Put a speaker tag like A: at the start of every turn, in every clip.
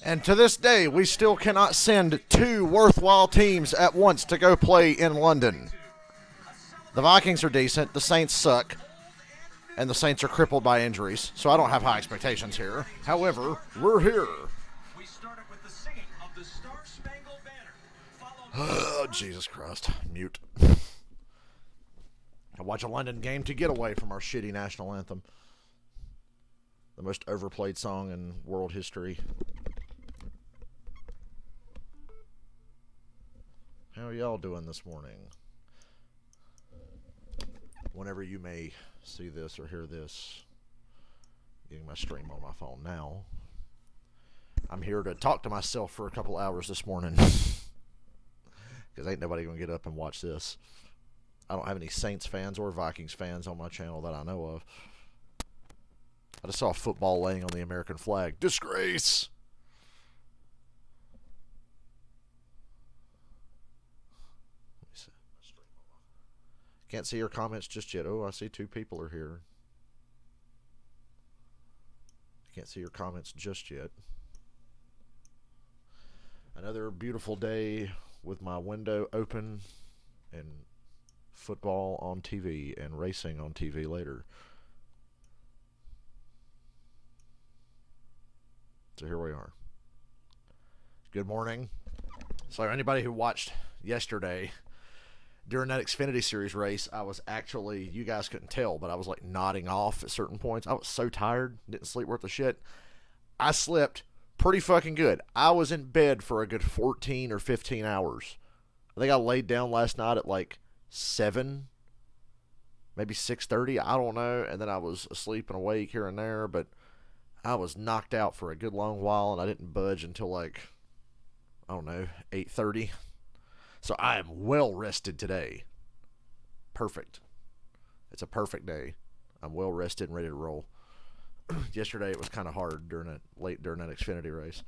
A: And to this day, we still cannot send two worthwhile teams at once to go play in London. The Vikings are decent, the Saints suck, and the Saints are crippled by injuries, so I don't have high expectations here. However, we're here. Oh, Jesus Christ. Mute. I watch a London game to get away from our shitty national anthem. The most overplayed song in world history. How are y'all doing this morning? Whenever you may see this or hear this, getting my stream on my phone now. I'm here to talk to myself for a couple hours this morning. Because ain't nobody going to get up and watch this. I don't have any Saints fans or Vikings fans on my channel that I know of. I just saw football laying on the American flag. Disgrace! Can't see your comments just yet. Oh, I see two people are here. Can't see your comments just yet. Another beautiful day with my window open and football on TV and racing on TV later. So here we are. Good morning. So anybody who watched yesterday during that Xfinity Series race, I was actually, you guys couldn't tell, but I was like nodding off at certain points. I was so tired, didn't sleep worth a shit. I slept pretty fucking good. I was in bed for a good 14 or 15 hours. I think I laid down last night at like 7, maybe 6:30, I don't know, and then I was asleep and awake here and there, but I was knocked out for a good long while, and I didn't budge until like, I don't know, 8:30. So I am well rested today. Perfect. It's a perfect day. I'm well rested and ready to roll. Yesterday it was kind of hard during that Xfinity race.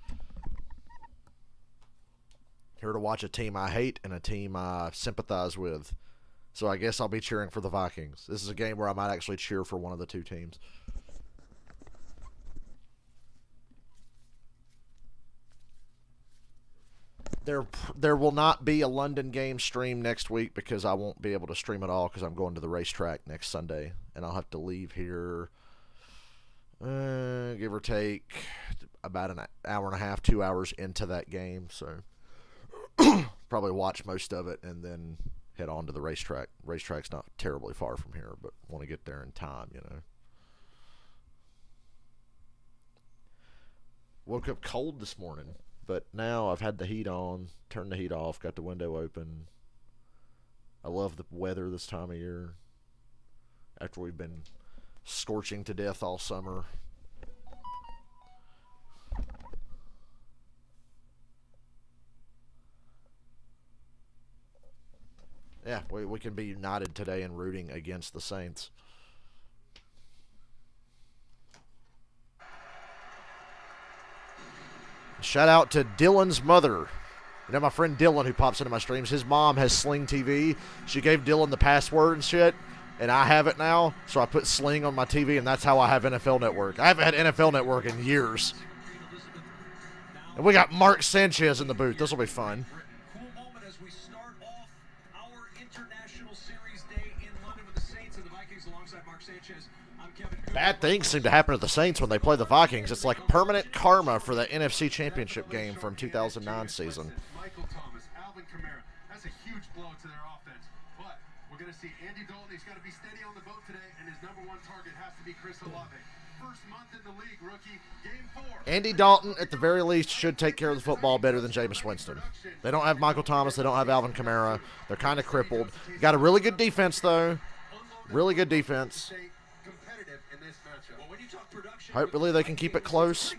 A: Here to watch a team I hate and a team I sympathize with. So I guess I'll be cheering for the Vikings. This is a game where I might actually cheer for one of the two teams. There will not be a London game stream next week because I won't be able to stream it all because I'm going to the racetrack next Sunday. And I'll have to leave here, give or take, about an hour and a half, 2 hours into that game. So probably watch most of it and then head on to the racetrack. Racetrack's not terribly far from here, but want to get there in time, you know. Woke up cold this morning. But now I've had the heat on, turned the heat off, got the window open. I love the weather this time of year. After we've been scorching to death all summer. Yeah, we can be united today in rooting against the Saints. Shout out to Dylan's mother. You know my friend Dylan who pops into my streams? His mom has Sling TV. She gave Dylan the password and shit, and I have it now, so I put Sling on my TV, and that's how I have NFL Network. I haven't had NFL Network in years. And we got Mark Sanchez in the booth. This will be fun. Bad things seem to happen to the Saints when they play the Vikings. It's like permanent karma for the NFC Championship game from 2009 season.
B: Michael Thomas, Alvin Kamara. That's a huge blow to their offense. But we're going to see Andy Dalton. He's got to be steady on the boat today, and his number one target has to be Chris Olave. First month in the league, rookie, game 4.
A: Andy Dalton, at the very least, should take care of the football better than Jameis Winston. They don't have Michael Thomas. They don't have Alvin Kamara. They're kind of crippled. Got a really good defense, though. Really good defense. Hopefully they can keep it close.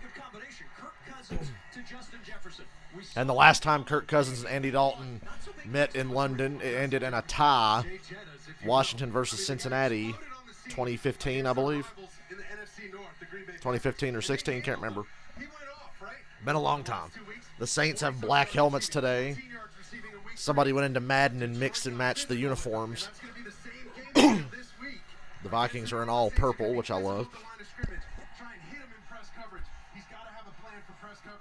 A: And the last time Kirk Cousins and Andy Dalton met in London, it ended in a tie. Washington versus Cincinnati, 2015, I believe. 2015 or 16, can't remember. Been a long time. The Saints have black helmets today. Somebody went into Madden and mixed and matched the uniforms. The Vikings are in all purple, which I love.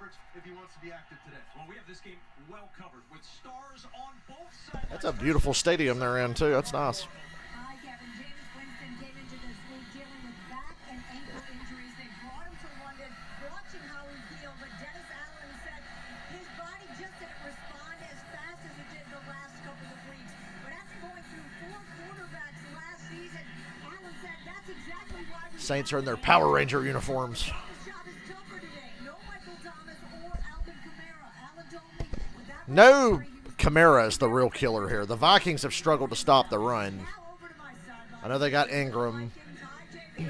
B: coverage if he wants to be active today.
C: Well, we have this game well covered with stars on both sides.
A: That's a beautiful stadium they're in, too. That's nice.
D: Hi, Kevin. James Winston came into this week dealing with back and ankle injuries. They brought him to London, watching how he healed. But Dennis Allen said his body just didn't respond as fast as it did the last couple of weeks. But after going through 4 quarterbacks last season, Allen said that's exactly why we
A: Saints are in their Power Ranger uniforms.
D: his job is tougher today. No Michael Thomas or Alvin Kamara. Allen told me with that
A: No, Kamara is the real killer here. The Vikings have struggled to stop the run.
D: now over to my sideline.
A: I know they got Ingram.
E: Hi,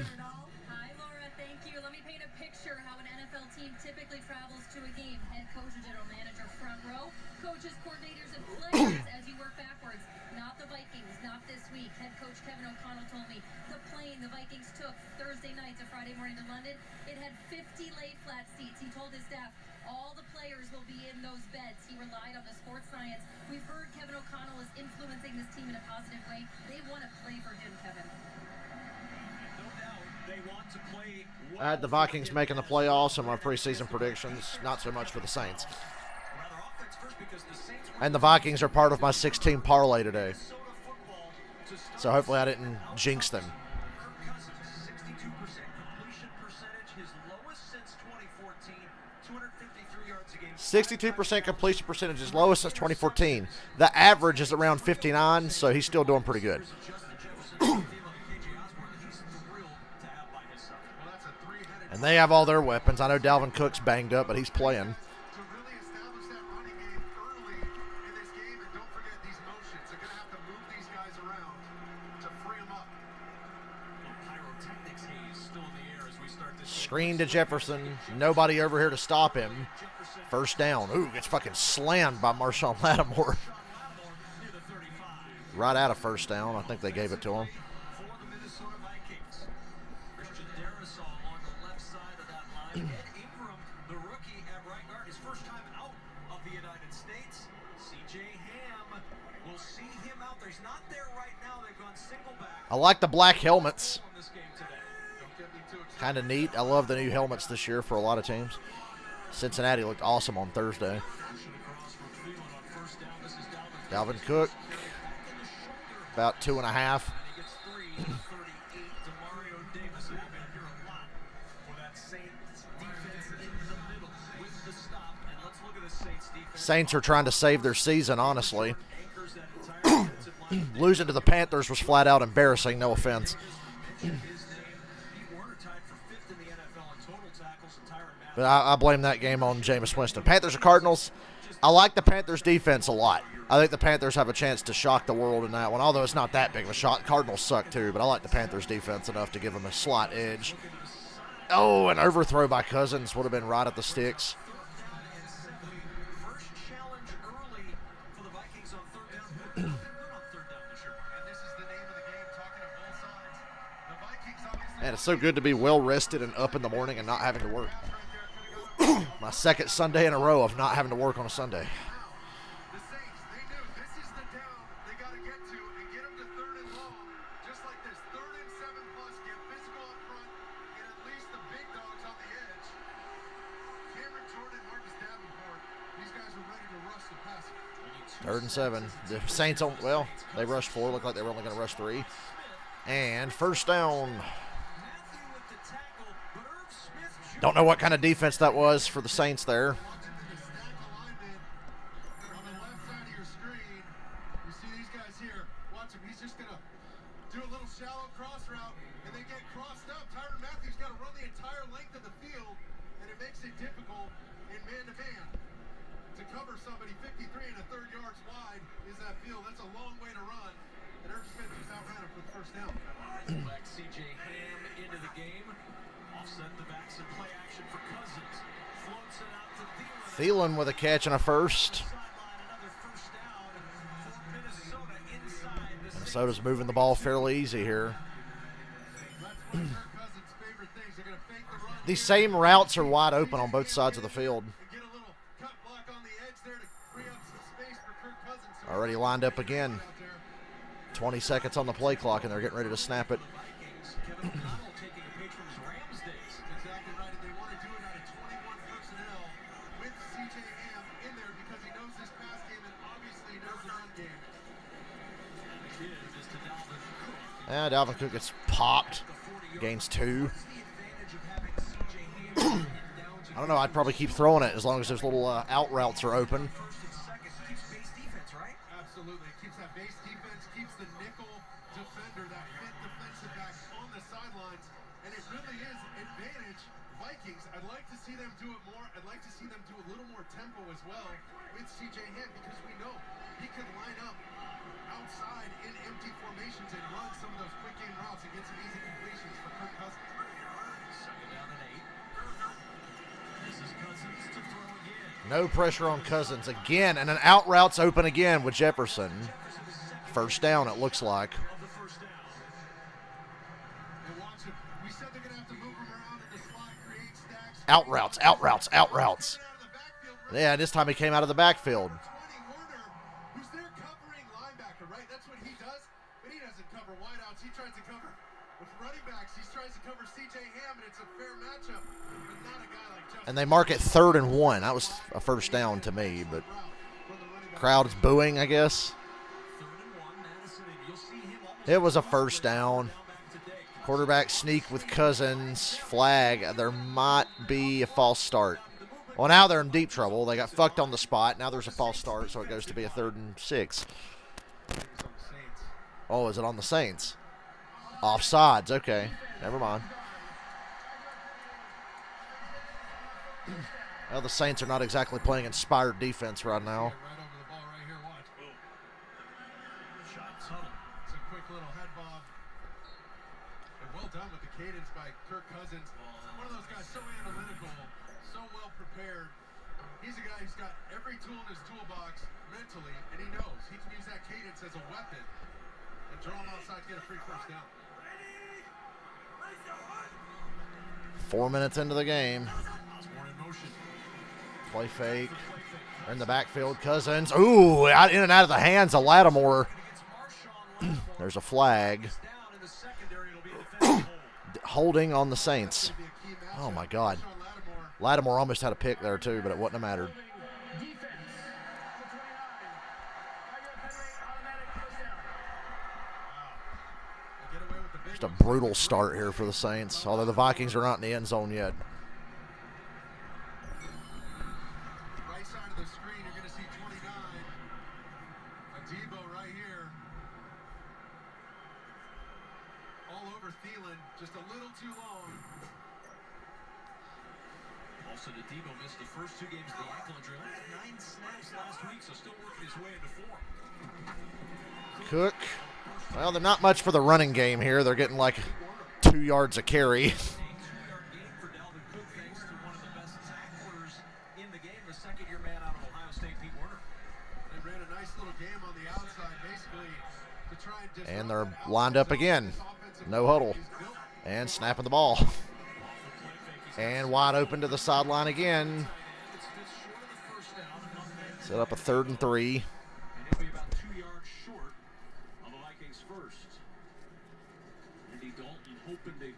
E: Laura. Thank you. Let me paint a picture how an NFL team typically travels to a game. Head coach and general manager front row, coaches, coordinators, and players as you work backwards. Not the Vikings, not this week. Head coach Kevin O'Connell told me the plane the Vikings took Thursday night to Friday morning to London, it had 50 lay-flat seats. He told his staff all the players will be in those beds. He relied on the sports science. We've heard Kevin O'Connell is influencing this team in a positive way. They want to play for him, Kevin.
C: No doubt they want to play well.
A: I had the Vikings making the playoffs in my preseason predictions. Not so much for the Saints.
C: Rather offense first because the Saints were
A: And the Vikings are part of my 16 parlay today.
C: Minnesota football to start.
A: So hopefully I didn't jinx them.
C: Kirk Cousins, 62% completion percentage, his lowest since 2014, 253 yards a game.
A: 62% completion percentage is lowest since 2014. The average is around 59, so he's still doing pretty good.
C: Justin Jefferson, feeling KJ Osborne that he's thrilled to have by his side.
B: Well, that's a three-headed
A: And they have all their weapons. I know Dalvin Cook's banged up, but he's playing.
B: to really establish that running game early in this game. And don't forget these motions. They're going to have to move these guys around to free them up.
C: Pyrotechnics haze still in the air as we start this game.
A: Screen to Jefferson. Nobody over here to stop him. First down. Ooh, gets fucking slammed by Marshawn Lattimore.
C: Near the 35
A: Right out of first down. I think they gave it to him.
C: for the Minnesota Vikings. Christian Darrisaw on the left side of that line. Ed Ingram, the rookie at right guard, his first time out of the United States. CJ Ham, we'll see him out. There's not there right now. They've gone single back
A: I like the black helmets.
C: on this game today.
B: Don't get me too excited.
A: Kind of neat. I love the new helmets this year for a lot of teams. Cincinnati looked awesome on Thursday.
C: Motion across from Thielen on first down. This is Dalvin
A: Dalvin Cook,
C: back in the shoulder.
A: about 2.5.
C: And he gets 3, 38. Demario Davis having here a lot for that Saints defense in the middle with the stop. And let's look at the Saints defense.
A: Saints are trying to save their season, honestly.
C: Anchors that entire defensive line.
A: Losing to the Panthers was flat out embarrassing, no offense.
C: His name, Pete Warner tied for 5th in the NFL in total tackles. And Tyrann Mathieu.
A: But I blame that game on Jameis Winston. Panthers or Cardinals, I like the Panthers defense a lot. I think the Panthers have a chance to shock the world in that one, although it's not that big of a shock. Cardinals suck too, but I like the Panthers defense enough to give them a slight edge. Oh, an overthrow by Cousins would have been right at the sticks.
C: First challenge early for the Vikings on third down. They're good on third down this year.
B: And this is the name of the game, talking to both sides. The Vikings obviously
A: Man, it's so good to be well rested and up in the morning and not having to work. My second Sunday in a row of not having to work on a Sunday.
B: the Saints, they knew this is the down they got to get to and get them to 3rd and long. Just like this, 3rd and 7 plus, get physical up front, get at least the big dogs on the edge. Cameron Jordan, Marcus Davenport, these guys are ready to rush the passer.
A: 3rd and 7. The Saints, well, they rushed 4. Looked like they were only going to rush 3. And first down.
C: Matthew with the tackle, but Irv Smith
A: Don't know what kind of defense that was for the Saints there.
B: Watching the stack alignment on the left side of your screen. You see these guys here. Watch him. He's just going to do a little shallow cross route, and they get crossed up. Tyrann Mathieu's got to run the entire length of the field, and it makes it difficult in man-to-man. To cover somebody 53 1/3 yards wide is that field. That's a long way to run. And Irv Smith just outran him for the first down.
C: back CJ Ham into the game. Offset the backs and play action for Cousins. Floats it out to Thielen.
A: Thielen with a catch and a first.
C: Sideline, another first down for Minnesota inside the
A: Minnesota's moving the ball fairly easy here.
B: That's one of Kirk Cousins' favorite things. They're going to fake the run.
A: These same routes are wide open on both sides of the field.
B: And get a little cut block on the edge there to free up some space for Kirk Cousins. So
A: Already lined up again.
B: out there.
A: 20 seconds on the play clock, and they're getting ready to snap it.
C: Vikings. Kevin O'Connell taking a page from his Rams days.
B: Exactly right. And they want to do it out of 21 personnel.
A: Yeah, Dalvin Cook gets popped. Gains 2. I don't know. I'd probably keep throwing it as long as those little out routes are open.
B: Absolutely. It keeps that base defense, keeps the nickel defender, that fit defensive back on the sidelines, and it really is advantage Vikings. I'd like to see them do it more. I'd like to see them do a little more tempo as well with CJ Ham, because we know he can line up outside in empty formations and run some of those quick game routes and get some easy completions for Kirk Cousins.
C: Second down and 8. This is Cousins to throw again.
A: No pressure on Cousins again, and an out route's open again with Jefferson. First down, it looks like.
B: And watch it. We said they're going to have to move him around in the slot, create stacks.
A: Out routes, out routes, out routes. Yeah, this time he came out of the backfield.
B: 20 Warner, who's there covering linebacker, right? That's what he does, but he doesn't cover wideouts. He tries to cover with running backs. He tries to cover CJ Ham, and it's a fair matchup, but not a guy like Justin.
A: And they mark it 3rd and 1. That was a first down to me, but crowd's booing, I guess. It was a first down. Quarterback sneak with Cousins. Flag. There might be a false start. Well, now they're in deep trouble. They got fucked on the spot. Now there's a false start, so it goes to be a 3rd and 6. Oh, is it on the Saints? Offsides. Okay. Never mind. Well, the Saints are not exactly playing inspired defense right now.
B: Right over the ball right here. Watch. Boom. Shot tunnel. It's a quick little head bob. And well done with the cadence by Kirk Cousins. One of those guys so analytical, so well prepared. He's a guy who's got every tool in his toolbox mentally, and he knows he can use that cadence as a weapon and draw him outside to get a free first down.
A: 4 minutes into the game.
B: More in motion.
A: Play fake. In the backfield, Cousins. Ooh, out in and out of the hands of Lattimore. There's a flag. Holding on the Saints. Oh, my God. Lattimore almost had a pick there, too, but it wouldn't have mattered. Just a brutal start here for the Saints, although the Vikings are not in the end zone yet.
B: Right side of the screen, you're going to see 29. Debo right here. All over Thielen, just a little too long.
C: Also, Debo missed the first 2 games of the ankle injury. Only had 9 snaps last week, so still working his way into form.
A: Cook. Well, they're not much for the running game here. They're getting like 2 yards a carry.
C: 2-yard gain for Dalvin Cook, thanks to one of the best tacklers in the game, the second-year man out of Ohio State, Pete Werner.
B: They ran a nice little game on the outside, basically, to try and disrupt
A: And they're
B: that
A: lined up
B: outside
A: again.
B: zone. This offensive
A: No huddle.
B: is built.
A: And snapping the ball. And wide open to the sideline again. Set up a 3rd and 3.
C: And he'll be about 2 yards short of the Vikings' first. Andy Dalton hoping to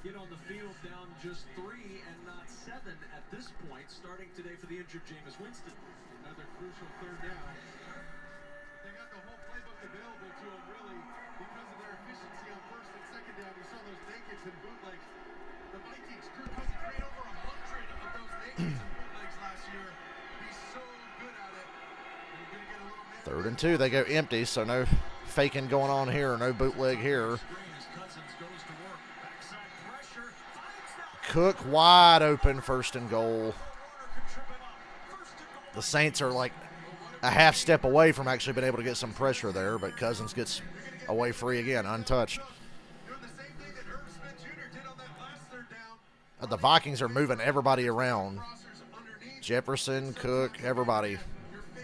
C: get on the field down just 3 and not 7 at this point, starting today for the injured Jameis Winston.
B: Another crucial 3rd down. They got the whole playbook available to them, really, because of their efficiency on 1st and 2nd down. You saw those nakeds and bootlegs. The Vikings, Kirk Cousins ran over 100 of those nakeds and bootlegs last year. He's so good at it. And you're going to get a little man.
A: 3rd and 2. They go empty, so no faking going on here. No bootleg here. Cook wide open, 1st and goal. The Saints are like a half step away from actually being able to get some pressure there, but Cousins gets away free again, untouched.
B: Doing the same thing that Irv Smith Jr. did on that last 3rd down.
A: The Vikings are moving everybody around.
B: Crossers underneath.
A: Jefferson, Cook, everybody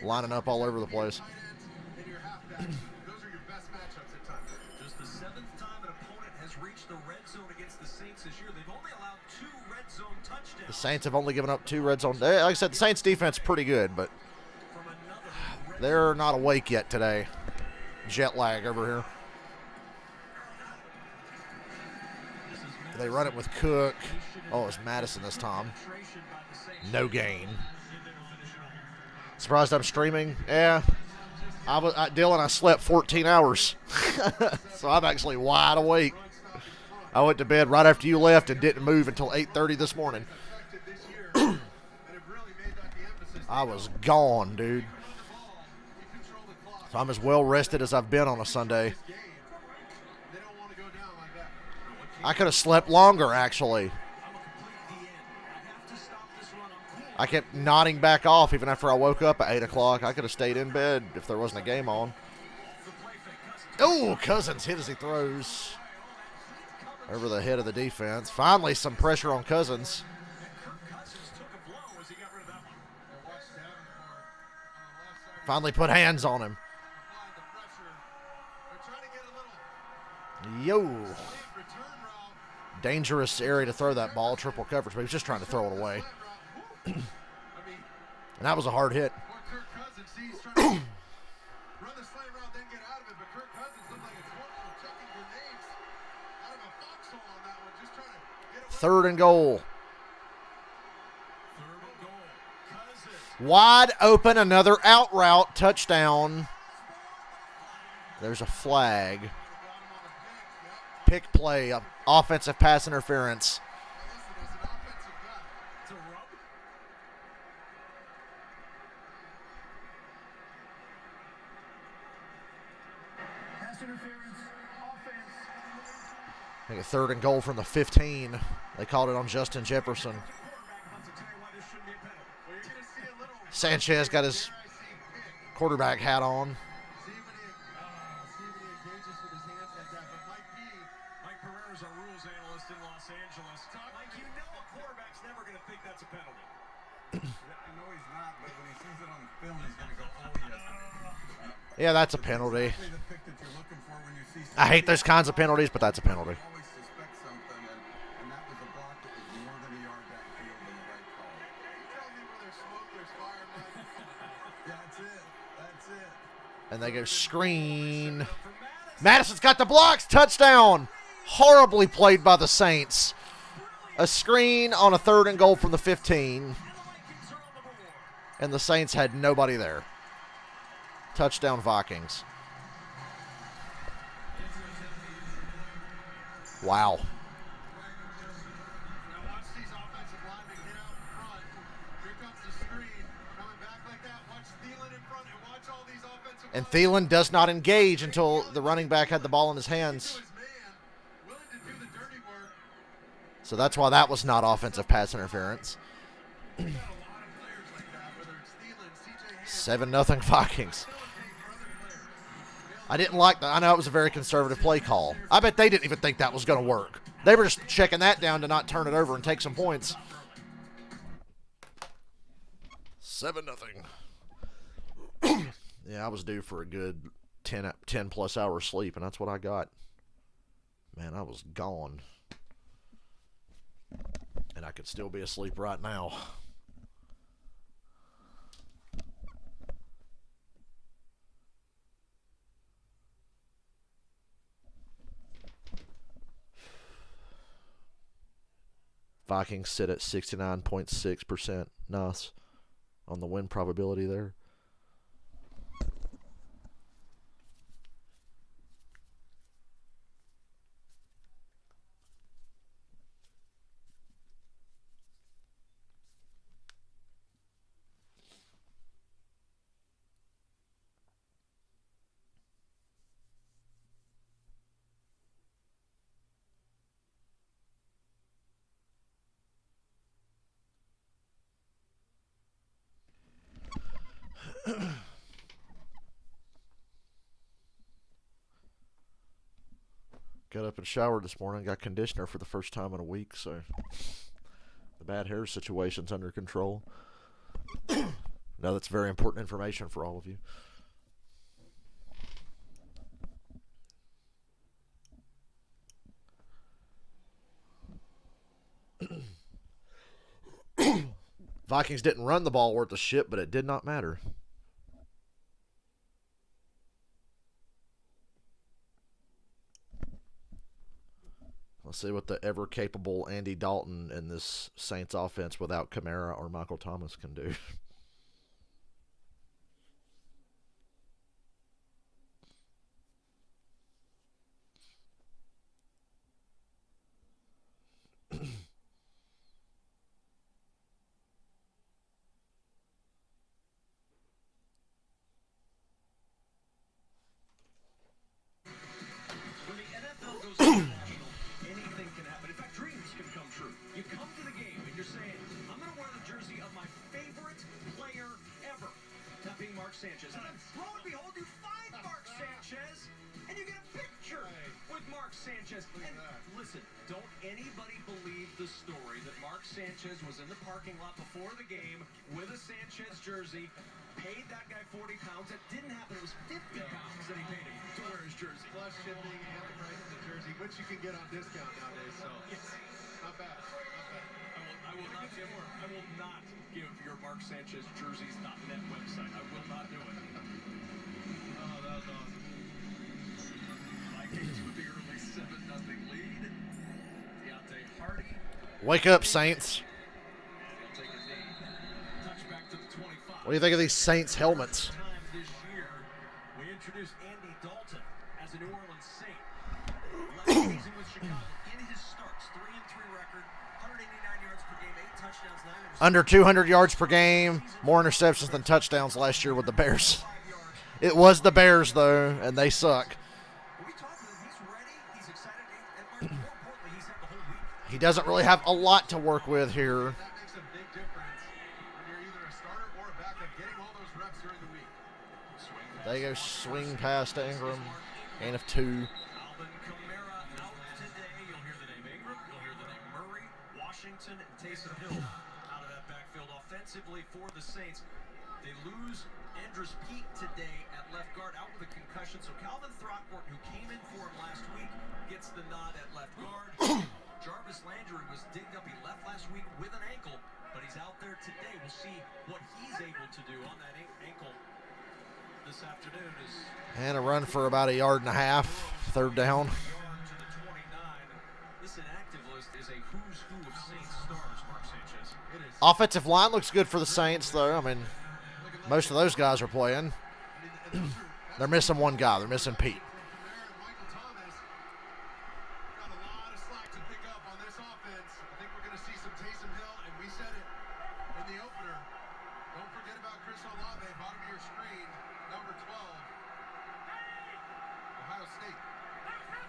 A: lining up all over the place.
B: Tight ends and your halfbacks. Those are your best matchups at times.
C: Just the 7th time an opponent has reached the red zone against the Saints this year. They've only allowed 2 red zone touchdowns.
A: The Saints have only given up 2 red zone. Like I said, the Saints defense is pretty good, but
C: From another
A: they're not awake yet today. Jet lag over here. They run it with Cook. Oh, it's Madison this time. No gain. Surprised I'm streaming? Yeah. Dylan, I slept 14 hours. So I'm actually wide awake. I went to bed right after you left and didn't move until 8:30 this morning. I was gone, dude. So I'm as well rested as I've been on a Sunday. I could have slept longer, actually. I kept nodding back off even after I woke up at 8 o'clock. I could have stayed in bed if there wasn't a game on. Oh, Cousins hit as he throws. Over the head of the defense. Finally, some pressure on Cousins. Finally put hands on him. Yo. Dangerous area to throw that ball. Triple coverage, but he was just trying to throw it away. And that was a hard hit. Third and goal. Wide open, another out route, touchdown. There's a flag. Pick play, offensive pass interference. I think a third and goal from the 15. They called it on Justin Jefferson. Sanchez got his quarterback hat on.
C: Mike Pereira's our rules analyst in Los Angeles. Mike, you know a quarterback's never going to think that's a penalty.
B: I know he's not, but when he sees it on the film, he's going to go, oh, yes.
A: Yeah, that's a penalty.
B: The pick that you're looking for when you see
A: I hate those kinds of penalties, but that's a penalty.
B: always suspect something, and that was a block that was more than a yard backfield and the right call. You tell me where there's smoke, there's fire, man. That's it. That's it.
A: And they go screen. Madison's got the blocks. Touchdown. Horribly played by the Saints. A screen on a third and goal from the 15. And the Saints had nobody there. Touchdown Vikings. Wow.
B: Now watch these offensive linemen get out in front. Here comes the screen. Coming back like that. Watch Thielen in front and watch all these offensive
A: And Thielen does not engage until the running back had the ball in his hands.
B: willing to do the dirty work.
A: So that's why that was not offensive pass interference.
B: Got a lot of players like that, whether it's Thielen, CJ
A: 7-0 Vikings. I didn't like that. I know it was a very conservative play call. I bet they didn't even think that was going to work. They were just checking that down to not turn it over and take some points. 7-0. Yeah, I was due for a good 10 plus hours sleep, and that's what I got. Man, I was gone. And I could still be asleep right now. Vikings sit at 69.6%. Nice on the win probability there. Got up and showered this morning. Got conditioner for the first time in a week, so the bad hair situation's under control. Now that's very important information for all of you. Vikings didn't run the ball worth a shit, but it did not matter. Let's see what the ever-capable Andy Dalton and this Saints offense without Kamara or Michael Thomas can do.
C: Sanchez. And then, lo and behold, you find Mark Sanchez, and you get a picture with Mark Sanchez. And listen, don't anybody believe the story that Mark Sanchez was in the parking lot before the game with a Sanchez jersey, paid that guy 40 pounds. That didn't happen. It was 50 pounds that he paid him to wear his jersey.
B: Plus shipping and the price of the jersey, which you can get on discount nowadays. So not bad. Not bad.
C: I will not give your Mark Sanchez jerseys.net website. I will not do it.
B: Oh, that was awesome.
C: Vikings with the early 7-0 lead. Deontay Hardy.
A: Wake up, Saints.
C: He'll take a knee. Touchback to the 25.
A: What do you think of these Saints helmets?
C: Time this year, we introduced Andy Dalton as a New Orleans Saint. Last season with Chicago in his starts, 3-3 record, 189 yards per game, 8 touchdowns, 9 interceptions.
A: Under 200 yards per game, more interceptions than touchdowns last year with the Bears. It was the Bears, though, and they suck.
C: We talked to him. He's ready. He's excited. And more importantly, he's had the whole week.
A: He doesn't really have a lot to work with here.
B: That makes a big difference when you're either a starter or a backup, getting all those reps during the week.
A: They go swing past to Ingram. Gain of 2.
C: Alvin Kamara out today. You'll hear the name Ingram. You'll hear the name Murray, Washington, and Taysom Hill out of that backfield offensively for the Saints. They lose Andrus Peat today at left guard, out with a concussion. So Calvin Throckmorton, who came in for him last week, gets the nod at left guard. Jarvis Landry was dinged up. He left last week with an ankle, but he's out there today. We'll see what he's able to do on that ankle this afternoon.
A: And a run for about 1.5 yards. Third down.
C: To the 29. This inactive list is a who's who of Saints stars, Mark Sanchez.
B: It is.
A: Offensive line looks good for the Saints, though. I mean, most of those guys are playing. They're missing one guy. They're missing Pete.
B: Kamara and Michael Thomas got a lot of slack to pick up on this offense. I think we're going to see some Taysom Hill, and we said it in the opener. Don't forget about Chris Olave, bottom of your screen, number 12, Ohio State.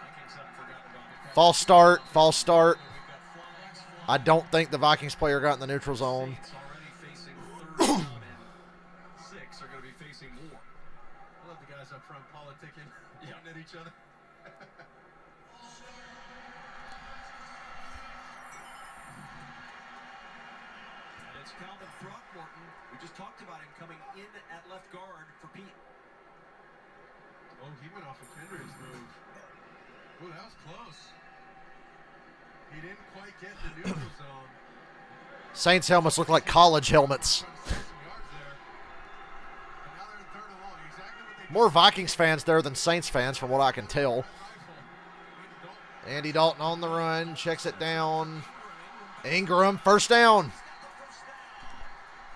C: Vikings haven't forgotten about it.
A: False start. False start.
C: We've got flags flying.
A: I don't think the Vikings player got in the neutral zone.
C: Saints already facing third down, and 6 are going to be facing more.
B: I love the guys up front politicking, pointing at each other.
C: And it's Calvin Throckmorton. We just talked about him coming in at left guard for Pete.
B: Oh, he went off a Kendrick's move. Oh, that was close. He didn't quite get the neutral zone.
A: Saints helmets look like college helmets.
B: Trying to save some yards there. And now they're in third and long. Exactly what they
A: More Vikings fans there than Saints fans, from what I can tell.
B: rifle.
A: Andy Dalton on the run, checks it down. Ingram, first down.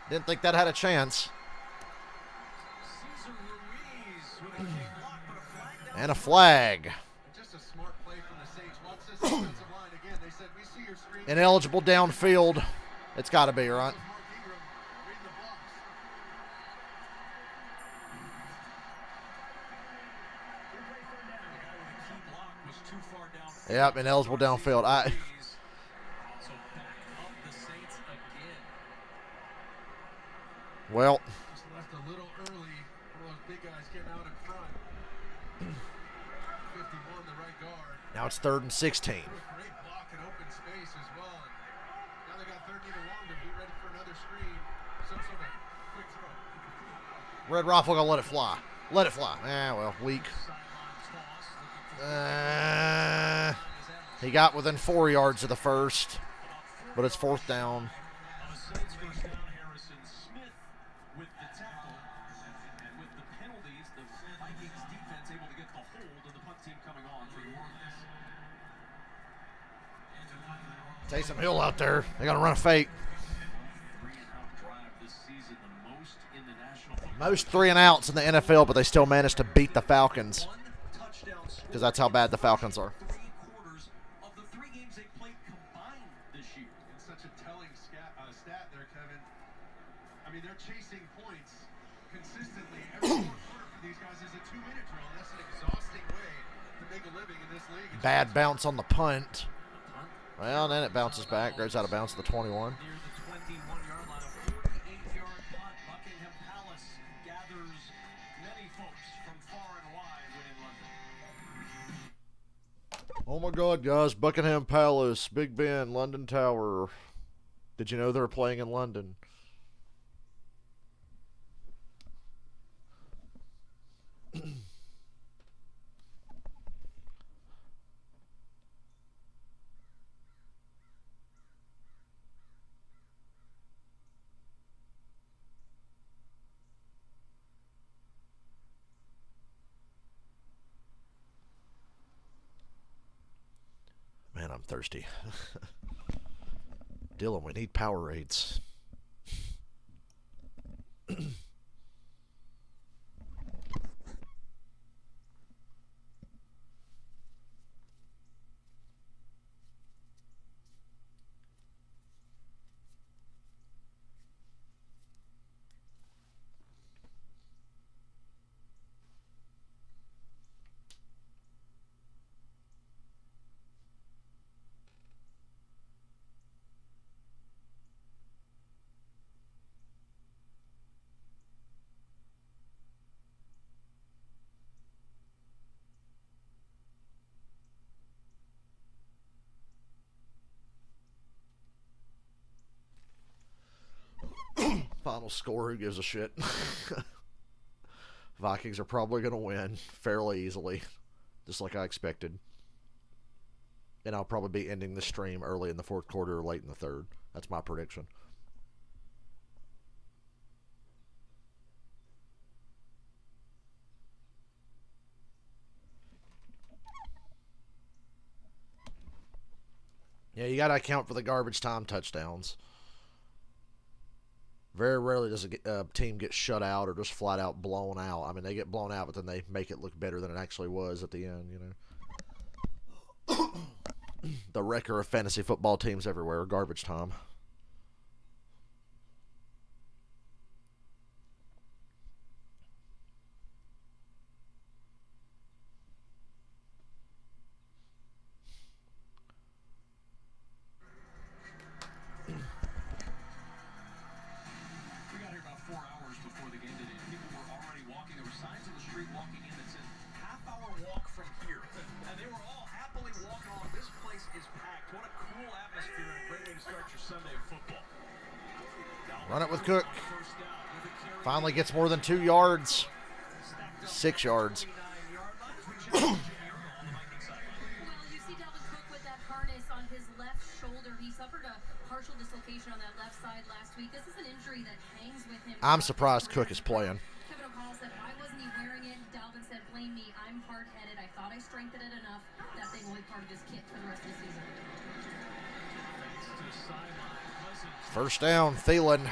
A: Didn't think that had a chance.
C: Cesar Ruiz with a kick block, but a flag down.
A: And a flag.
B: Just a smart play from the Saints. Watch this offensive line again. They said, we see your screen.
A: Ineligible downfield. It's got to be, right?
B: Mark Ingram reading the blocks.
C: The guy with a key block was too far downfield.
A: Yep, ineligible downfield.
C: So back up the Saints again.
A: Well,
B: Just left a little early. One of those big guys getting out in front. 51, the right guard.
A: now it's 3rd and 16.
B: Threw a great block in open space as well. And now they got 13 and long to be ready for another screen. Some sort of quick throw.
A: Red Rifle gonna let it fly. Let it fly. Well, weak.
C: Sideline toss, looking for
A: He got within 4 yards of the first, but it's 4th down.
C: on a Saints first down. Harrison Smith with the tackle, and with the penalties, the Vikings defense able to get the hold, and the punt team coming on for New Orleans.
A: Taysom Hill out there. They're gonna run a fake.
C: 3-and-out drive this season, the most in the National Football
A: Most 3 and outs in the NFL, but they still managed to beat the Falcons
C: One touchdown score.
A: because that's how bad the Falcons are.
C: 3/4 of the 3 games they played combined this year.
B: And such a telling stat there, Kevin. I mean, they're chasing points consistently. Every fourth quarter for these guys is a 2-minute drill. And that's an exhausting way to make a living in this league. It's
A: Bad bounce on the punt.
C: The punt
A: Well, then it bounces back, goes out of bounds to the 21.
C: near the 21-yard line, a 48-yard punt. Buckingham Palace gathers
A: Oh my God, guys! Buckingham Palace, Big Ben, London Tower. Did you know they were playing in London? Man, I'm thirsty. Dylan, we need Powerades. Final score, who gives a shit? Vikings are probably going to win fairly easily, just like I expected. And I'll probably be ending the stream early in the fourth quarter or late in the third. That's my prediction. Yeah, you got to account for the garbage time touchdowns. Very rarely does a team get shut out or just flat out blown out. I mean, they get blown out, but then they make it look better than it actually was at the end, you know. The wrecker of fantasy football teams everywhere, garbage time. Run it with Cook. Finally gets more than 2 yards. 6 yards.
E: Well, you see Dalvin Cook with that harness on his left shoulder. He suffered a partial dislocation on that left side last week. This is an injury that hangs with him.
A: I'm surprised Cook is playing.
E: Kevin O'Connell said, why wasn't he wearing it? Dalvin said, blame me. I'm hard-headed. I thought I strengthened it enough. That thing will be part of his kit for the rest of the season.
A: First down, Thielen.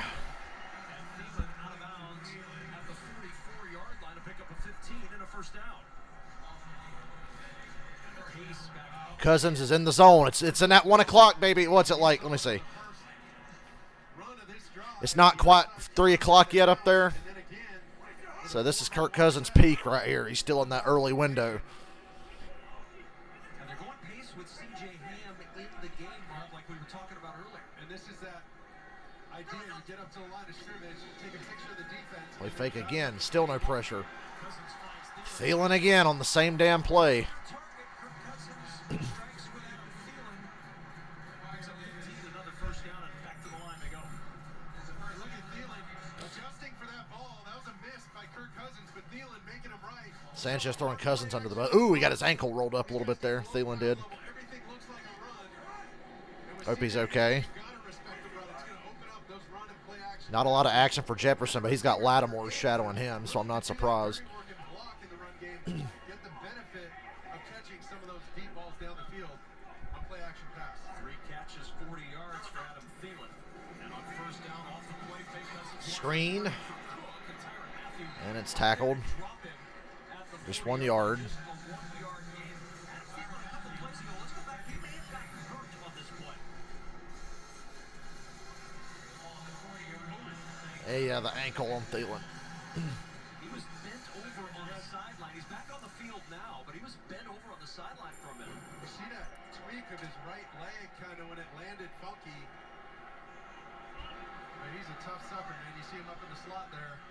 A: Cousins is in the zone. It's in that 1 o'clock, baby. What's it like? Let me see. It's not quite 3 o'clock yet up there. So this is Kirk Cousins' peak right here. He's still in that early window.
C: And they're going pace with C.J. Ham in the game, Rob, like we were talking about earlier.
B: And this is that idea. You get up to the line of scrimmage, take a picture of the defense.
A: Play fake again. Still no pressure. Thielen again on the same damn play. Sanchez throwing Cousins under the bus. Ooh, he got his ankle rolled up a little bit there. Thielen did. Hope he's okay. Not a lot of action for Jefferson, but he's got Lattimore shadowing him, so I'm not surprised. Screen. And it's tackled. Just 1 yard. Hey, the ankle on Thielen.
C: He was bent over on the sideline. He's back on the field now, but he was bent over on the sideline for a minute.
B: You see that tweak of his right leg kind of when it landed funky. But he's a tough sucker, man. You see him up in the slot there.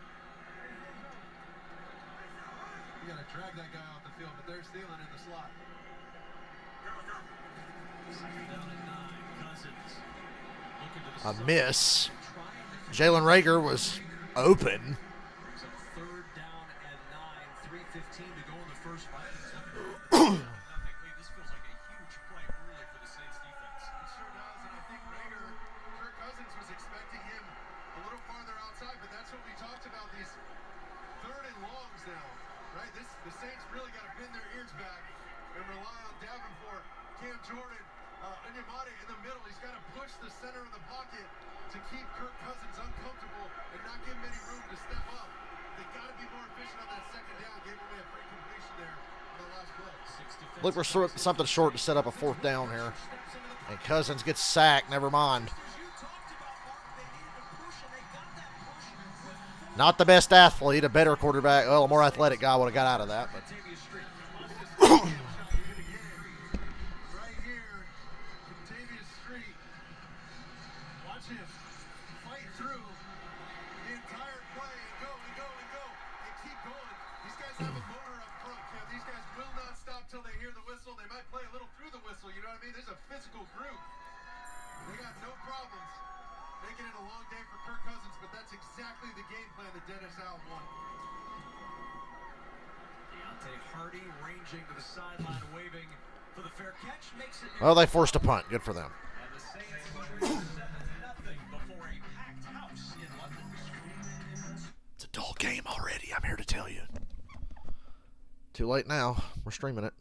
B: You got to drag that guy off the field, but there's Thielen in the slot.
C: Second down and 9. Cousins looking to the
A: A
C: side.
A: miss. Jalen Rager was open.
C: Brings up third down and 9. 3:15 to go in the first. Vikings nothing. This feels like a huge play early for the Saints defense.
B: It sure does, and I think Kirk Cousins was expecting him a little farther outside, but that's what we talked about, these third and longs now, right? The Saints really got to bend their ears back and rely on Davenport, Cam Jordan, Onyemata in the middle. He's got to push the center of the pocket to keep Kirk Cousins uncomfortable and not give him any room to step up. They got to be more efficient on that second down. Gave away a free completion there on the last play.
A: Look for something short to set up a fourth down here. And Cousins gets sacked. Never mind. Not the best athlete. A better quarterback. Well, a more athletic guy would have got out of that. But
B: Right here, Contavious Street. Watch him fight through the entire play and go and go and go and keep going. These guys have a motor up front, Kev. These guys will not stop till they hear the whistle. They might play a little through the whistle, you know what I mean? There's a physical group. They got no problems making it a long day for Kirk Cousins, but that's exactly the game plan that Dennis Allen wanted.
C: Deontay Hardy ranging to the sideline, waving for the fair catch, makes it.
A: well, they forced a punt. Good for them.
C: And the Saints lead 7-0 before a packed house in London.
A: It's a dull game already. I'm here to tell you. Too late now. We're streaming it.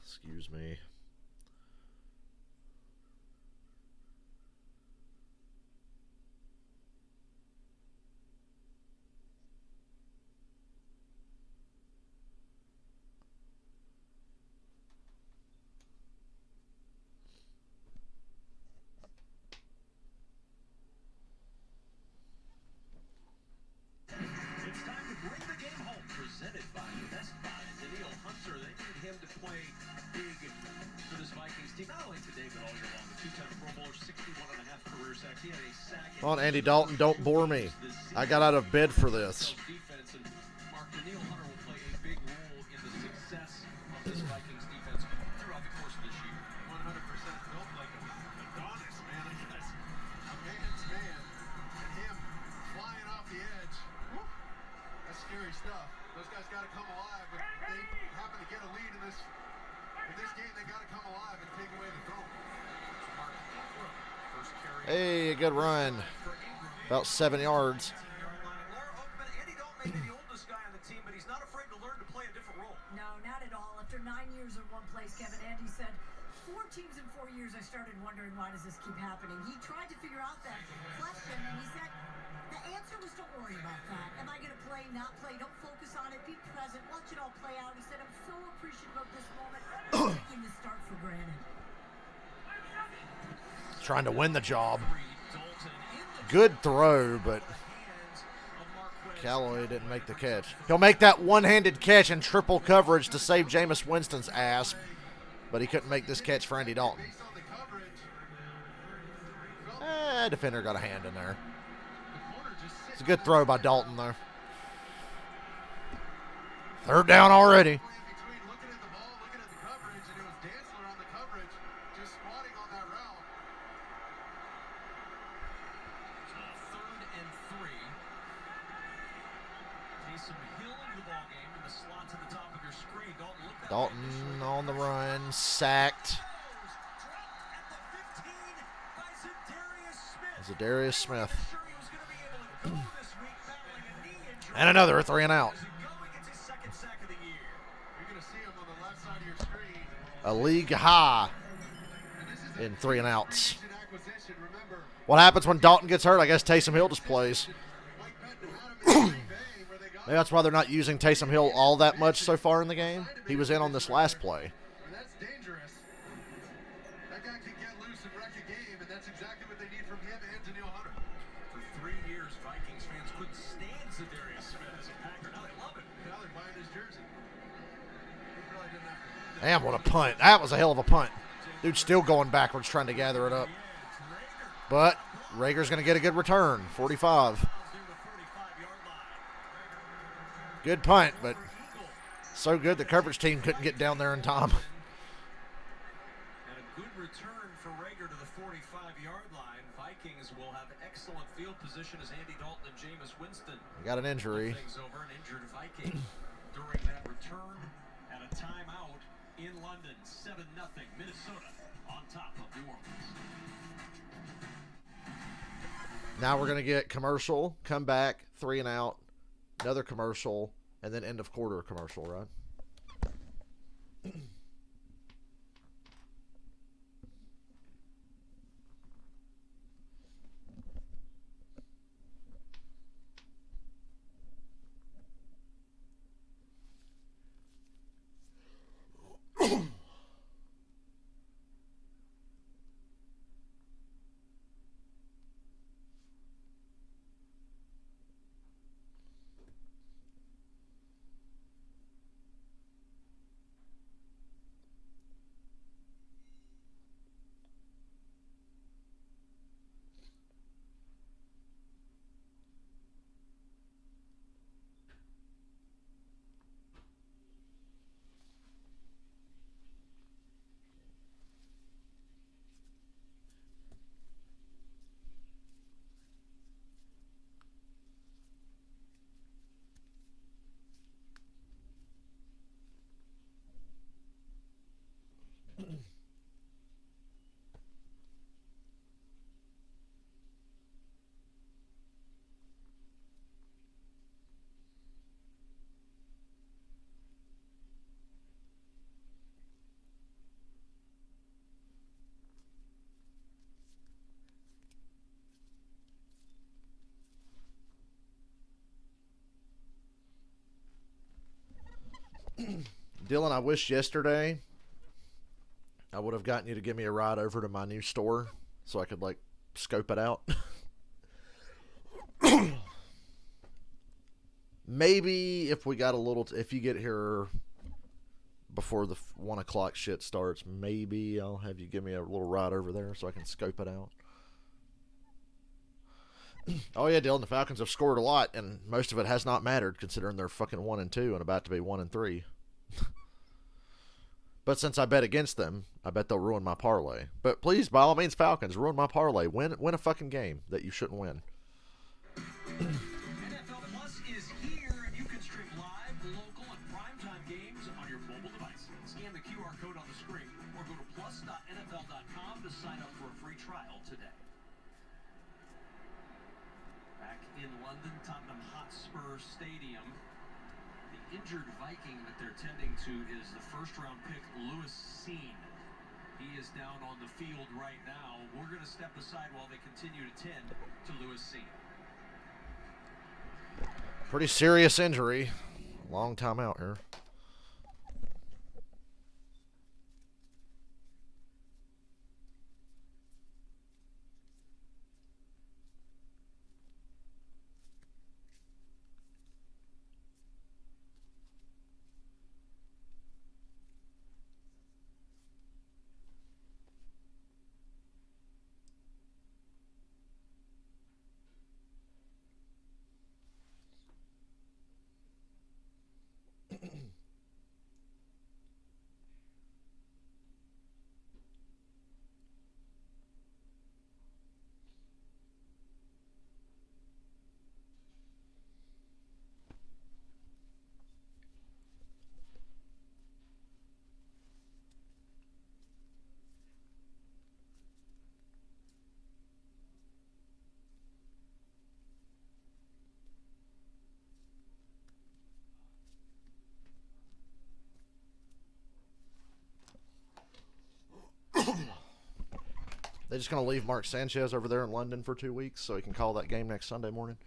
A: Excuse me.
C: It's time to bring the game home, presented by Best Buy. Daniil Hunter, they need him to play big for this Vikings team. Not only today, but all year long. The two-time Pro Bowler, 61.5 career sacks. He had a sack.
A: Come on, Andy Dalton, don't bore me. I got out of bed for this.
C: Defense, and Mark, Daniil Hunter will play a big role in the success of this Vikings defense throughout the course of this year.
B: 100% built like Adonis, man. I guess a man's man, and him flying off the edge. Woo, that's scary stuff. Those guys got to come alive. If they happen to get a lead in this game, they got to come alive and take away the throne.
C: First carry.
A: Hey, good run.
C: For Ingram.
A: About 7 yards.
C: Andy Dalton may be the oldest guy on the team, but he's not afraid to learn to play a different role.
D: No, not at all. After 9 years in one place, Kevin, Andy said, 4 teams in 4 years, I started wondering, why does this keep happening? He tried to figure out that question, and he said, the answer was, don't worry about that. Am I going to play, not play? Don't focus on it. Be present. Watch it all play out. He said, I'm so appreciative of this moment. I'm taking this start for granted.
A: Trying to win the job. Good throw, but Callaway didn't make the catch. He'll make that one-handed catch in triple coverage to save Jameis Winston's ass, but he couldn't make this catch for Andy Dalton. Defender got a hand in there. It's a good throw by Dalton, though. Third down already. Dalton on the run, sacked. Zadarius Smith. And another 3 and out. A league high in 3 and outs. What happens when Dalton gets hurt? I guess Taysom Hill just plays. Maybe that's why they're not using Taysom Hill all that much so far in the game. He was in on this last play.
B: That's dangerous. That guy can get loose and wreck a game, and that's exactly what they need from him and Daniil Hunter.
C: For 3 years, Vikings fans couldn't stand Zadarius Smith as a Packer. Now they love it.
B: Now they're buying his jersey. He probably didn't have to.
A: Damn, what a punt. That was a hell of a punt. Dude's still going backwards trying to gather it up. But Rager's going to get a good return, 45. Good punt, but so good the coverage team couldn't get down there in time.
C: And a good return for Rager to the 45-yard line. Vikings will have excellent field position as Andy Dalton and Jameis Winston.
A: Got an injury.
C: Things over, an injured Viking during that return at a timeout in London. 7-0 Minnesota on top of New Orleans.
A: Now we're going to get commercial, come back, 3 and out. Another commercial, and then end of quarter commercial, right? Dylan, I wish yesterday I would have gotten you to give me a ride over to my new store so I could, like, scope it out. Maybe if we got a little, if you get here before the 1 o'clock shit starts, maybe I'll have you give me a little ride over there so I can scope it out. Oh yeah, Dylan, the Falcons have scored a lot, and most of it has not mattered considering they're fucking 1-2 and about to be 1-3. But since I bet against them, I bet they'll ruin my parlay. But please, by all means, Falcons, ruin my parlay. Win a fucking game that you shouldn't win.
C: NFL Plus is here, and you can stream live, local, and primetime games on your mobile device. Scan the QR code on the screen, or go to plus.nfl.com to sign up for a free trial today. Back in London, Tottenham Hotspur Stadium. The injured Viking that they're tending to is the first-round pick, Lewis Seen. He is down on the field right now. We're going to step aside while they continue to tend to Lewis Seen.
A: Pretty serious injury. Long time out here. They're just going to leave Mark Sanchez over there in London for 2 weeks so he can call that game next Sunday morning.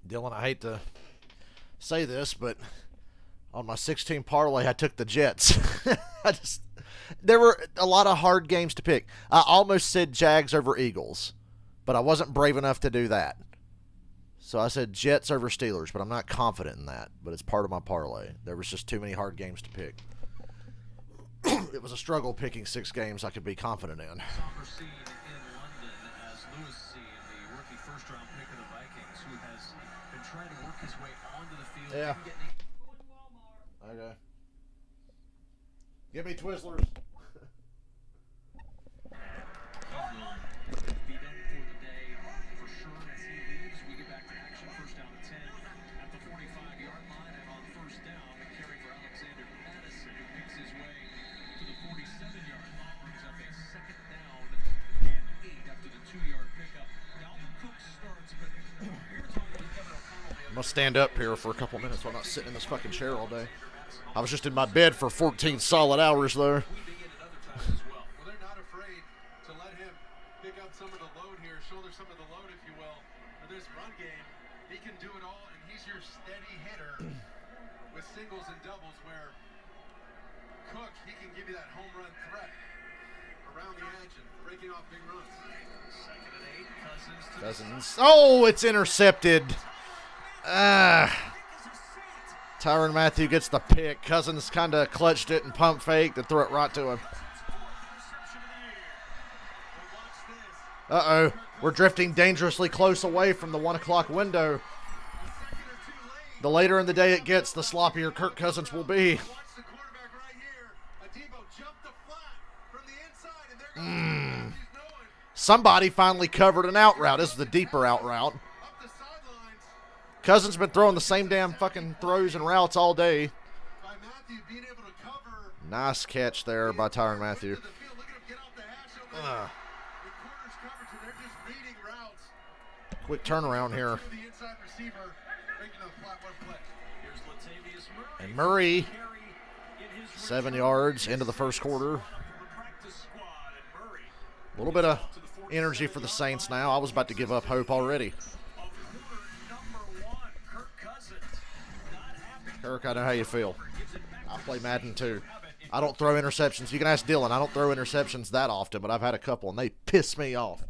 A: Dylan, I hate to say this, but on my 16 parlay, I took the Jets. There were a lot of hard games to pick. I almost said Jags over Eagles, but I wasn't brave enough to do that. So I said Jets over Steelers, but I'm not confident in that. But it's part of my parlay. There was just too many hard games to pick. It was a struggle picking 6 games I could be confident in.
C: Somber scene in London as Lewis Seen, the rookie first-round pick of the Vikings, who has been trying to work his way onto the field.
A: Yeah. Okay. Give me Twizzlers.
C: Be done for the day for sure as he leaves. We get back to action. First down and 10 at the 45-yard line, and on first down, the carry for Alexander Madison, who picks his way to the 47-yard line, brings up a second down and 8 after the 2-yard pickup. Dalvin Cook starts, but we're talking with Kevin O'Connell.
A: I'm going to stand up here for a couple minutes while I'm not sitting in this fucking chair all day. I was just in my bed for 14 solid hours there.
B: Well, they're not afraid to let him pick up some of the load here, shoulder some of the load, if you will, for this run game. He can do it all, and he's your steady hitter with singles and doubles, where Cook, he can give you that home run threat around the edge and breaking off big runs.
C: Second and 8,
A: Cousins. Oh, it's intercepted. Tyrann Mathieu gets the pick. Cousins kind of clutched it and pump faked and threw it right to him. Uh-oh. We're drifting dangerously close away from the 1 o'clock window. The later in the day it gets, the sloppier Kirk Cousins will be. Somebody finally covered an out route. This is the deeper out route. Cousins been throwing the same damn fucking throws and routes all day. Nice catch there by Tyrann Mathieu. Quick turnaround here. And Murray, 7 yards into the first quarter. A little bit of energy for the Saints now. I was about to give up hope already. Kirk, I know how you feel. I play Madden too. I don't throw interceptions. You can ask Dylan. I don't throw interceptions that often, but I've had a couple, and they piss me off.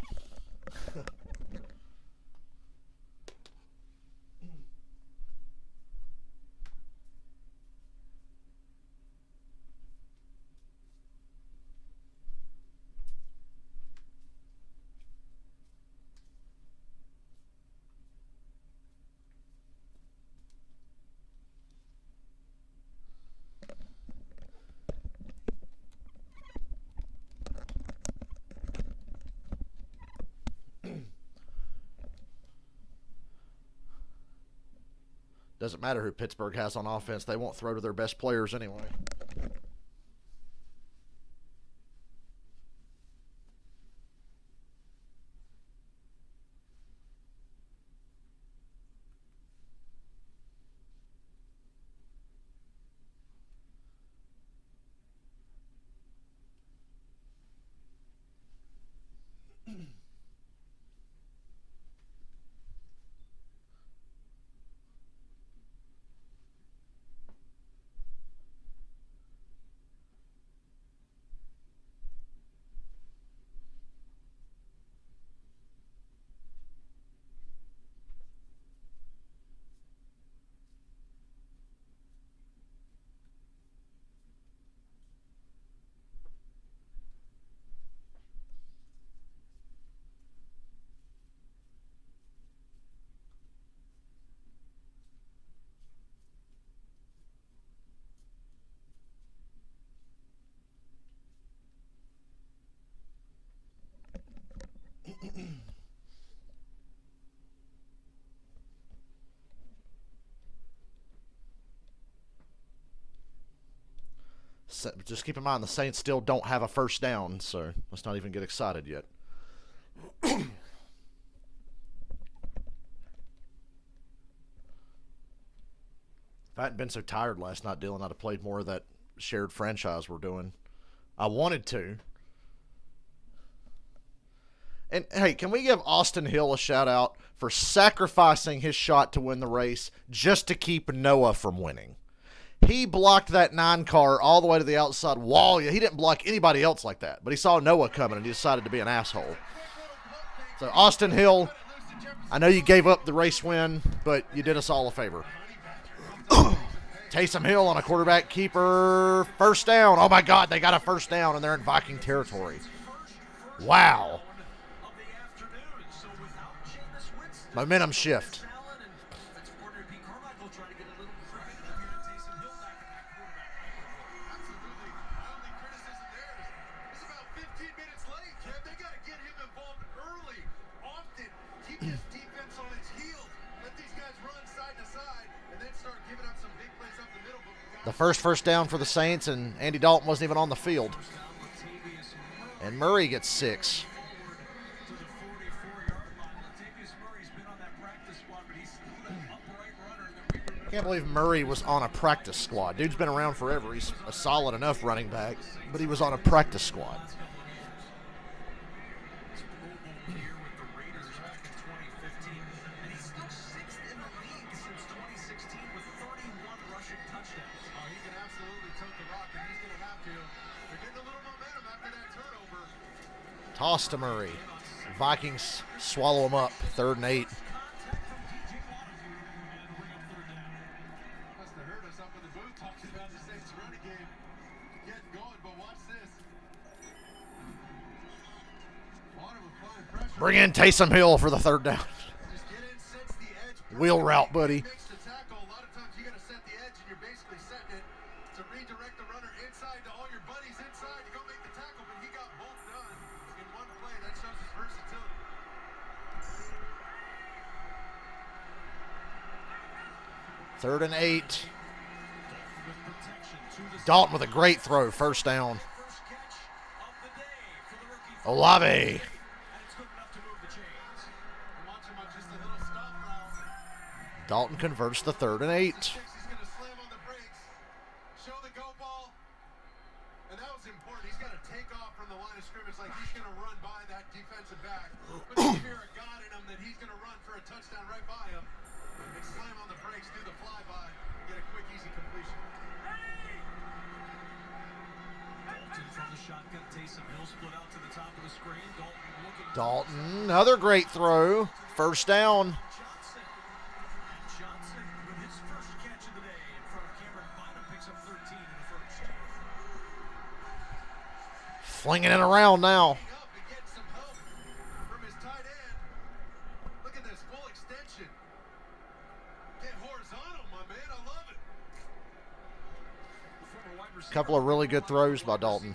A: Doesn't matter who Pittsburgh has on offense. They won't throw to their best players anyway. Just keep in mind, the Saints still don't have a first down, so let's not even get excited yet. If I hadn't been so tired last night, Dylan, I'd have played more of that shared franchise we're doing. I wanted to. And, hey, can we give Austin Hill a shout-out for sacrificing his shot to win the race just to keep Noah from winning? He blocked that 9-car all the way to the outside wall. He didn't block anybody else like that, but he saw Noah coming and he decided to be an asshole. So, Austin Hill, I know you gave up the race win, but you did us all a favor. Taysom Hill on a quarterback keeper. First down. Oh, my God, they got a first down, and they're in Viking territory. Wow. Momentum shift. The first down for the Saints, and Andy Dalton wasn't even on the field. And Murray gets 6. I can't believe Murray was on a practice squad. Dude's been around forever. He's a solid enough running back, but he was on a practice squad. Toss to Murray. Vikings swallow him up. 3rd and 8. Bring in Taysom Hill for the 3rd down. Wheel route, buddy. Third and 8. Dalton with a great throw. First down. Olave. Dalton converts the 3rd and 8. Dalton, another great throw. First down. Flinging it around now. A couple of really good throws by Dalton.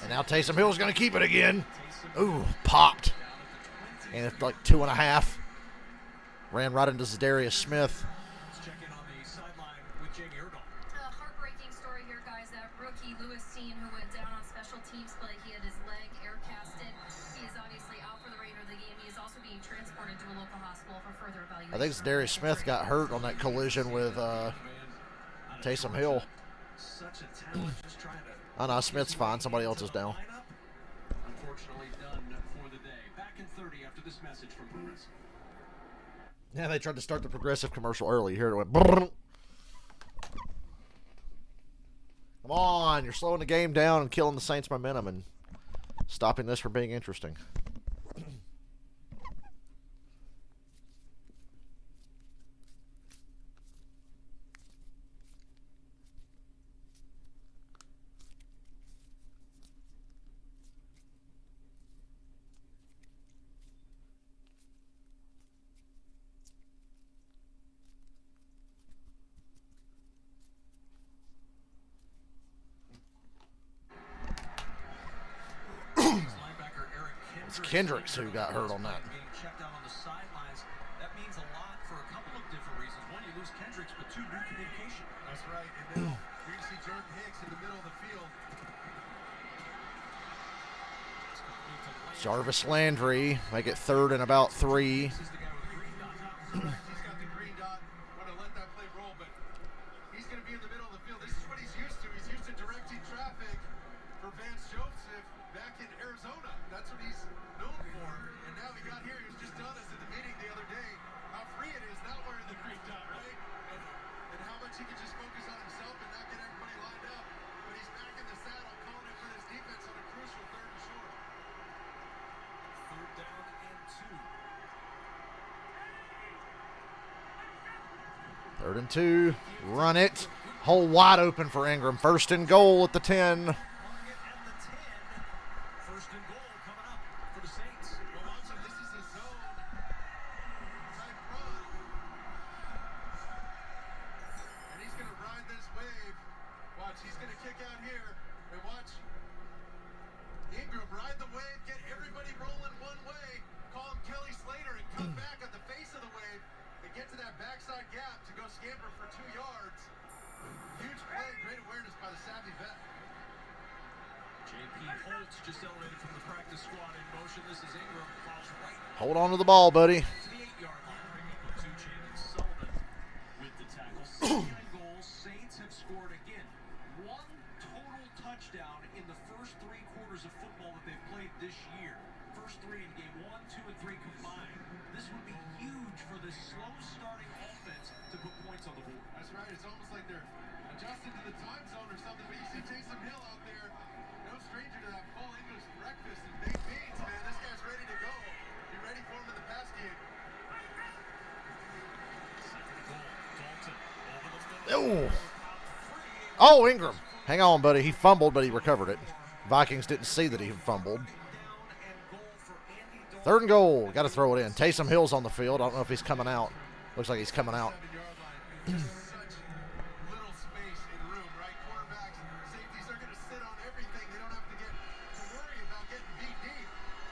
A: And now Taysom Hill's going to keep it again. Ooh, popped. And it's like 2.5. Ran right into Zadarius Smith.
E: Heartbreaking story here, guys. That rookie Lewis Steen who went down on special teams play. He had his leg air casted. He is obviously out for the remainder of the game. He is also being transported to a local hospital for further evaluation.
A: I think Zadarius Smith got hurt on that collision with Taysom Hill. Oh, no, Smith's fine. Somebody else is down.
C: Unfortunately done for the day. Back in 30 after this message from Progressive.
A: Yeah, they tried to start the Progressive commercial early. Here it went. Brrr. Come on, you're slowing the game down and killing the Saints' momentum and stopping this from being interesting. It's Kendricks who got hurt on that.
C: Checked out on the sidelines. That means a lot for a couple of formation.
B: That's right. And now here you see Jordan Hicks in the middle of the field.
A: Jarvis Landry make it 3rd and about 3.
B: This is the guy with the green dot. Correct. He's got the green dot. Want to let that play roll, but he's going to be in the middle of the field. This is what he's used to. He's used to directing traffic for Vance Joseph back in Arizona. That's what he's known for. And now he got here. He was just telling us at the meeting the other day how free it is not wearing the green dot, right? And how much he can just focus on himself and not get everybody lined up. But he's back in the saddle, calling it for this defense on a crucial 3rd and short.
C: 3rd down and 2.
A: 3rd and 2. Run it. Hole wide open for Ingram. 1st and goal at the 10.
C: Target at the 10. 1st and goal coming up for the Saints.
B: Well, watch him. This is a zone type run. And he's going to ride this wave. Watch, he's going to kick out here. And watch Ingram ride the wave, get everybody rolling one way, call him Kelly Slater, and come back at the face of the wave and get to that backside gap to go scamper for 2 yards. Huge play, great awareness by the savvy vet.
C: J.P. Holtz just elevated from the practice squad in motion. This is Ingram. Falls right
A: Hold on to the ball, buddy.
C: to the 8-yard line. Tuchin and Sullivan with the tackle. 2nd goal. Saints have scored again. 1 total touchdown in the first 3 quarters of football that they've played this year. First 3 in game 1, 2, and 3 combined. This would be huge for this slow-starting offense to put points on the board.
B: That's right, it's almost like they're adjusting to the time zone or something, but you see Taysom Hill out there, no stranger to that full English breakfast and baked beans, man. This guy's ready to go. Be ready for him in the pass game.
C: 2nd goal. Dalton over the middle.
A: Oh. Oh, Ingram. Hang on, buddy. He fumbled, but he recovered it. Vikings didn't see that he fumbled. 3rd and goal. Got to throw it in. Taysom Hill's on the field. I don't know if he's coming out. Looks like he's coming out.
B: 7-yard line. Such little space and room, right? Quarterbacks, safeties are going to sit on everything. They don't have to get to worry about getting beat deep.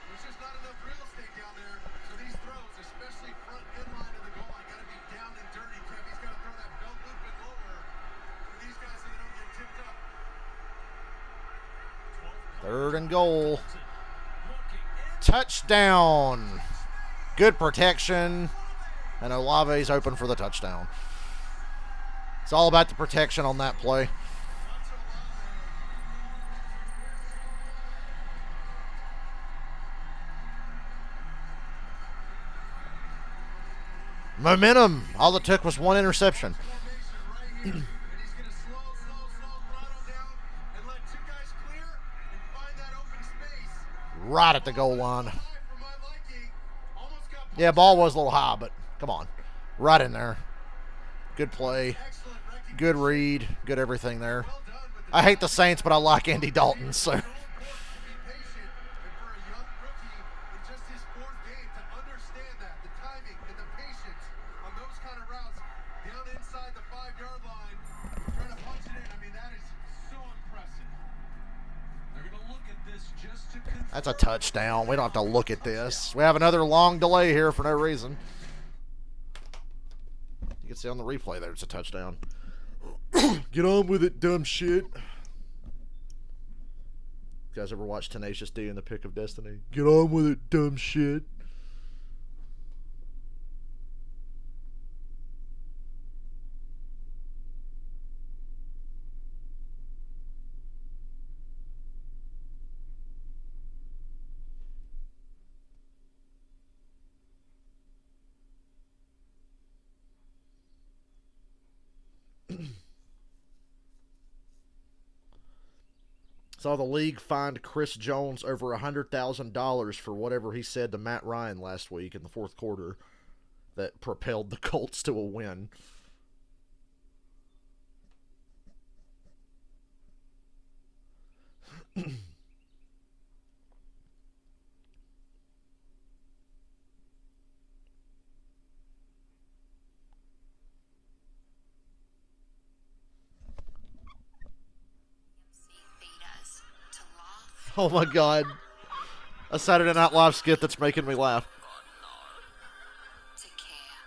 B: There's just not enough real estate down there. So these throws, especially front end line of the goal line, got to be down and dirty. Kev, he's got to throw that belt loop and lower for these guys so they don't get tipped up.
A: 3rd and goal. Touchdown. Good protection. And Olave's open for the touchdown. It's all about the protection on that play. Momentum. All it took was 1 interception.
B: Formation right here. And he's going to slow throttle down and let 2 guys clear and find that open space.
A: Right at the goal line.
B: High for my liking. Almost got
A: Yeah, ball was a little high, but come on. Right in there. Good play.
B: excellent recognition.
A: Good read. Good everything there.
B: Well done with the
A: I hate the Saints, but I like Andy Dalton, so.
B: Don't court to be patient, and for a young rookie in just his 4th game to understand that, the timing and the patience on those kind of routes down inside the 5-yard line, trying to punch it in. I mean, that is so impressive.
C: They're going to look at this just to confirm.
A: That's a touchdown. We don't have to look at this. We have another long delay here for no reason. You can see on the replay there, it's a touchdown. Get on with it, dumb shit. You guys ever watch Tenacious D in the Pick of Destiny? Get on with it, dumb shit. Saw the league fined Chris Jones over $100,000 for whatever he said to Matt Ryan last week in the 4th quarter that propelled the Colts to a win. Oh my God. A Saturday Night Live skit that's making me laugh.
F: To care.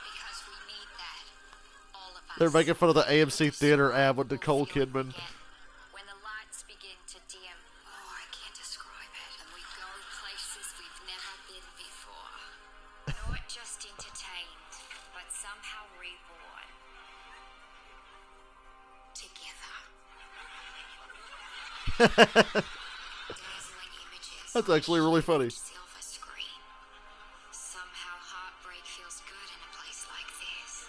F: Because we need that.
A: They're making fun of the AMC Theater ad with Nicole Kidman.
F: When the lights begin to dim, oh, I can't describe it. And we go places we've never been before. Not just entertained, but somehow reborn. Together. Dazzling images.
A: That's actually really funny.
F: Silver screen. Somehow heartbreak feels good in a place like this.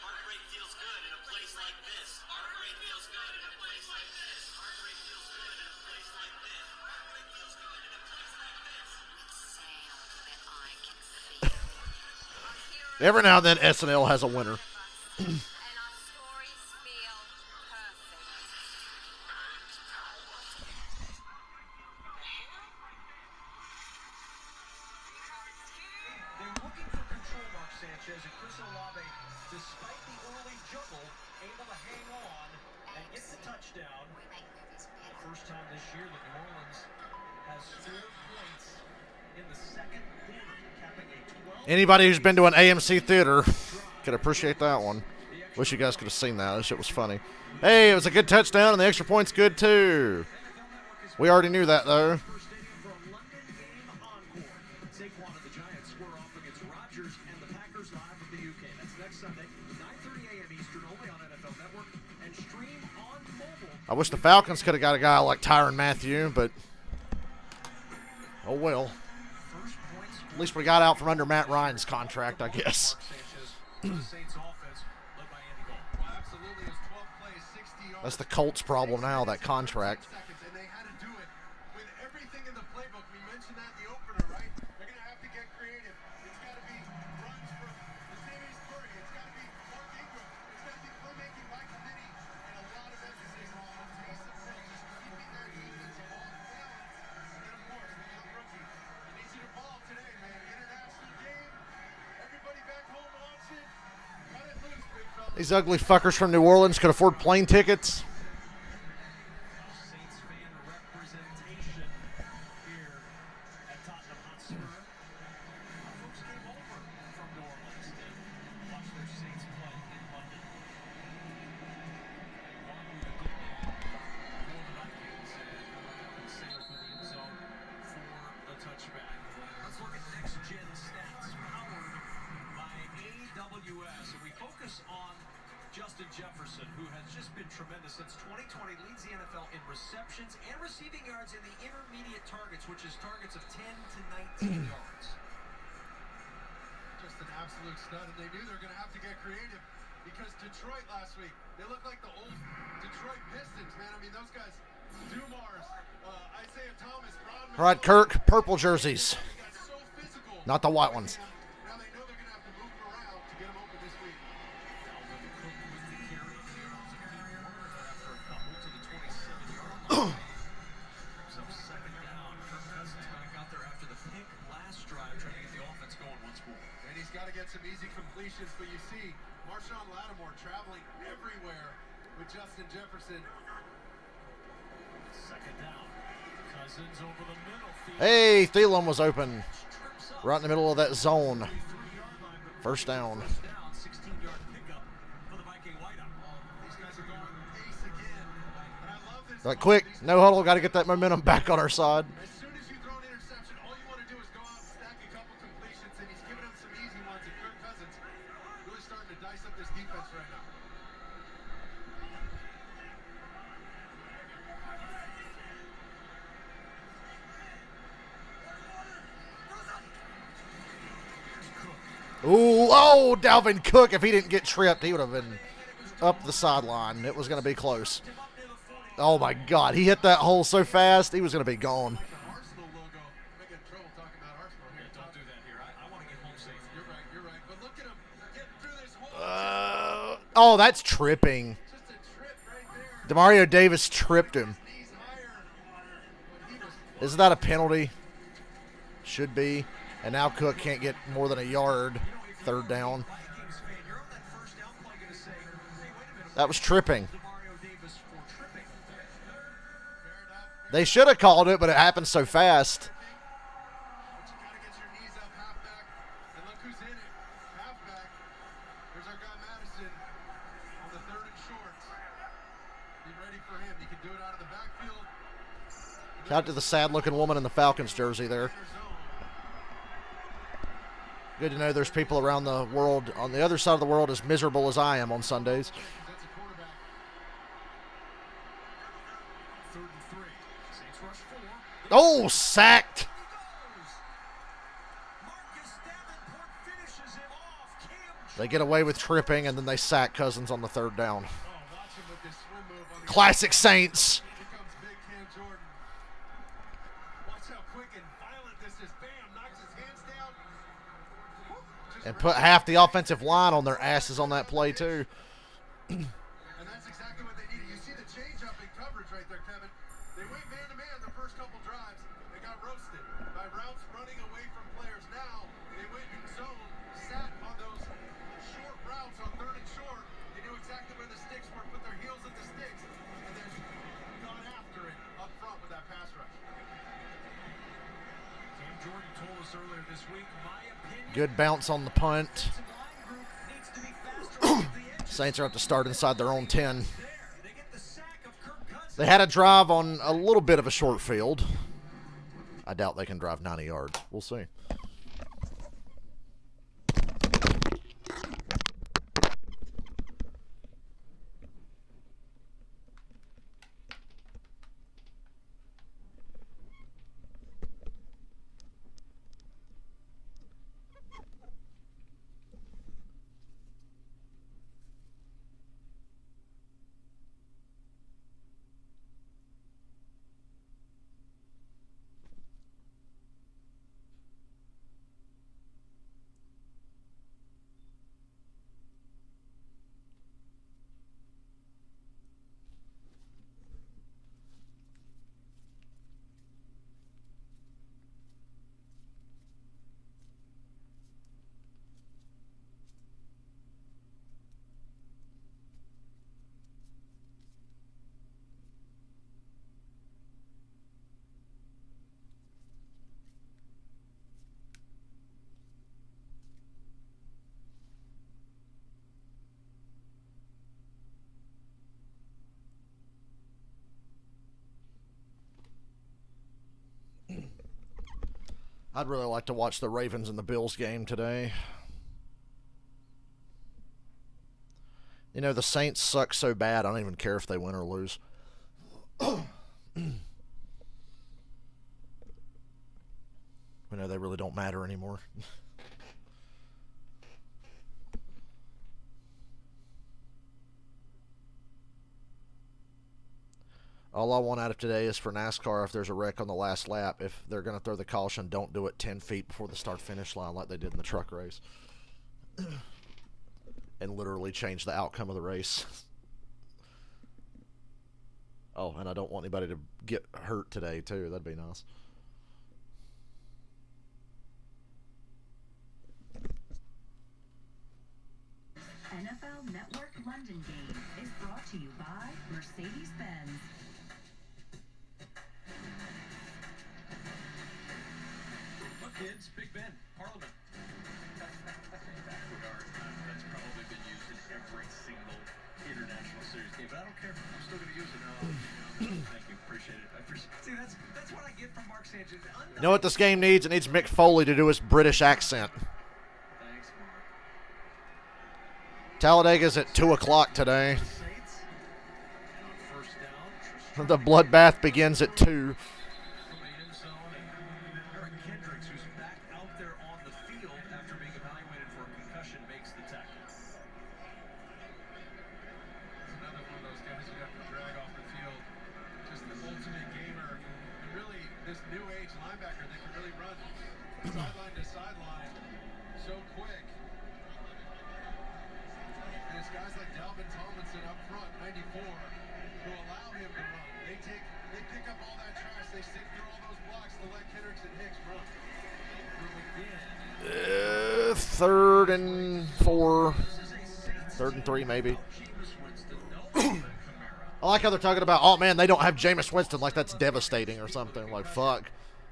C: Heartbreak feels good in a place like this. Heartbreak feels good in a place like this. Heartbreak feels good in a place like this. Heartbreak feels good in a place like this.
F: With sound that I can feel. Our heroes
A: Every now and then, SNL has a winner.
F: and our stories feel perfect.
C: They're looking for control, Mark Sanchez and Chris Olave, despite the early juggle, able to hang on and get the touchdown.
F: We make movies better.
C: First time this year that New Orleans has scored points in the second quarter, capping a 12.
A: Anybody who's been to an AMC Theater could appreciate that one. Wish you guys could have seen that. That shit was funny. Hey, it was a good touchdown, and the extra point's good, too. We already knew that, though.
C: Stadium for a London game encore. Saquon and the Giants square off against Rodgers and the Packers live from the UK. That's next Sunday, 9:30 a.m. Eastern, only on NFL Network, and stream on mobile.
A: I wish the Falcons could have got a guy like Tyrann Mathieu, but oh well.
C: First points
A: At least we got out from under Matt Ryan's contract, I guess.
C: Sanchez for the Saints offense, led by Andy Dalton.
B: Well, absolutely. It was 12 plays, 60 yards.
A: That's the Colts' problem now, that contract.
B: Seconds, and they had to do it with everything in the playbook. We mentioned that in the opener, right? They're going to have to get creative. It's got to be runs from Mercedes Curry. It's got to be Mark Ingram. It's got to be playmaking Michael Penny. And a lot of emphasis on Taysom Hill, just keeping their defense off balance. And of course, the young rookie. He needs you to ball today, man. International game. Everybody back home watching. Cut it loose, big fella.
A: These ugly fuckers from New Orleans could afford plane tickets.
C: Saints fan representation here at Tottenham Hotspur. Our folks came over from New Orleans to watch their Saints play in London. They gone through the good for the Vikings and sailed for the end zone for the touchback. Let's look at next-gen stats powered by AWS. And we focus on Justin Jefferson, who has just been tremendous since 2020, leads the NFL in receptions and receiving yards in the intermediate targets, which is targets of 10 to 19 yards.
B: Just an absolute stud, and they knew they were going to have to get creative because Detroit last week, they look like the old Detroit Pistons, man. I mean, those guys, Dumars, Isaiah Thomas, Rodman.
A: All right, Kirk, purple jerseys,
B: They got so physical.
A: not the white ones.
B: Now they know they're going to have to move him around to get him open this week.
C: Dalvin Cook with the carry. After a couple to the 27-yard line. So second down. Kirk Cousins back out there after the pick last drive, trying to get the offense going once more.
B: And he's got to get some easy completions, but you see Marshawn Lattimore traveling everywhere with Justin Jefferson.
C: Second down. Cousins over the middle field.
A: Hey, Thielen was open
C: Trips up.
A: right in the middle of that zone.
C: 3-yard line, but
A: First down.
C: first down, 16-yard pickup for the Viking wideout.
B: These guys are going ace again. And I love this.
A: Like, quick, no huddle, got to get that momentum back on our side.
B: As soon as you throw an interception, all you want to do is go out and stack a couple completions, and he's giving them some easy ones. And Kirk Cousins really starting to dice up this defense right now.
A: Ooh, oh, Dalvin Cook, if he didn't get tripped, he would have been up the sideline. It was going to be close. Oh, my God. He hit that hole so fast, he was going to be gone.
B: The Arsenal logo. Making trouble talking about Arsenal here.
C: Yeah, don't do that here. I want to get home safe.
B: You're right, you're right. But look at him getting through this hole.
A: Oh, that's tripping.
B: Just a trip right there.
A: Demario Davis tripped him.
B: Knees higher. But he was
A: Isn't that a penalty? Should be. And now Cook can't get more than a yard. Third down.
C: Vikings fan, you're on that first down play going to say, hey, wait a minute.
A: That was tripping.
C: Demario Davis for tripping.
B: fair enough.
A: They should have called it, but it happened so fast.
B: But you gotta get your knees up, halfback. And look who's in it. Halfback. There's our guy Madison on the 3rd and short. Be ready for him. He can do it out of the backfield.
A: Shout out to the sad-looking woman in the Falcons jersey there. Good to know there's people around the world on the other side of the world as miserable as I am on Sundays.
B: That's a quarterback.
C: 3rd and 3. Saints rush 4.
A: Oh, sacked.
C: Marcus Davenport finishes it off. Cam
A: They get away with tripping, and then they sack Cousins on the 3rd down.
B: Oh, watch him with this swim move on the
A: Classic Saints.
B: Here comes big Cam Jordan. Watch how quick and violent this is. Bam, knocks his hands down. Just
A: And put half the offensive line on their asses on that play, too.
B: And that's exactly what they needed. You see the change up in coverage right there, Kevin. They went man-to-man the first couple drives. They got roasted by routes running away from players. Now they went in zone, sat on those short routes on 3rd and short. They knew exactly where the sticks were, put their heels at the sticks, and then gone after it up front with that pass rush.
C: Cam Jordan told us earlier this week, my opinion,
A: Good bounce on the punt.
C: defensive line group needs to be faster off the edges.
A: Saints are up to start inside their own 10.
C: There, they get the sack of Kirk Cousins.
A: They had a drive on a little bit of a short field. I doubt they can drive 90 yards. We'll see. I'd really like to watch the Ravens and the Bills game today. You know, the Saints suck so bad, I don't even care if they win or lose. We know they really don't matter anymore. All I want out of today is for NASCAR, if there's a wreck on the last lap, if they're going to throw the caution, don't do it 10 feet before the start-finish line like they did in the truck race. And literally change the outcome of the race. Oh, and I don't want anybody to get hurt today, too. That'd be nice.
G: NFL Network London game is brought to you by Mercedes-Benz.
C: Look, kids, Big Ben, Parliament. That's probably been used in every single international series game, but I don't care. I'm still going to use it now. Thank you. Appreciate it. See, that's what I get from Mark Sanchez.
A: You know what this game needs? It needs Mick Foley to do his British accent.
C: Thanks, Mark.
A: Talladega's at 2 o'clock today.
C: Saints. And on first down,
A: The bloodbath begins at 2.
C: from the end zone, and Eric Kendricks, who's back out there on the field after being evaluated for a concussion, makes the tackle.
B: It's another one of those guys you have to drag off the field. Just the ultimate gamer. And really, this new age linebacker, they can really run sideline to sideline so quick. And it's guys like Dalvin Tomlinson up front, 94, who allow him to run. They pick up all that trash. They sift through all those blocks to let Kendricks and Hicks run.
A: Third and 4. Third and 3, maybe.
C: Jameis Winston, no Alvin Kamara.
A: I like how they're talking about, oh man, they don't have Jameis Winston, like that's devastating or something. Like, fuck.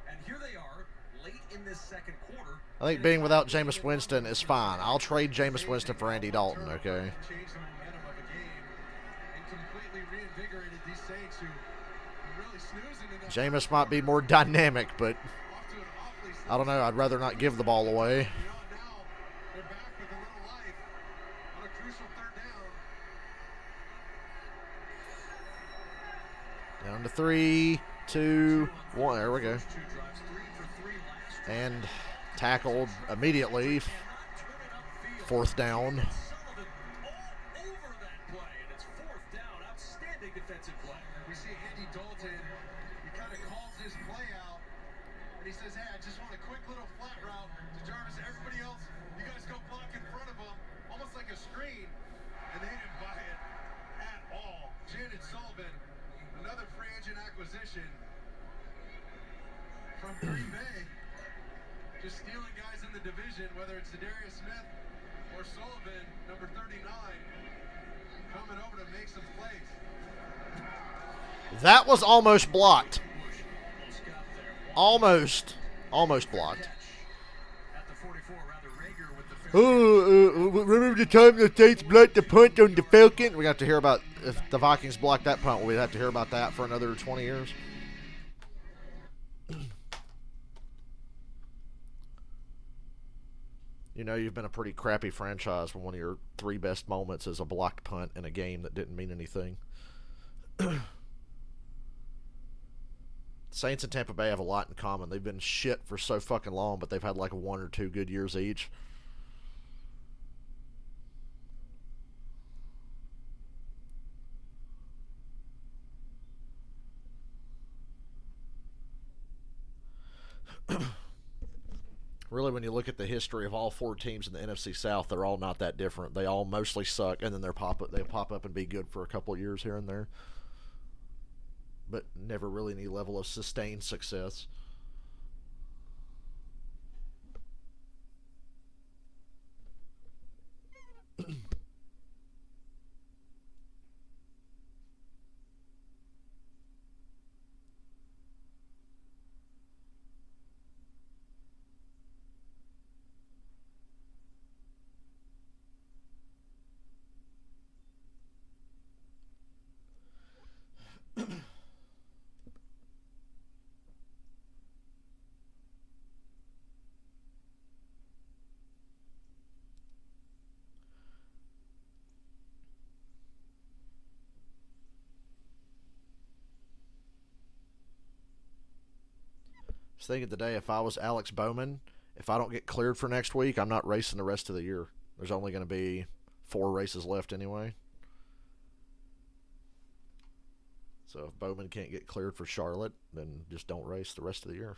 C: And here they are, late in this second quarter.
A: I think being without Jameis Winston is fine. I'll trade Jameis Winston for Andy Dalton, okay?
B: Changed the momentum of the game and completely reinvigorated these Saints who were really snoozing in that.
A: Jameis might be more dynamic, but
B: Off to an awfully
A: I don't know. I'd rather not give the ball away.
B: now they're back with a little life on a crucial third down.
A: Down to 3, 2, 1. There we go.
C: Two drives, 3 for 3 last.
A: And tackled immediately. Fourth down.
C: Sullivan all over that play, and it's 4th down. Outstanding defensive play.
B: We see Andy Dalton, he kind of calls his play out, and he says, hey, I just want a quick little flat route to Jarvis. Everybody else, you guys go block in front of him, almost like a screen, and they didn't buy it at all. Janet Sullivan, another free agent acquisition from Green Bay, just stealing guys in the division, whether it's Zadarius Smith or Sullivan, number 39, coming over to make some plays.
A: That was almost blocked. Almost blocked.
C: At the 44, rather Rager with the
A: Remember the time the Saints blocked the punt on the Falcons? We got to hear about if the Vikings blocked that punt. We'd have to hear about that for another 20 years. You know, you've been a pretty crappy franchise when one of your 3 best moments is a blocked punt in a game that didn't mean anything. Saints and Tampa Bay have a lot in common. They've been shit for so fucking long, but they've had like 1 or 2 good years each. Really, when you look at the history of all 4 teams in the NFC South, they're all not that different. They all mostly suck, and then they pop up and be good for a couple of years here and there. But never really any level of sustained success. I was thinking today, if I was Alex Bowman, if I don't get cleared for next week, I'm not racing the rest of the year. There's only going to be 4 races left anyway. So if Bowman can't get cleared for Charlotte, then just don't race the rest of the year.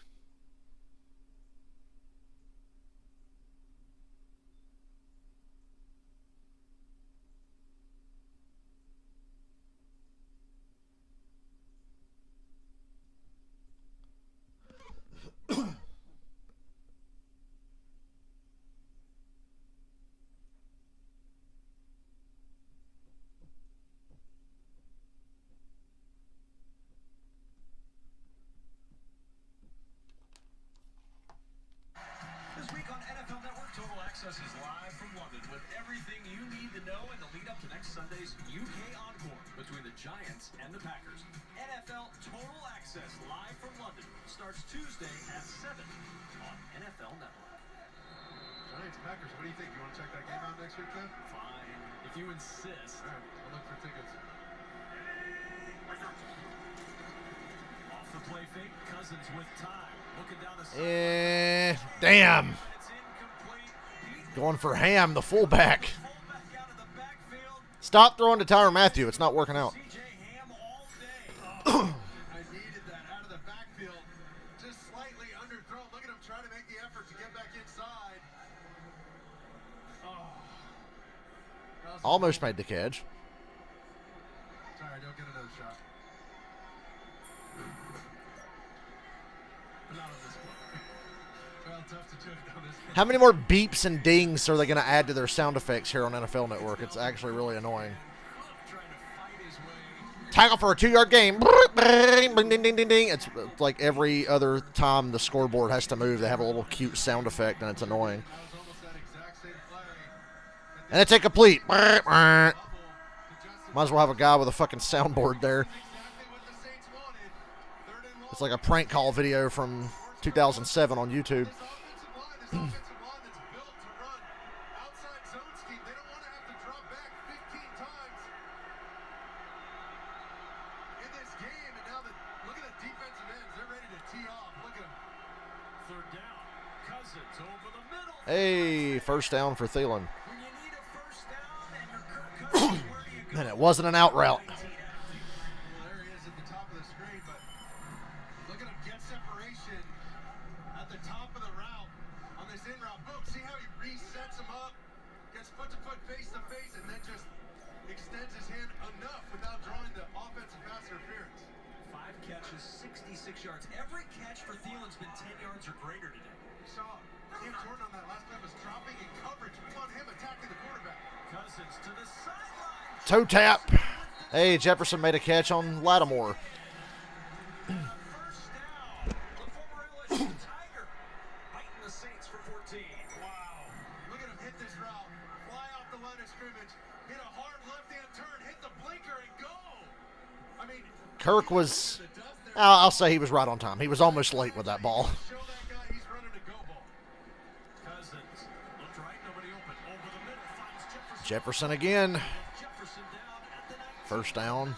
C: This week on NFL Network, Total Access is live from London with everything you need to know in the lead up to next Sunday's UK Encore between the Giants and the Packers. NFL Total Access live from London starts Tuesday at 7 on NFL Network.
B: Giants, Packers, what do you think? You want to check that game out next week then?
C: Fine, if you insist.
B: All right, I'll look for tickets.
C: Off the play fake, Cousins with time. Looking down the
A: Damn.
C: It's incomplete.
A: Going for Ham, the fullback.
C: Fullback out of the backfield.
A: Stop throwing to Tyrann Mathieu. It's not working out.
C: CJ Ham all day.
B: I needed that out of the backfield. Just slightly underthrown. Look at him trying to make the effort to get back inside. Oh. That was-
A: Almost made the catch.
B: Sorry, don't get another shot. Not on this one. Well, tough to do it on this one.
A: How many more beeps and dings are they going to add to their sound effects here on NFL Network? It's actually really annoying.
C: Trying to fight his way
A: Tackle for a 2-yard gain. Ding, ding, ding, ding, ding. It's like every other time the scoreboard has to move, they have a little cute sound effect, and it's annoying. And it's incomplete. Might as well have a guy with a fucking soundboard there. It's like a prank call video from 2007 on YouTube. Hey, first down for Thielen. And it wasn't an out route.
B: Well, there he is at the top of the screen, but look at him get separation at the top of the route on this in route. Boom, see how he resets him up, gets foot to foot, face to face, and then just extends his hand enough without drawing the offensive pass interference.
C: 5 catches, 66 yards. Every catch for Thielen's been 10 yards or greater today.
B: You saw Cam Jordan on that last play was dropping in coverage on him attacking the quarterback.
C: Cousins to the sideline.
A: Toe tap. Hey, Jefferson made a catch on Lattimore.
C: First down. The former LSU Tiger biting the Saints for 14.
B: Wow. Look at him hit this route. Fly off the line of scrimmage. Hit a hard left-hand turn. Hit the blinker and go. I mean,
A: Kirk was, I'll say he was right on time. He was almost late with that ball.
B: show that guy he's running a go ball.
C: Cousins looked right, nobody open. Over the middle finds
A: Jefferson
C: Jefferson.
A: again.
C: Jefferson down at the 19.
A: First down.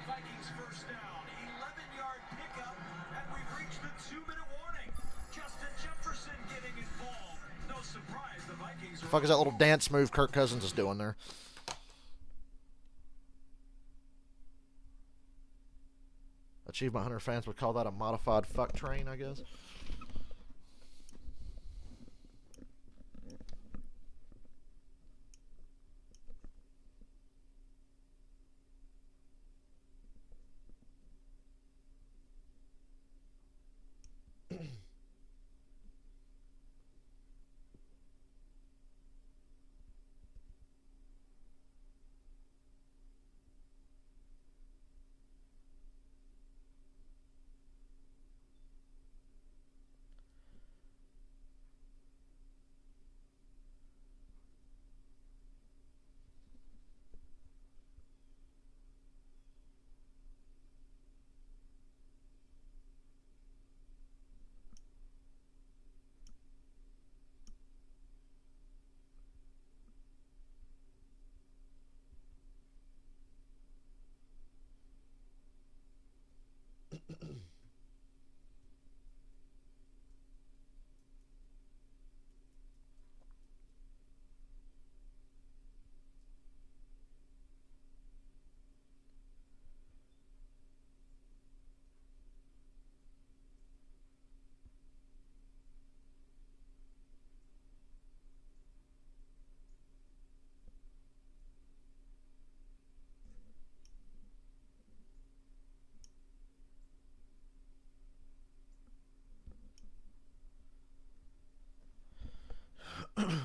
C: Vikings first down. 11-yard pickup, and we've reached the 2-minute warning. Justin Jefferson getting involved. No surprise, the Vikings
A: The fuck is that little dance move Kirk Cousins is doing there? Achievement Hunter fans would call that a modified fuck train, I guess.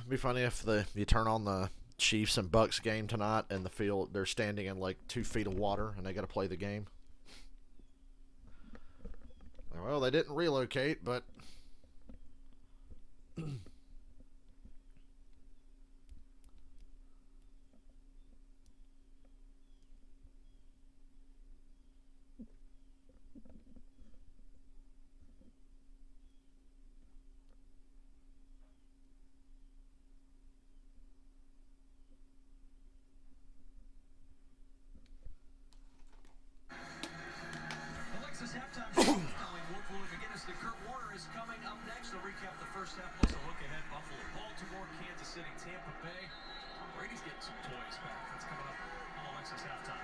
A: Be funny if you turn on the Chiefs and Bucks game tonight and the field they're standing in like 2 feet of water and they got to play the game. Well, they didn't relocate, but
C: Alexis halftime show. The Kurt Warner is coming up next. They'll recap the first half plus a look ahead. Buffalo, Baltimore, Kansas City, Tampa Bay. Tom Brady's getting some toys back. That's coming up on Alexis halftime.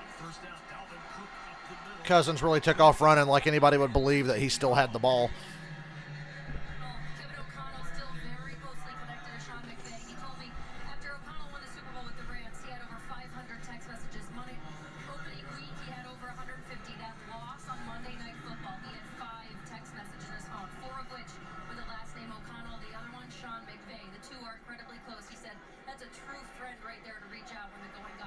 C: On first down, Dalvin Cook up the middle.
A: Cousins really took off running like anybody would believe that he still had the ball.
E: Kevin O'Connell still very closely connected to Sean McVay. He told me after O'Connell won the Super Bowl with the Rams, he had over 500 text messages. Opening week, he had over 150. That loss on Monday Night Football, he had 5 text messages in his phone, 4 of which with the last name O'Connell, the other one Sean McVay. The two are incredibly close. He said that's a true friend right there to reach out when the going got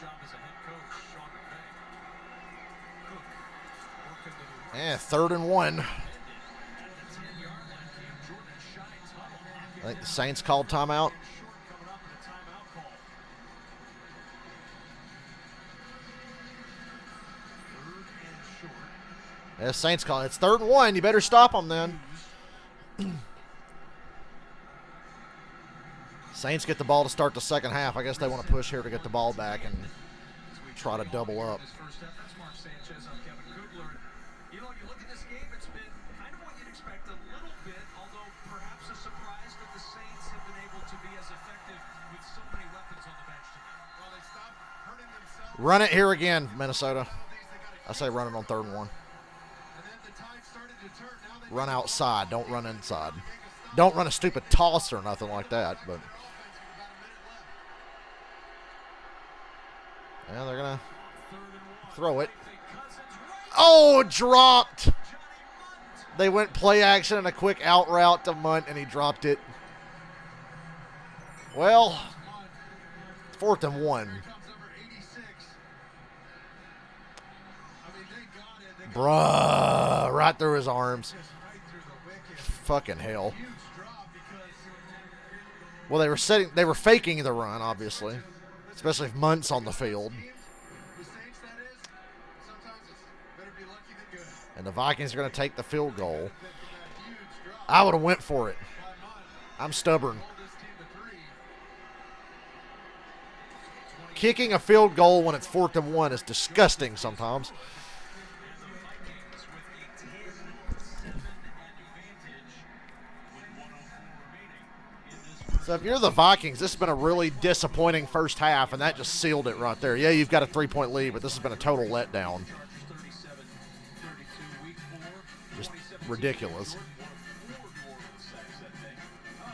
C: job as a head coach, Sean McVay. Cook working to the
A: Yeah, 3rd and 1.
C: at the 10-yard line came Jordan Shine's huddle.
A: I think the Saints called timeout.
C: Short coming up and a timeout call. 3rd and short.
A: Yeah, Saints call. It's 3rd and 1. You better stop them then. Saints get the ball to start the second half. I guess they want to push here to get the ball back and try to double up.
C: His first step, that's Mark Sanchez on Kevin Kugler. You know, when you look at this game, it's been kind of what you'd expect a little bit, although perhaps a surprise that the Saints have been able to be as effective with so many weapons on the bench tonight.
B: Well, they stopped hurting themselves.
A: Run it here again, Minnesota. I say run it on 3rd and 1.
B: And then the tide started to turn. Now they
A: Run outside. Don't run inside. Don't run a stupid toss or nothing like that. But yeah, they're going to throw it. Oh, dropped. They went play action and a quick out route to Munt, and he dropped it. Well, 4th and 1.
B: comes number 86. I mean, they got it. They
A: Bruh, right through his arms.
B: just right through the wicket.
A: Fucking hell.
B: Huge drop because
A: Well, they were faking the run, obviously, especially if Munt's on the field.
B: the Saints, that is, sometimes it's better be lucky than good.
A: And the Vikings are going to take the field goal.
B: That huge drop
A: I would have went for it.
B: by Munt.
A: I'm stubborn.
B: Hold this team to 3.
A: Kicking a field goal when it's 4th and 1 is disgusting sometimes.
C: Vikings with a 10-7 advantage with 104 remaining in this.
A: So if you're the Vikings, this has been a really disappointing first half, and that just sealed it right there. Yeah, you've got a 3-point lead, but this has been a total letdown.
C: 37-32, week 4.
A: Just ridiculous.
C: For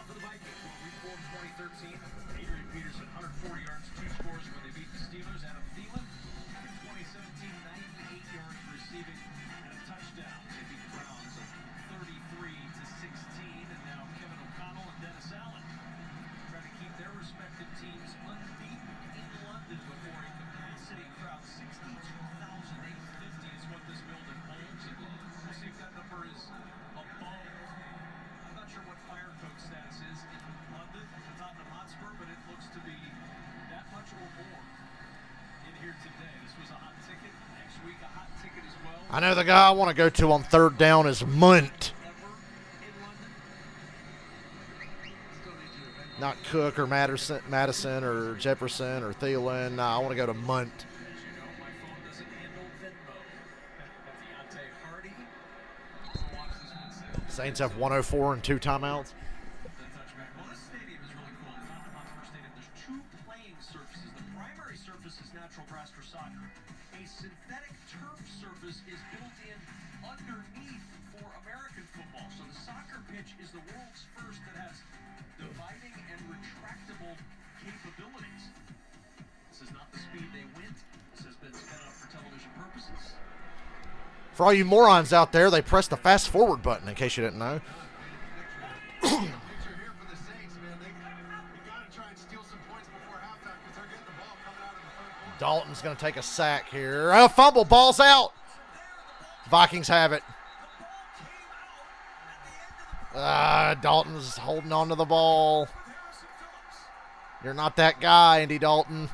C: the Vikings, week 4, 2013, Adrian Peterson, 140 yards, 2 scores when they beat the Steelers. Adam Thielen, in 2017, 98 yards receiving and a touchdown. They beat the Browns 33-16, and now Kevin O'Connell and Dennis Allen trying to keep their respective teams unbeaten in London before a capacity crowd 62,850 is what this building holds. And we'll see if that number is above. I'm not sure what fire code status is in London, the Tottenham Hotspur, but it looks to be that much or more in here today. This was a hot ticket. Next week, a hot ticket as well.
A: I know the guy I want to go to on 3rd down is Munt,
C: Ever in London. Still need to event.
A: not Cook or Madison or Jefferson or Thielen. No, I want to go to Munt.
C: As you know, my phone doesn't handle Venmo. Deontay Hardy. So watch this one sail.
A: Saints have 104 and 2 timeouts.
C: The touchback. Well, this stadium is really cool. Tottenham Hotspur Stadium. There's 2 playing surfaces. The primary surface is natural grass for soccer. A synthetic turf surface is built in underneath for American football. So the soccer pitch is the world's first that has dividing and retractable capabilities. This is not the speed they went. This has been sped up for television purposes.
A: For all you morons out there, they pressed the fast forward button, in case you didn't know.
B: Picture here for the Saints, man. They got to try and steal some points before halftime because they're getting the ball coming out in the third quarter.
A: Dalton's going to take a sack here. A fumble, ball's out. Vikings have it. Dalton's holding on to the ball. You're not that guy, Andy Dalton.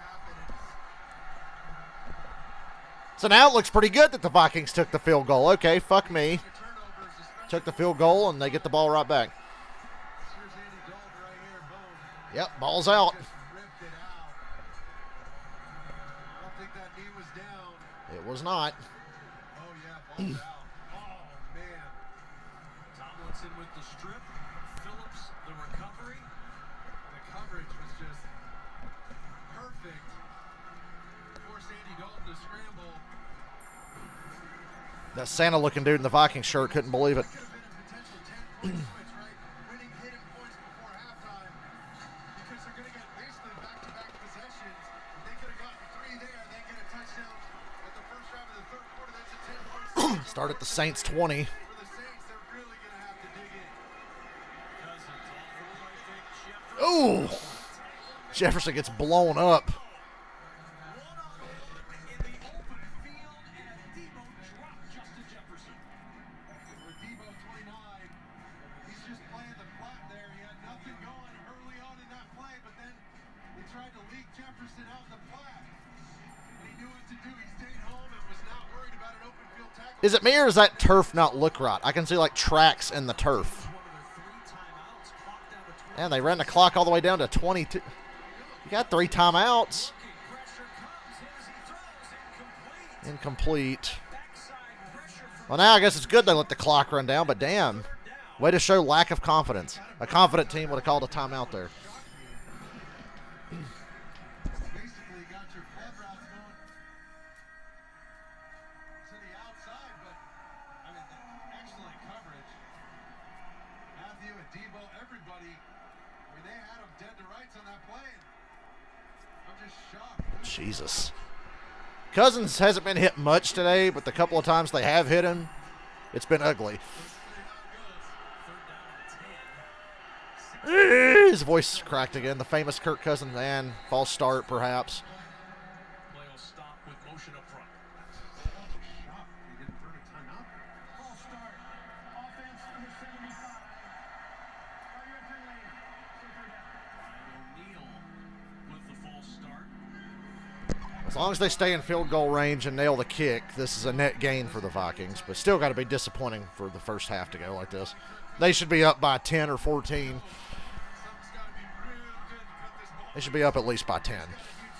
A: So now it looks pretty good that the Vikings took the field goal. Okay, fuck me.
B: Turnovers, especially.
A: Took the field goal, and they get the ball right back.
B: Here's Andy Dalton right here. Boom.
A: Yep, ball's out.
B: Just ripped it out. I don't think that knee was down.
A: It was not.
B: Oh, yeah, ball's out. Oh, man.
C: Tomlinson with the strip. Phillips, the recovery.
B: The coverage was just perfect. Forced Andy Dalton to scramble.
A: That Santa-looking dude in the Vikings shirt couldn't believe it.
B: Could have been a potential 10-point switch, right? Winning hidden points before halftime because they're going to get basically back-to-back possessions. They could have gotten 3 there, then get a touchdown at the first drive of the third quarter. That's a 10-point switch.
A: Start at the Saints 20.
B: For the Saints, they're really going to have to dig in.
C: Cousins off the right, I think. Jefferson.
A: Ooh! Jefferson gets blown up. Is it me or does that turf not look right? I can see like tracks in the turf. And they ran the clock all the way down to 22. You got 3 timeouts. Incomplete. Well, now I guess it's good they let the clock run down, but damn. Way to show lack of confidence. A confident team would have called a timeout there.
B: Basically got your blood routes going to the outside, but I mean, excellent coverage. Matthew and Debo, everybody, I mean, they had them dead to rights on that play. I'm just shocked.
A: Jesus. Cousins hasn't been hit much today, but the couple of times they have hit him, it's been ugly. His voice cracked again. The famous Kirk Cousins, man. False start, perhaps.
C: Play will stop with motion up front.
B: He didn't burn a timeout.
H: False start. Offense number 75. 5-yard penalty. So third down.
C: Ryan O'Neal with the false start.
A: As long as they stay in field goal range and nail the kick, this is a net gain for the Vikings. But still got to be disappointing for the first half to go like this. They should be up by 10 or 14.
B: Something's got to be real good to cut this ball.
A: They should be up at least by 10.
B: A huge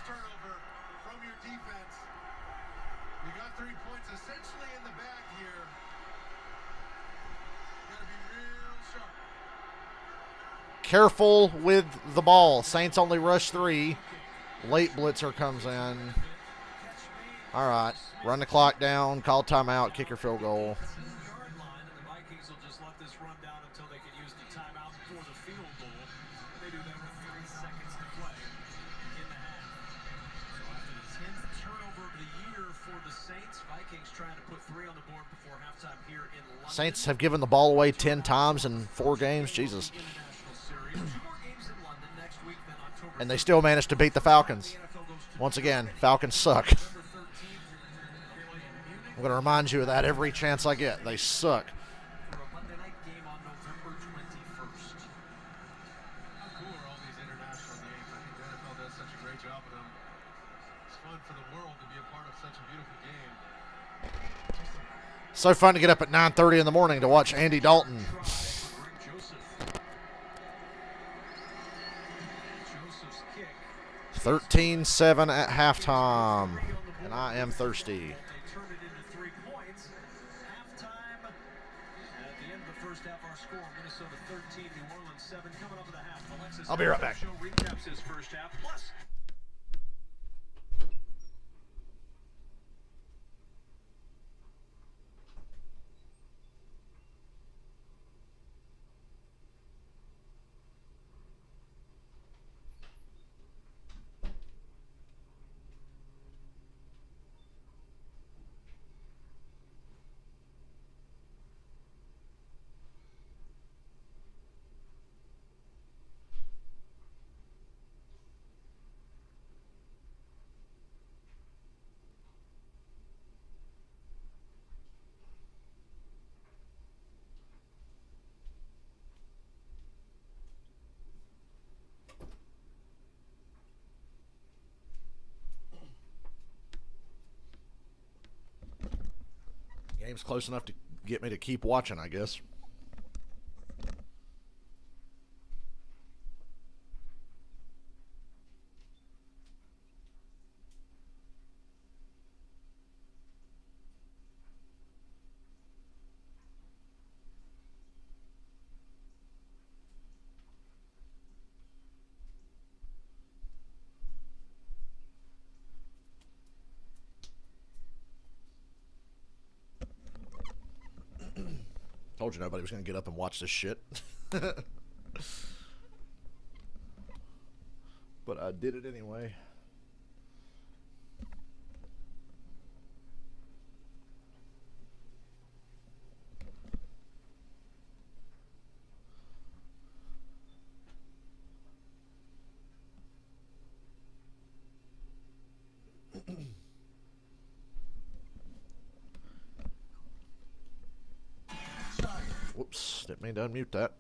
B: turnover from your defense. You got 3 points essentially in the bag here. Got to be real sharp.
A: Careful with the ball. Saints only rush 3. Late blitzer comes in. All right. Run the clock down. Call timeout. Kick your field goal.
C: 2-yard line, and the Vikings will just let this run down until they can use the timeout for the field goal. They do that with 3 seconds to play in the half. So after the 10th turnover of the year for the Saints, Vikings trying to put 3 on the board before halftime here in London.
A: Saints have given the ball away 10 times in 4 games. Jesus.
C: International series. 2 more games in London next week, then October.
A: And they still managed to beat the Falcons. Once again, Falcons suck. I'm going to remind you of that every chance I get. They suck.
C: For a Monday night game on November 21st.
B: How cool are all these international games? I think the NFL does such a great job of them. It's fun for the world to be a part of such a beautiful game.
A: So fun to get up at 9:30 in the morning to watch Andy Dalton.
C: Joseph's kick.
A: 13-7 at halftime. And I am thirsty.
C: They turned it into 3 points. Halftime. At the end of the first half, our score: Minnesota 13, New Orleans 7. Coming up at the half, Alexis
A: I'll be right back.
C: Show recaps his first half. Plus.
A: Game's close enough to get me to keep watching, I guess. Told you nobody was going to get up and watch this shit. But I did it anyway. Whoops, didn't mean to unmute that.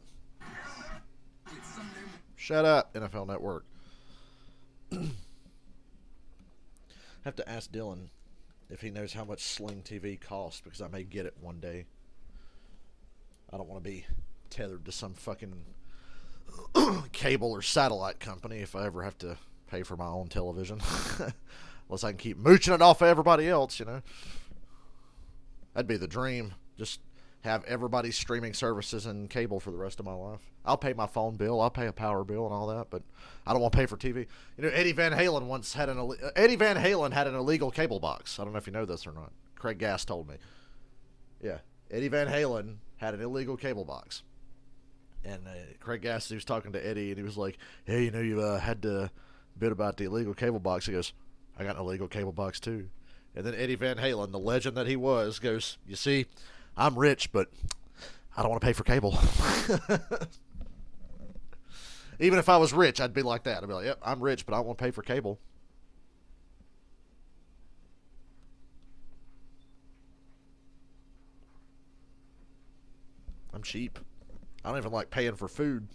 A: Shut up, NFL Network. Have to ask Dylan if he knows how much Sling TV costs, because I may get it one day. I don't want to be tethered to some fucking cable or satellite company if I ever have to pay for my own television. Unless I can keep mooching it off of everybody else, you know. That'd be the dream. Just have everybody's streaming services and cable for the rest of my life. I'll pay my phone bill. I'll pay a power bill and all that, but I don't want to pay for TV. You know, Eddie Van Halen had an illegal cable box. I don't know if you know this or not. Craig Gass told me. Yeah, Eddie Van Halen had an illegal cable box. And Craig Gass, he was talking to Eddie, and he was like, hey, you know, you had to bit about the illegal cable box. He goes, I got an illegal cable box too. And then Eddie Van Halen, the legend that he was, goes, you see, I'm rich, but I don't want to pay for cable. Even if I was rich, I'd be like that. I'd be like, yep, I'm rich, but I don't want to pay for cable. I'm cheap. I don't even like paying for food.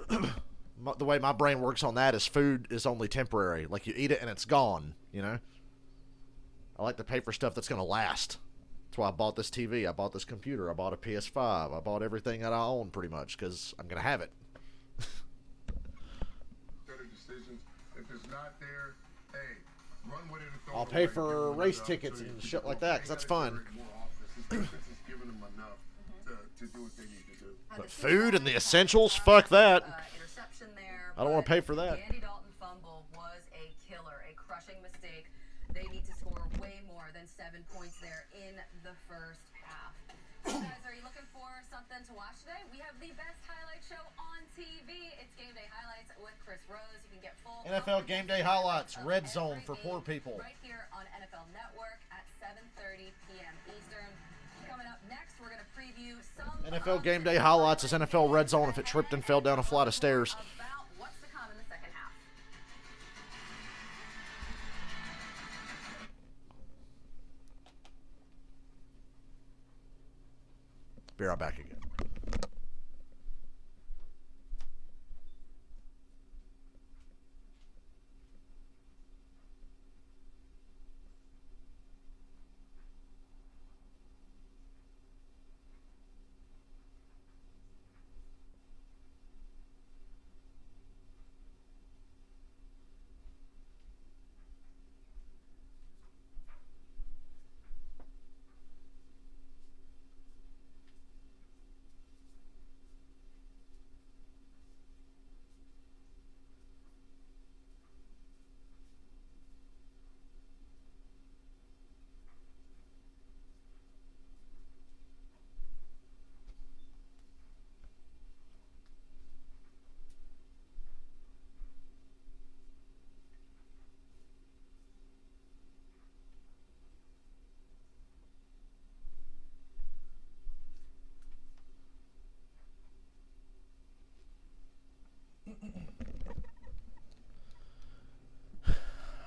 A: The way my brain works on that is food is only temporary. Like, you eat it and it's gone, you know? I like to pay for stuff that's going to last. That's why I bought this TV. I bought this computer. I bought a PS5. I bought everything that I own, pretty much, because I'm going to have it.
I: Better decisions. If it's not there, hey, run with it.
A: I'll pay for race tickets and shit like that, because that's fun.
I: To do what they need to do.
A: But food and the essentials, fuck that. I don't want to pay for that.
J: The Andy Dalton fumble was a killer, a crushing mistake. They need to score way more than 7 points there in the first half. Guys, are you looking for something to watch today? We have the best highlight show on TV. It's Game Day Highlights with Chris Rose. You can get full
A: NFL Game Day Highlights, Red Zone for poor people.
J: Right here on NFL Network at 7:30 p.m. Eastern. Coming up next, we're going to preview some
A: NFL Game Day Highlights is NFL Red Zone if it tripped and fell down a flight of stairs.
J: about what's to come in the second half.
A: Be right back again.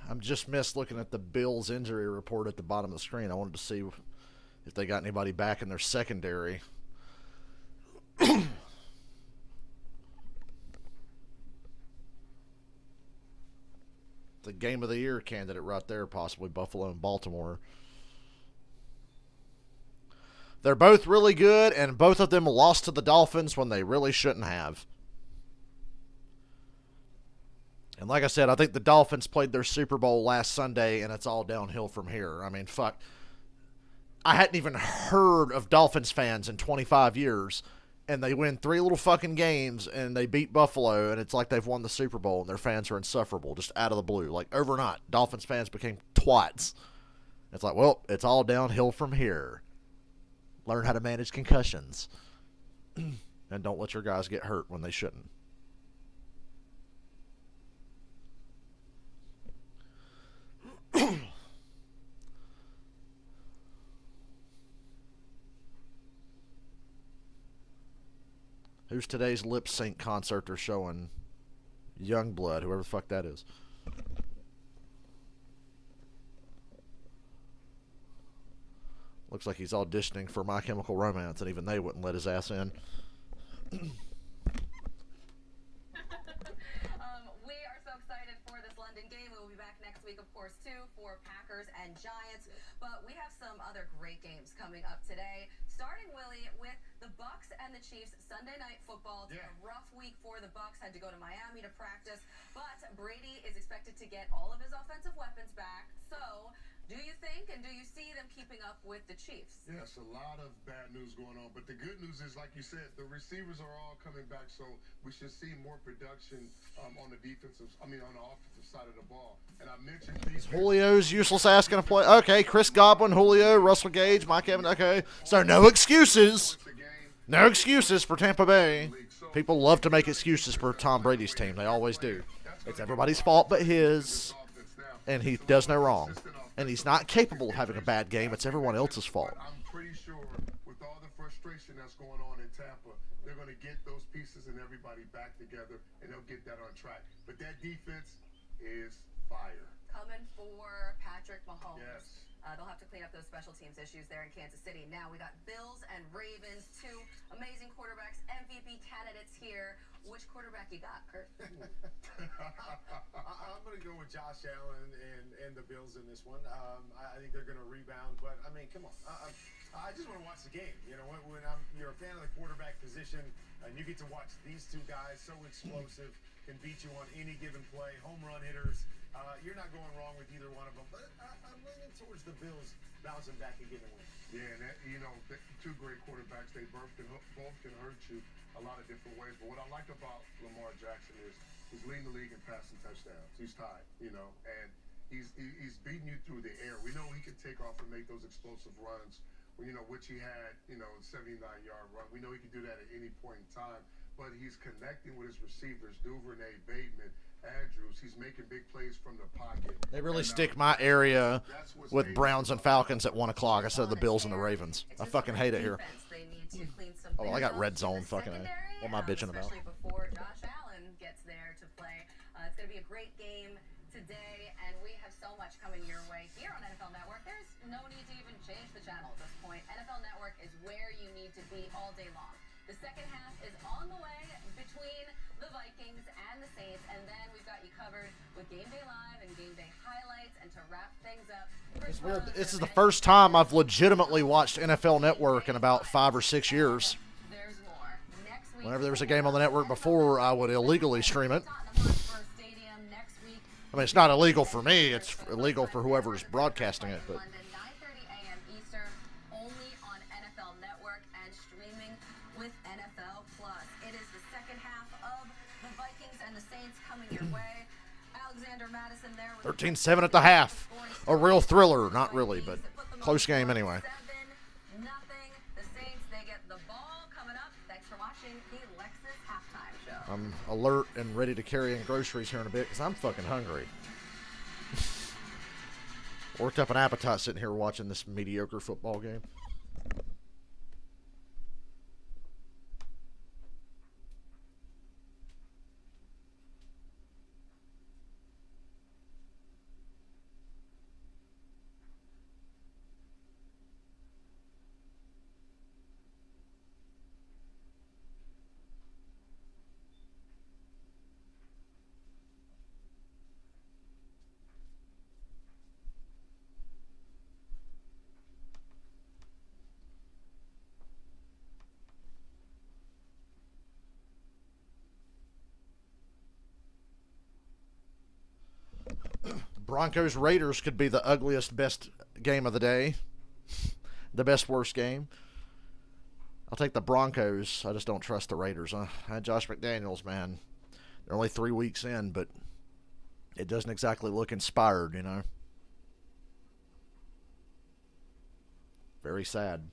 A: I'm just missed looking at the Bills injury report at the bottom of the screen. I wanted to see if they got anybody back in their secondary. The game of the year candidate right there, possibly Buffalo and Baltimore. They're both really good, and both of them lost to the Dolphins when they really shouldn't have. And like I said, I think the Dolphins played their Super Bowl last Sunday, and it's all downhill from here. I mean, fuck. I hadn't even heard of Dolphins fans in 25 years, and they win 3 little fucking games, and they beat Buffalo, and it's like they've won the Super Bowl, and their fans are insufferable, just out of the blue. Like, overnight, Dolphins fans became twats. It's like, well, it's all downhill from here. Learn how to manage concussions. And don't let your guys get hurt when they shouldn't. Who's today's lip sync concert they're showing? Youngblood, whoever the fuck that is. Looks like he's auditioning for My Chemical Romance, and even they wouldn't let his ass in.
J: We are so excited for this London London game. We will be back next week, of course, too, for Packers and Giants. But we have some other great games coming up today. Starting, Willie, with the Bucks and the Chiefs Sunday Night Football. It's been a rough week for the Bucks. Had to go to Miami to practice. But Brady is expected to get all of his offensive weapons back. So, do you think and do you see them keeping up with the Chiefs?
I: Yes, a lot of bad news going on. But the good news is, like you said, the receivers are all coming back. So we should see more production on the on the offensive side of the ball. And I mentioned
A: Julio's useless ass going to play. Okay, Chris Godwin, Julio, Russell Gage, Mike Evans. Okay, so no excuses. No excuses for Tampa Bay. People love to make excuses for Tom Brady's team. They always do. It's everybody's fault but his, and he does no wrong. And he's not capable of having a bad game. It's everyone else's fault.
I: I'm pretty sure with all the frustration that's going on in Tampa, they're going to get those pieces and everybody back together, and they'll get that on track. But that defense is fire.
J: Coming for Patrick Mahomes.
I: Yes.
J: They'll have to clean up those special teams issues there in Kansas City. Now we got Bills and Ravens, two amazing quarterbacks, MVP candidates here. Which quarterback you got, Kurt?
K: I'm going to go with Josh Allen and the Bills in this one. I think they're going to rebound, but I mean, come on. I just want to watch the game. You know, when you're a fan of the quarterback position, and you get to watch these two guys so explosive, can beat you on any given play, home run hitters. You're not going wrong with either one of them, but I'm leaning towards the Bills bouncing back and getting a win.
I: Yeah, and two great quarterbacks. They both can hurt you a lot of different ways. But what I like about Lamar Jackson is he's leading the league in passing touchdowns. He's tied, and he's beating you through the air. We know he can take off and make those explosive runs, which he had, 79-yard run. We know he can do that at any point in time. But he's connecting with his receivers, Duvernay, Bateman, Andrews. He's making big plays from the pocket.
A: They really stick my area with Browns and Falcons at 1 o'clock instead of the Bills and the Ravens. I fucking hate it here. Oh, well, I got red zone. Fucking A. What am I bitching about?
J: Especially before Josh Allen gets there to play. It's going to be a great game today, and we have so much coming your way here on NFL Network. There's no need to even change the channel at this point. NFL Network is where you need to be all day long. The second half is on the way between the Vikings and the Saints, and then we've got you covered with Game Day Live and Game Day highlights, and to wrap things up.
A: It's weird. This is the first time I've legitimately watched NFL Network in about 5 or 6 years.
J: There's more. Next week,
A: Whenever there was a game on the network before, I would illegally stream it. I mean, it's not illegal for me. It's illegal for whoever's broadcasting it. But
J: 9:30 a.m. Eastern, only on NFL Network and streaming with NFL Plus. It is the second half of the Vikings and the Saints coming your way. Alexander Madison there with
A: 13-7 at the half. A real thriller. Not really, but close game anyway.
J: 7-0. The Saints, they get the ball coming up. Thanks for watching the Lexus Halftime Show.
A: I'm alert and ready to carry in groceries here in a bit because I'm fucking hungry. Worked up an appetite sitting here watching this mediocre football game. Broncos Raiders could be the ugliest best game of the day. The best worst game. I'll take the Broncos. I just don't trust the Raiders. Josh McDaniels, man. They're only 3 weeks in, but it doesn't exactly look inspired, Very sad.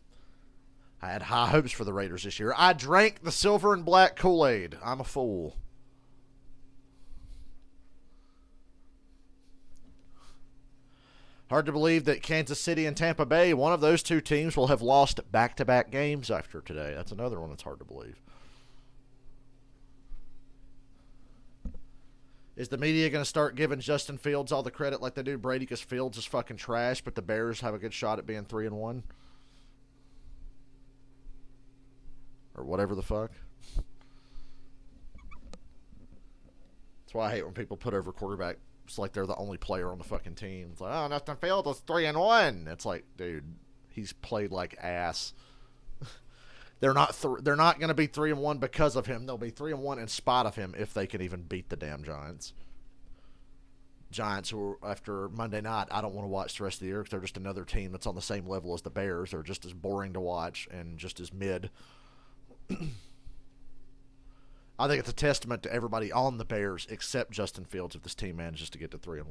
A: I had high hopes for the Raiders this year. I drank the silver and black Kool-Aid. I'm a fool. Hard to believe that Kansas City and Tampa Bay, one of those two teams, will have lost back-to-back games after today. That's another one that's hard to believe. Is the media going to start giving Justin Fields all the credit like they do Brady because Fields is fucking trash, but the Bears have a good shot at being 3-1? Or whatever the fuck. That's why I hate when people put over quarterback It's like they're the only player on the fucking team. It's like, oh, Justin Fields is 3-1. It's like, dude, he's played like ass. They're not going to be 3-1 because of him. They'll be 3-1 in spite of him if they can even beat the damn Giants. Giants, who after Monday night, I don't want to watch the rest of the year because they're just another team that's on the same level as the Bears. They're just as boring to watch and just as mid. I think it's a testament to everybody on the Bears except Justin Fields if this team manages to get to 3-1.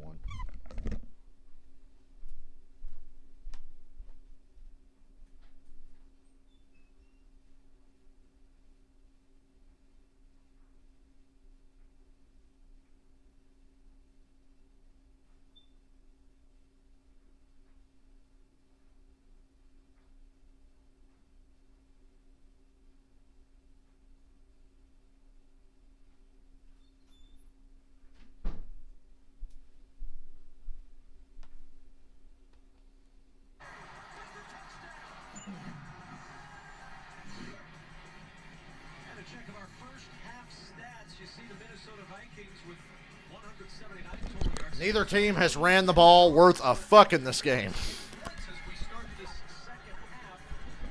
C: Check of our first half stats. You see the Minnesota Vikings with 179 total yards.
A: Neither team has ran the ball worth a fuck in this game.
C: As we start this second half,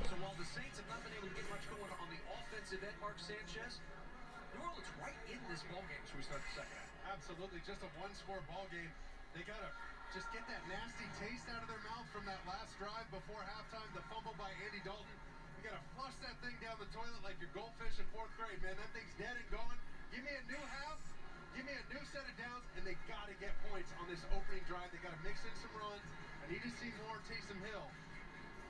C: so while the Saints have not been able to get much going on the offensive end, Mark Sanchez, New Orleans right in this ballgame as we start the second half.
B: Absolutely, just a one-score ball game. They gotta just get that nasty taste out of their mouth from that last drive before halftime. The fumble by Andy Dalton. You gotta flush that thing down the toilet like your goldfish in 4th grade, man. That thing's dead and gone. Give me a new half. Give me a new set of downs, and they gotta get points on this opening drive. They gotta mix in some runs. I need to see more Taysom Hill,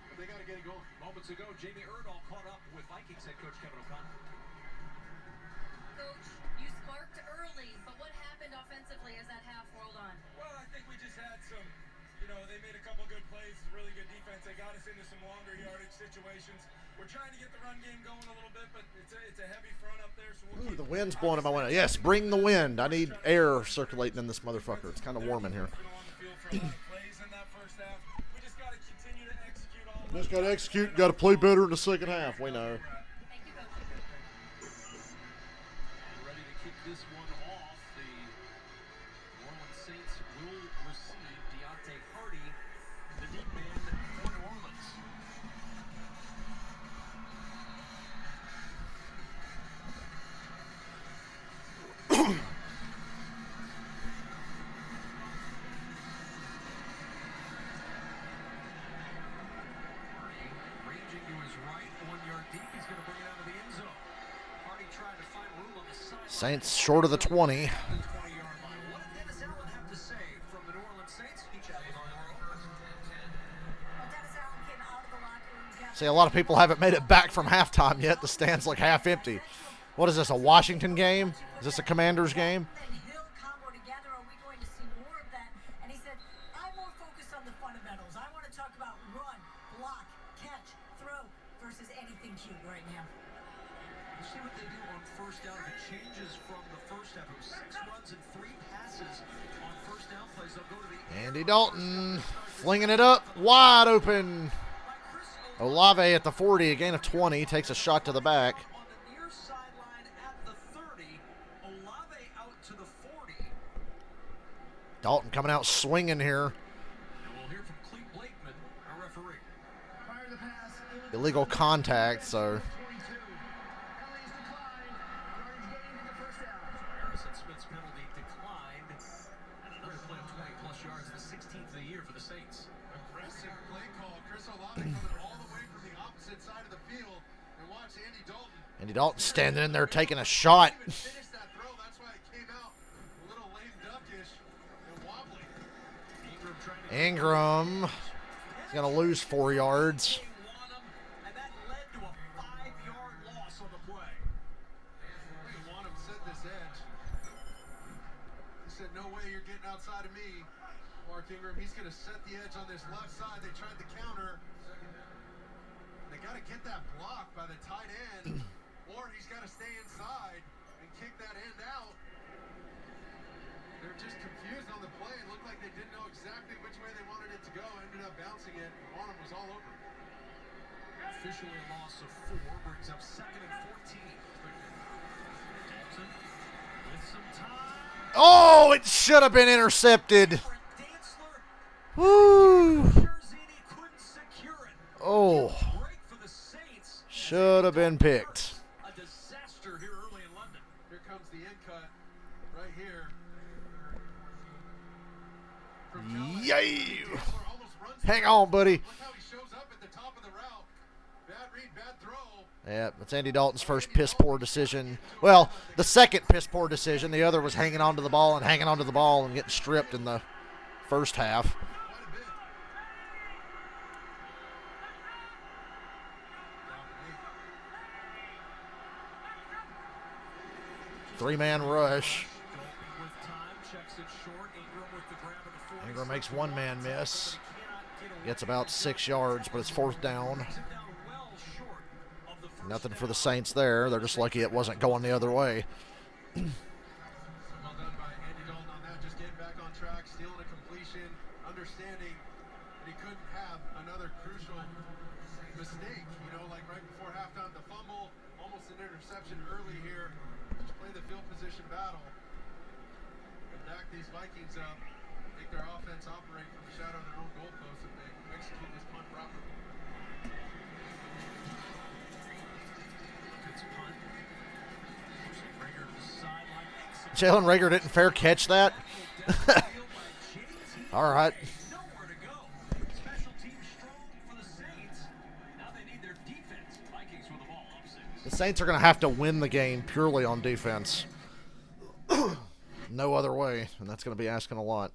B: but they gotta get it going.
C: Moments ago, Jamie Erdahl caught up with Vikings head coach Kevin O'Connell.
E: Coach, you sparked early, but what happened offensively as that half rolled on?
H: Well, I think we just had some, they made a couple good plays, really good defense. They got us into some longer yardage situations. We're trying to get the run game going a little bit, but it's a heavy front up there. So
A: Ooh, the wind's blowing in my window. Yes, bring the wind. I need air circulating in this motherfucker. It's kind of warm in here. Just got to execute. Got to play better in the second half. We know.
E: Thank you, Coach.
C: And ready to kick this one off. The New Orleans Saints will receive Deontay Hardy, the deep man for New Orleans. Ranging to his right, 1 yard deep. He's going to bring it out of the end zone. Hardy trying to find room on the sideline.
A: Saints short of the 20.
C: The 20-yard line. What did Dennis Allen have to say from the New Orleans Saints? He chatted with our
D: Well, Dennis Allen came out of the locker room.
A: See, a lot of people haven't made it back from halftime yet. The stands look half empty. What is this, a Washington game? Is this a Commanders game?
D: And Hill combo together. Are we going to see more of that? And he said, I'm more focused on the fundamentals. I want to talk about run, block, catch, throw versus anything cute right now.
C: You see what they do on first down. It changes from the first half. It was 6 runs and 3 passes on first down plays. They'll go to the
A: Andy Dalton flinging it up wide open. Olave at the 40, a gain of 20, takes a shot to the back.
C: on the near sideline at the 30. Olave out to the 40.
A: Dalton coming out swinging here.
C: And we'll hear from Clete Blakeman, our referee.
H: Fire the pass.
A: Illegal contact, so
H: 22. Elliott's declined. Yardage gained in the first down.
C: Harrison Smith's penalty declined. And another play of 20-plus yards, the 16th of the year for the Saints.
B: Aggressive play call. Chris Olave coming all the way from the opposite side of the field. And watch Andy Dalton.
A: Andy Dalton standing in there taking a shot.
B: Even finish that throw. That's why it came out a little lame duckish and wobbly.
C: Ingram trying to
A: Ingram is going to lose 4 yards.
C: want him, and that led to a 5-yard loss on the play.
B: Wanham set this edge. He said, no way you're getting outside of me, Mark Ingram. He's going to set the edge on this left side. They tried the counter. They got to get that block by the tight end, or he's got to stay inside and kick that end out. They're just confused on the play. It looked like they didn't know exactly which way they wanted it to go. Ended up bouncing it. Wanham was all over it.
C: Officially a loss of 4, brings up 2nd and 14. Dalton with some time.
A: Oh, it should have been intercepted. Woo. Oh. Should have been picked.
C: A disaster here early in London.
B: Here comes the end cut right here.
A: Yay. Hang on, buddy.
B: Look how he shows up at the top of the route. Bad read, bad throw.
A: Yeah, it's Andy Dalton's first piss-poor decision. Well, the second piss-poor decision. The other was hanging onto the ball and getting stripped in the first half. Three-man rush. Ingram makes one-man miss. Gets about 6 yards, but it's fourth down. Nothing for the Saints there. They're just lucky it wasn't going the other way.
B: Well done by Andy Dalton on that. Just getting back on track, stealing a completion, understanding that he couldn't have another crucial mistake. You know, like right before halftime, the fumble, almost an interception early here. Just play the field position battle and back these Vikings up. Make their offense operate from the shadow of their own goalposts if they execute this punt properly.
A: Jalen Reagor didn't fair catch that. All right. The Saints are going to have to win the game purely on defense. No other way, and that's going to be asking a lot.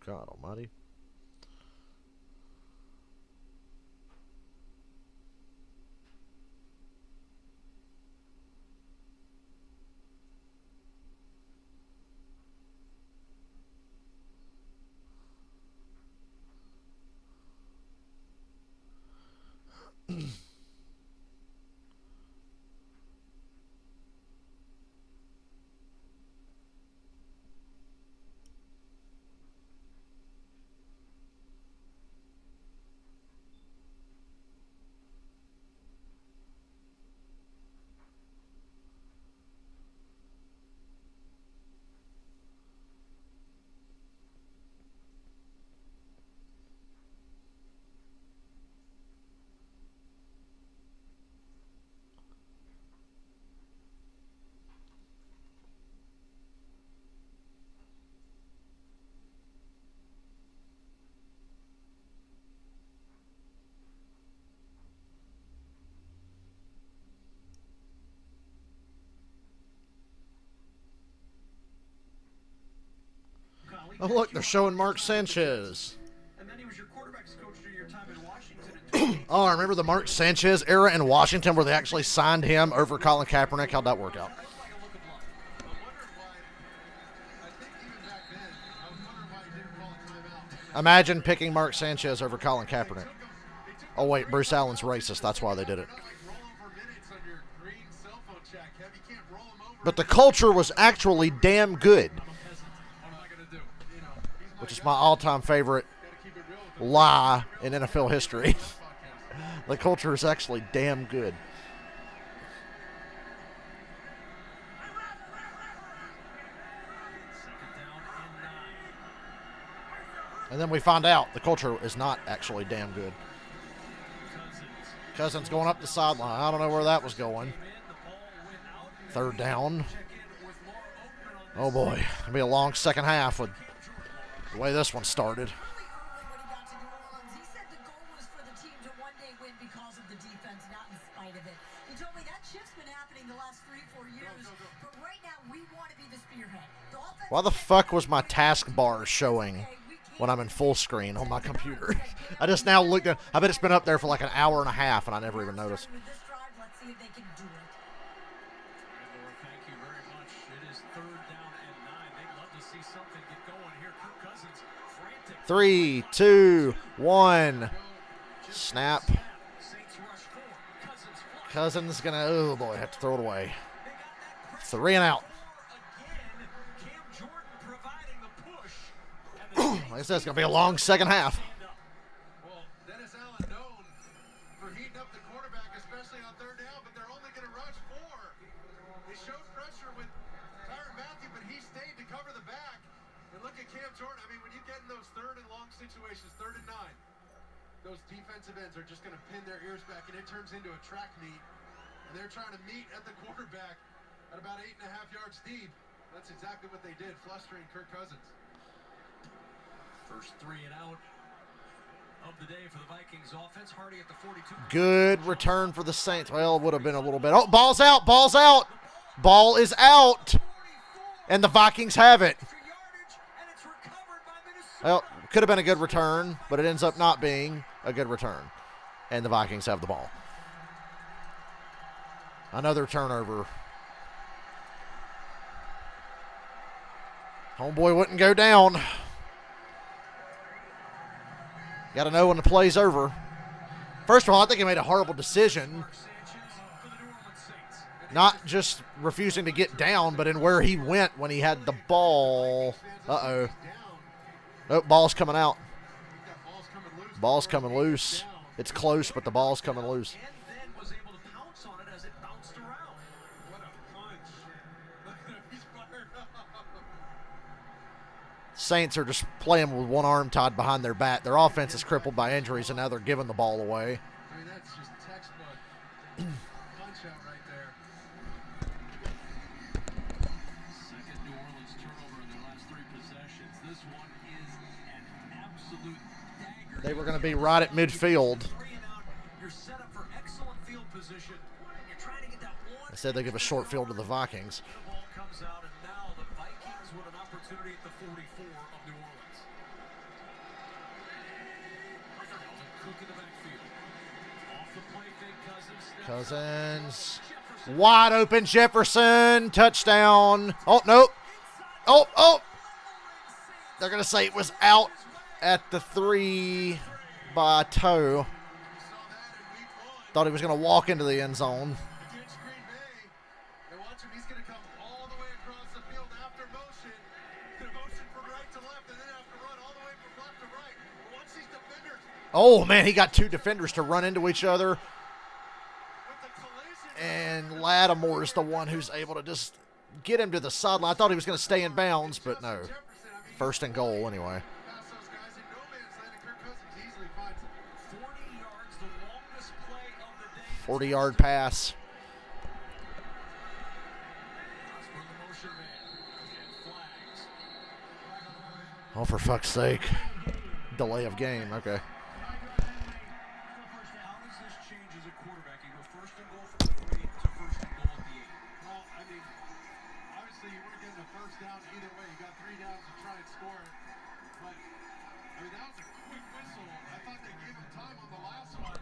A: God almighty. Oh, look, they're showing Mark Sanchez.
C: And then he was your quarterback's coach during your time in Washington.
A: Oh, I remember the Mark Sanchez era in Washington where they actually signed him over Colin Kaepernick. How'd that work out? Imagine picking Mark Sanchez over Colin Kaepernick. Oh, wait, Bruce Allen's racist. That's why they did it. But the culture was actually damn good. Which is my all-time favorite lie in NFL history. The culture is actually damn good. And then we find out the culture is not actually damn good. Cousins going up the sideline. I don't know where that was going. Third down. Oh boy, it'll be a long second half with the way this one started.
D: When he got to New Orleans, he said the goal was for the team to one day win because of the defense, not in spite of it. He told me that shift's been happening the last 3-4 years, but right now we want to be the spearhead.
A: Why the fuck was my taskbar showing when I'm in full screen on my computer? I just now looked at. I bet it's been up there for like an hour and a half, and I never even noticed.
D: With this drive, let's see if they can do it.
C: Laura, thank you very much. It is 3rd down and 9. They'd love to see something get going here. Kirk Cousins, frantic.
A: 3, 2, 1. Snap. Cousins gonna. Oh boy, have to throw it away. 3 and out. Like I said, it's gonna be a long second half.
B: Well, Dennis Allen known for heating up the quarterback, especially on 3rd down, but they're only going to rush 4. They showed pressure with Tyrann Mathieu, but he stayed to cover the back. And look at Cam Jordan. I mean, when you get in those 3rd and long situations, 3rd and 9, those defensive ends are just going to pin their ears back, and it turns into a track meet. And they're trying to meet at the quarterback at about 8.5 yards deep. That's exactly what they did, flustering Kirk Cousins.
C: First 3 and out of the day for the Vikings offense. Hardy at the 42.
A: Good return for the Saints. Well, it would have been a little bit. Oh, ball's out. Ball's out. Ball is out. And the Vikings have it. Well, could have been a good return, but it ends up not being a good return. And the Vikings have the ball. Another turnover. Homeboy wouldn't go down. Got to know when the play's over. First of all, I think he made a horrible decision. Not just refusing to get down, but in where he went when he had the ball. Uh-oh. Nope, ball's coming out. Ball's coming loose. It's close, but the ball's coming loose. Saints are just playing with one arm tied behind their back. Their offense is crippled by injuries, and now they're giving the ball away.
B: I mean, that's just textbook punch-out right there.
C: Second New Orleans turnover in their last 3 possessions. This one is an absolute dagger.
A: They were going to be right at midfield.
C: 3 and out. You're set up for excellent field position. You're trying to get that one.
A: Instead, they give a short field to the Vikings.
C: The ball comes out, and now the Vikings with an opportunity at the 44 of New Orleans. Cook in the backfield. Off the play fake,
A: Cousins. Wide open Jefferson. Touchdown. Oh, nope. Oh. They're going to say it was out at the 3 by toe. Thought he was going to walk into the end zone.
B: Against Green Bay, and watch him, he's going to come all the way across the field after motion. He's going to motion from right to left, and then have to run all the way from left to right. Watch these defenders.
A: Oh, man, he got 2 defenders to run into each other. And Lattimore is the one who's able to just get him to the sideline. I thought he was going to stay in bounds, but no. First and goal, anyway. 40-yard pass. Oh, for fuck's sake. Delay of game, okay.
C: How does this change as a quarterback? You go first and goal from the 3 to first and goal at the 8.
B: Well, I mean, obviously you weren't getting a first down either way. You got 3 downs to try and score it. But, I mean, that was a quick whistle. I thought they gave him time on the last one.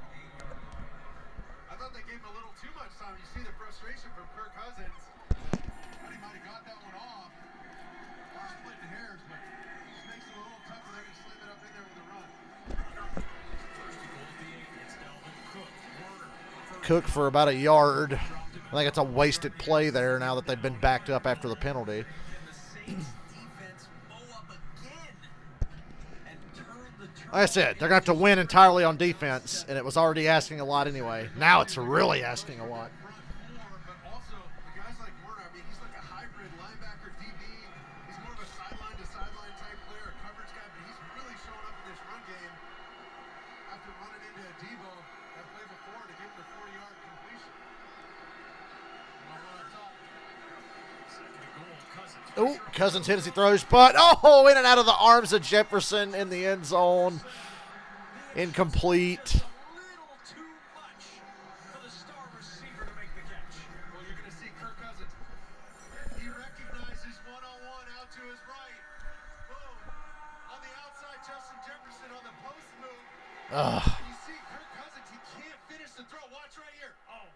B: I thought they gave him a little too much time. You see the frustration from Kirk Cousins. And he might have got that one off. Or split the hairs, but it just makes it a little tougher there to slam it up in there with a run.
C: First and goal at the 8. It's Dalvin Cook. Werner.
A: Cook for about a yard. I think it's a wasted play there now that they've been backed up after the penalty. Like I said, they're going to have to win entirely on defense, and it was already asking a lot anyway. Now it's really asking a lot.
B: But also, the guys like Werner, I mean, he's like a hybrid linebacker DB. He's more of a sideline-to-sideline type player, a coverage guy, but he's really showing up in this run game after running into a Debo that play before to give him the 40-yard completion. One on top.
A: Oh, Cousins hit as he throws, but oh, in and out of the arms of Jefferson in the end zone. Incomplete.
B: Well, you're going to see Kirk Cousins. He recognizes one-on-one out to his right. Boom. On the outside, Justin Jefferson on the post move. You see Kirk Cousins, he can't finish the throw. Watch right here. Oh.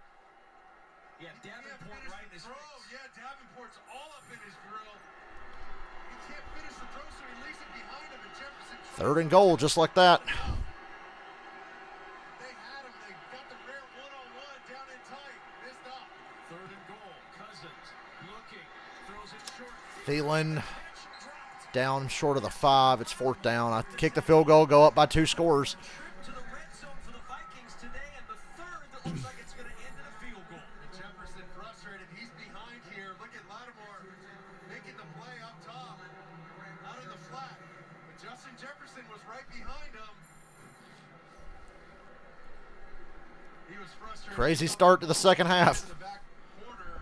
C: Yeah, Davenport right in his face.
B: Yeah, Davenport's all up in his grill. He can't finish the throw, so he leaves it behind him, and Jefferson...
A: 3rd and goal, just like that.
B: They had him. They got the rare one-on-one down in tight. Missed up.
C: 3rd and goal. Cousins looking. Throws it short.
A: Thielen down short of the 5. It's 4th down. I kick the field goal, go up by 2 scores.
C: To the red zone for the Vikings today, and the 3rd that looks like it's going to end in a field goal.
B: Jefferson frustrated. He's behind here. Look at Lattimore making the play up top, out in the flat. But Justin Jefferson was right behind him. He was frustrated.
A: Crazy start to the second half.
B: The back corner.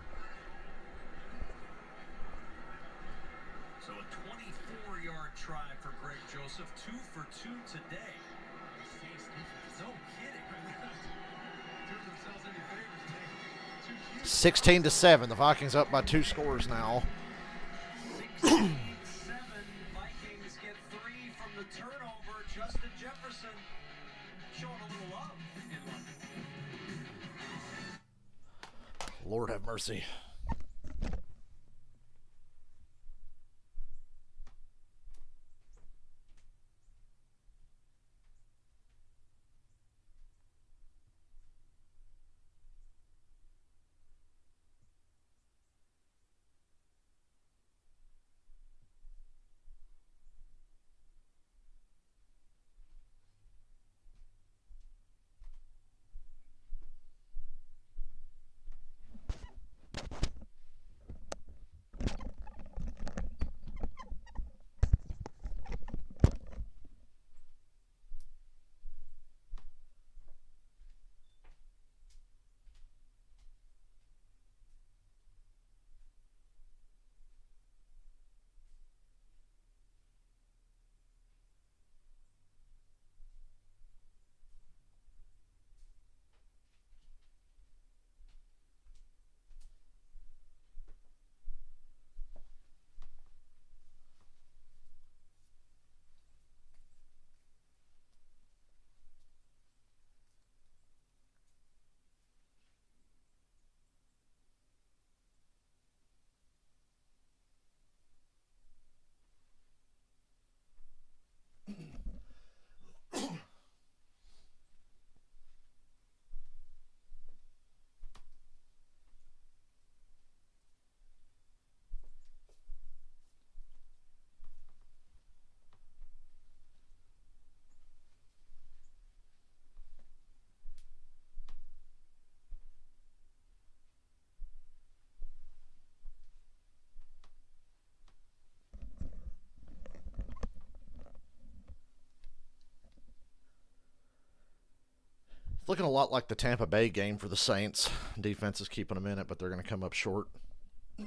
C: So a 24-yard try for Greg Joseph. 2 for 2 today. No kidding.
B: Doing themselves any favors, man.
A: 16-7. The Vikings up by 2 scores now.
C: 16-7. Vikings get 3 from the turnover. Justin Jefferson showing a little love in London.
A: Lord have mercy. It's looking a lot like the Tampa Bay game for the Saints. Defense is keeping them in it, but they're going to come up short.
B: He's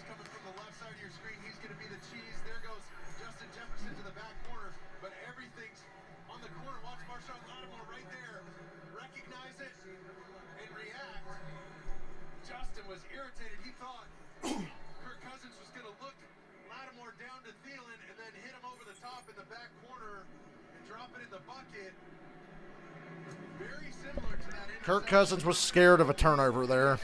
B: coming from the left side of your screen. He's going to be the cheese. There goes Justin Jefferson to the back corner. But everything's on the corner. Watch Marshawn Lattimore right there. Recognize it and react. Justin was irritated. He thought Kirk Cousins was going to look Lattimore down to Thielen and then hit him over the top in the back corner and drop it in the bucket. Very similar to that.
A: Kirk Cousins was scared of a turnover there.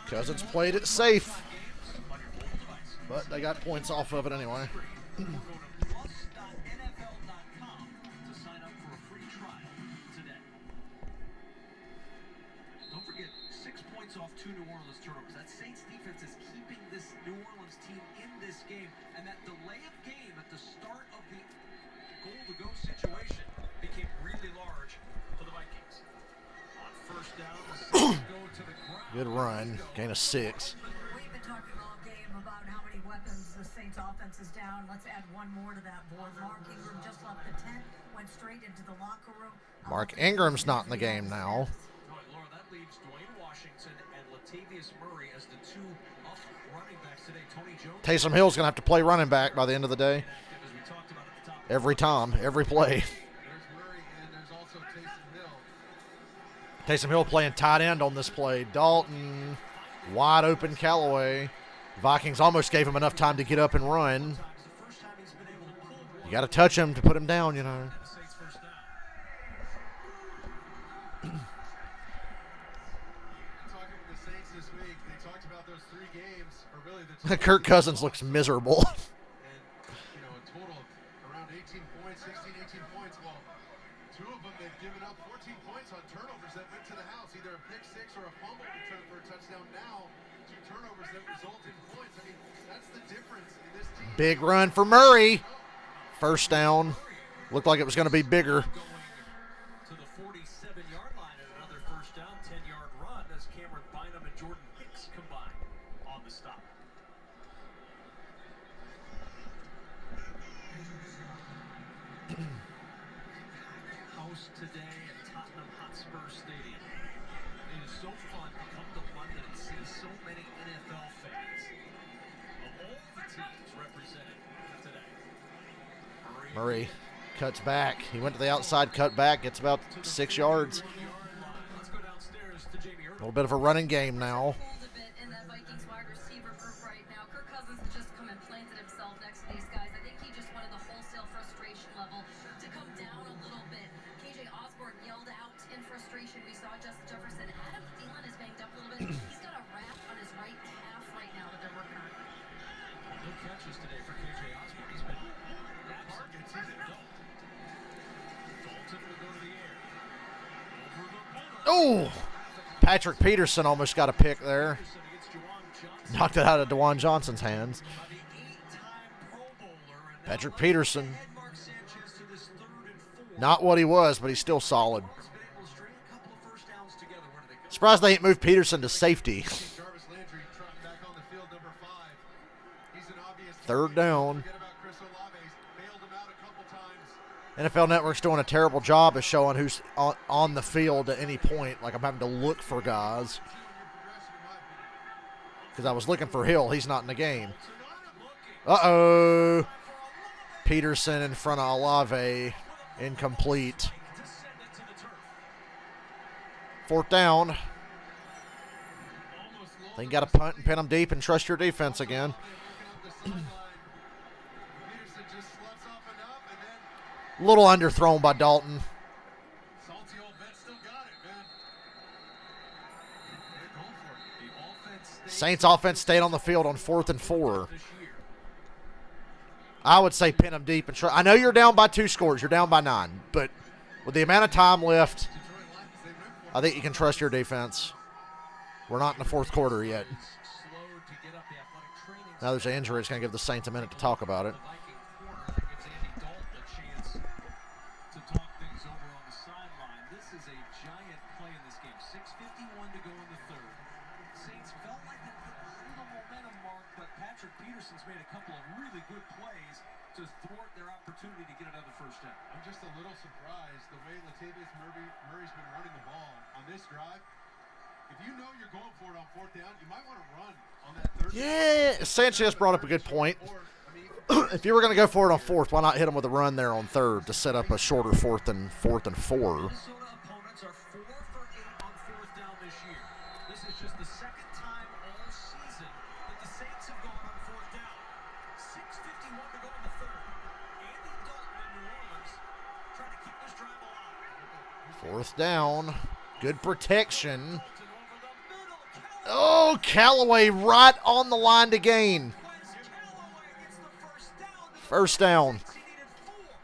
A: Cousins played it safe, but they got points off of it anyway.
C: Don't forget, 6 points off 2 New Orleans turnovers. That Saints defense is keeping this New Orleans team in this game, and that delay of game at the the start of the goal-to-go situation became really large for the Vikings. On first down, the Saints go to the ground.
A: Good run. Gain of 6.
D: We've been talking all game about how many weapons the Saints offense is down. Let's add one more to that board. Mark Ingram just left the tent, went straight into the locker room.
A: Mark Ingram's not in the game now.
C: All right, Laura, that leaves Dwayne Washington and Latavius Murray as the two up running backs today. Tony Jones.
A: Taysom Hill's going to have to play running back by the end of the day.
C: As we talked about at the top.
A: Every time, every play.
B: There's Murray and there's also Taysom Hill.
A: Taysom Hill playing tight end on this play. Dalton, wide open Callaway. Vikings almost gave him enough time to get up and run. You got to touch him to put him down, you know.
B: Talking with the Saints this week, they talked about those 3 games, or really the
A: Kirk Cousins looks miserable.
B: and, a total of around 18 points, 16, 18 points. Well, 2 of them they've given up 14 points on turnovers that went to the house, either a pick 6 or a fumble return for a touchdown. Now, 2 turnovers that result in points. I mean, that's the difference in this team.
A: Big run for Murray. First down. Looked like it was going to be bigger.
C: To the 47-yard line and another first down, 10-yard run as Cameron Bynum and Jordan Hicks combine on the stop. House today at Tottenham Hotspur Stadium. It is so fun to come to London and see so many NFL fans of all the teams represented today.
A: Murray cuts back. He went to the outside, cut back, gets about 6 yards.
C: Let's go downstairs to Jamie
A: A little bit of a running game now.
E: A bit in that Vikings wide receiver group right now. Kirk Cousins has just come and planted himself next to these guys. I think he just wanted the wholesale frustration level to come down a little bit. KJ Osborne yelled out in frustration. We saw Justin Jefferson. Adam Thielen is banged up a little bit. He's got a wrap on his right calf right now that they're working on.
C: No catches today for KJ Osborne. He's been absent. Dalton will go to the air. Over the middle.
A: Oh! Patrick Peterson almost got a pick there.
C: Peterson against Juwan Johnson.
A: Knocked it out of DeJuan Johnson's hands.
C: By the 8-time Pro Bowler. And now
A: Patrick
C: let's
A: Peterson.
C: ahead Mark Sanchez to this 3rd and 4.
A: Not what he was, but he's still solid.
C: Mark's been able to string a couple of first downs together. Where do they go?
A: Surprised they ain't moved Peterson to safety.
B: Jarvis Landry trotting back on the field, number 5. He's an obvious
A: 3rd down.
B: Forget about Chris Olave. Bailed him out a couple times.
A: NFL Network's doing a terrible job of showing who's on the field at any point. Like I'm having to look for guys. Because I was looking for Hill. He's not in the game. Uh-oh. Peterson in front of Olave. Incomplete. 4th down. Then you got to punt and pin them deep and trust your defense again.
B: Peterson just sluts off enough, and then
A: A little underthrown by Dalton.
B: salty old vet still got it, man. They're going for it.
C: The offense stays
A: Saints offense stayed on the field on 4th and 4.
C: this year.
A: I would say pin them deep and try. I know you're down by 2 scores. You're down by 9. But with the amount of time left,
B: Detroit Lions, they went for
A: I think you can trust your defense. We're not in the 4th quarter yet.
C: Slowed to get up the athletic training.
A: Now there's an injury. It's going to give the Saints a minute to talk about it.
C: The Viking corner that gives Andy Dalton a chance to talk things over on the sideline. This is a giant play in this game. 6:51 to go in the 3rd. Saints felt like they put a little momentum, Mark, but Patrick Peterson's made a couple of really good plays to thwart their opportunity to get another first down.
B: I'm just a little surprised the way Latavius Murray's been running the ball on this drive. If you know you're going for it on 4th down, you might want to run on that 3rd down.
A: Yeah, Sanchez brought up a good point.
B: Or, I mean,
A: If you were going to go for it on 4th, why not hit him with a run there on 3rd to set up a shorter 4th and 4?
C: Minnesota opponents are 4 for 8 on 4th down this year. This is just the 2nd time all season that the Saints have gone on 4th down. 6:51 to go in the 3rd. Andy Dalton in New Orleans trying to keep this drive alive.
A: 4th down. Good protection.
C: Dalton over the middle.
A: Oh, Callaway right on the line to gain.
C: Wes Callaway gets the
A: First down.
C: He needed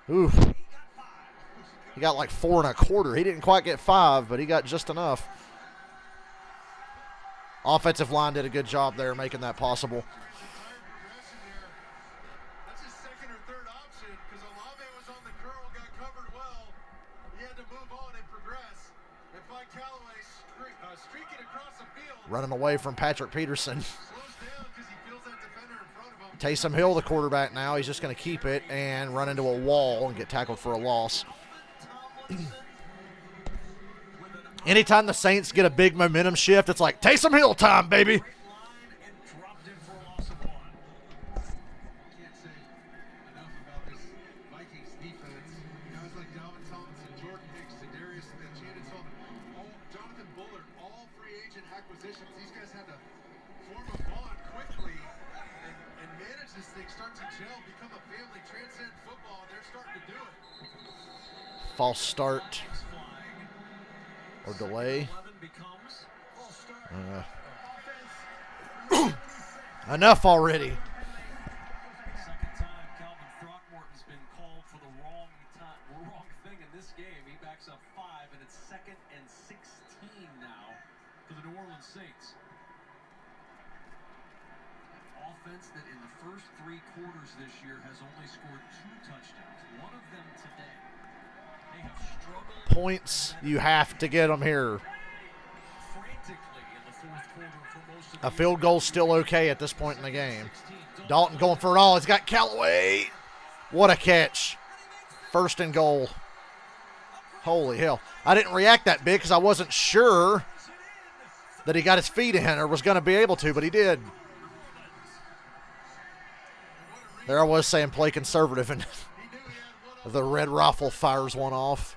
C: 4.
A: Oof.
C: He got 5.
A: He got like 4 1/4. He didn't quite get 5, but he got just enough. Offensive line did a good job there making that possible.
B: That's his 2nd or 3rd
A: running away from Patrick Peterson. Taysom Hill, the quarterback now. He's just going to keep it and run into a wall and get tackled for a loss. Anytime the Saints get a big momentum shift, it's like, Taysom Hill time, baby.
B: Can't say enough about this Vikings defense. Guys like Dalvin Thompson, Jordan Hicks, Zadarius Smith, Shannon Sullivan, Jonathan Bullard, all free agent acquisitions. These guys had to form a bond quickly and manage this thing, start to gel, become a family, transcend football, and they're starting to do it.
A: False start or delay. Enough already.
C: Second time Calvin Throckmorton's been called for the wrong thing in this game. He backs up 5, and it's 2nd and 16 now for the New Orleans Saints. An offense that in the first 3 quarters this year has only scored 2 touchdowns. One of them today. They have struggled.
A: Points, you have to get them here.
C: Frantically in the fourth quarter for most of
A: A field goal's still okay at this point in the game. Dalton going for it all. He's got Callaway. What a catch. 1st and goal. Holy hell. I didn't react that big because I wasn't sure that he got his feet in or was going to be able to, but he did. There I was saying play conservative, and the red rifle fires one off.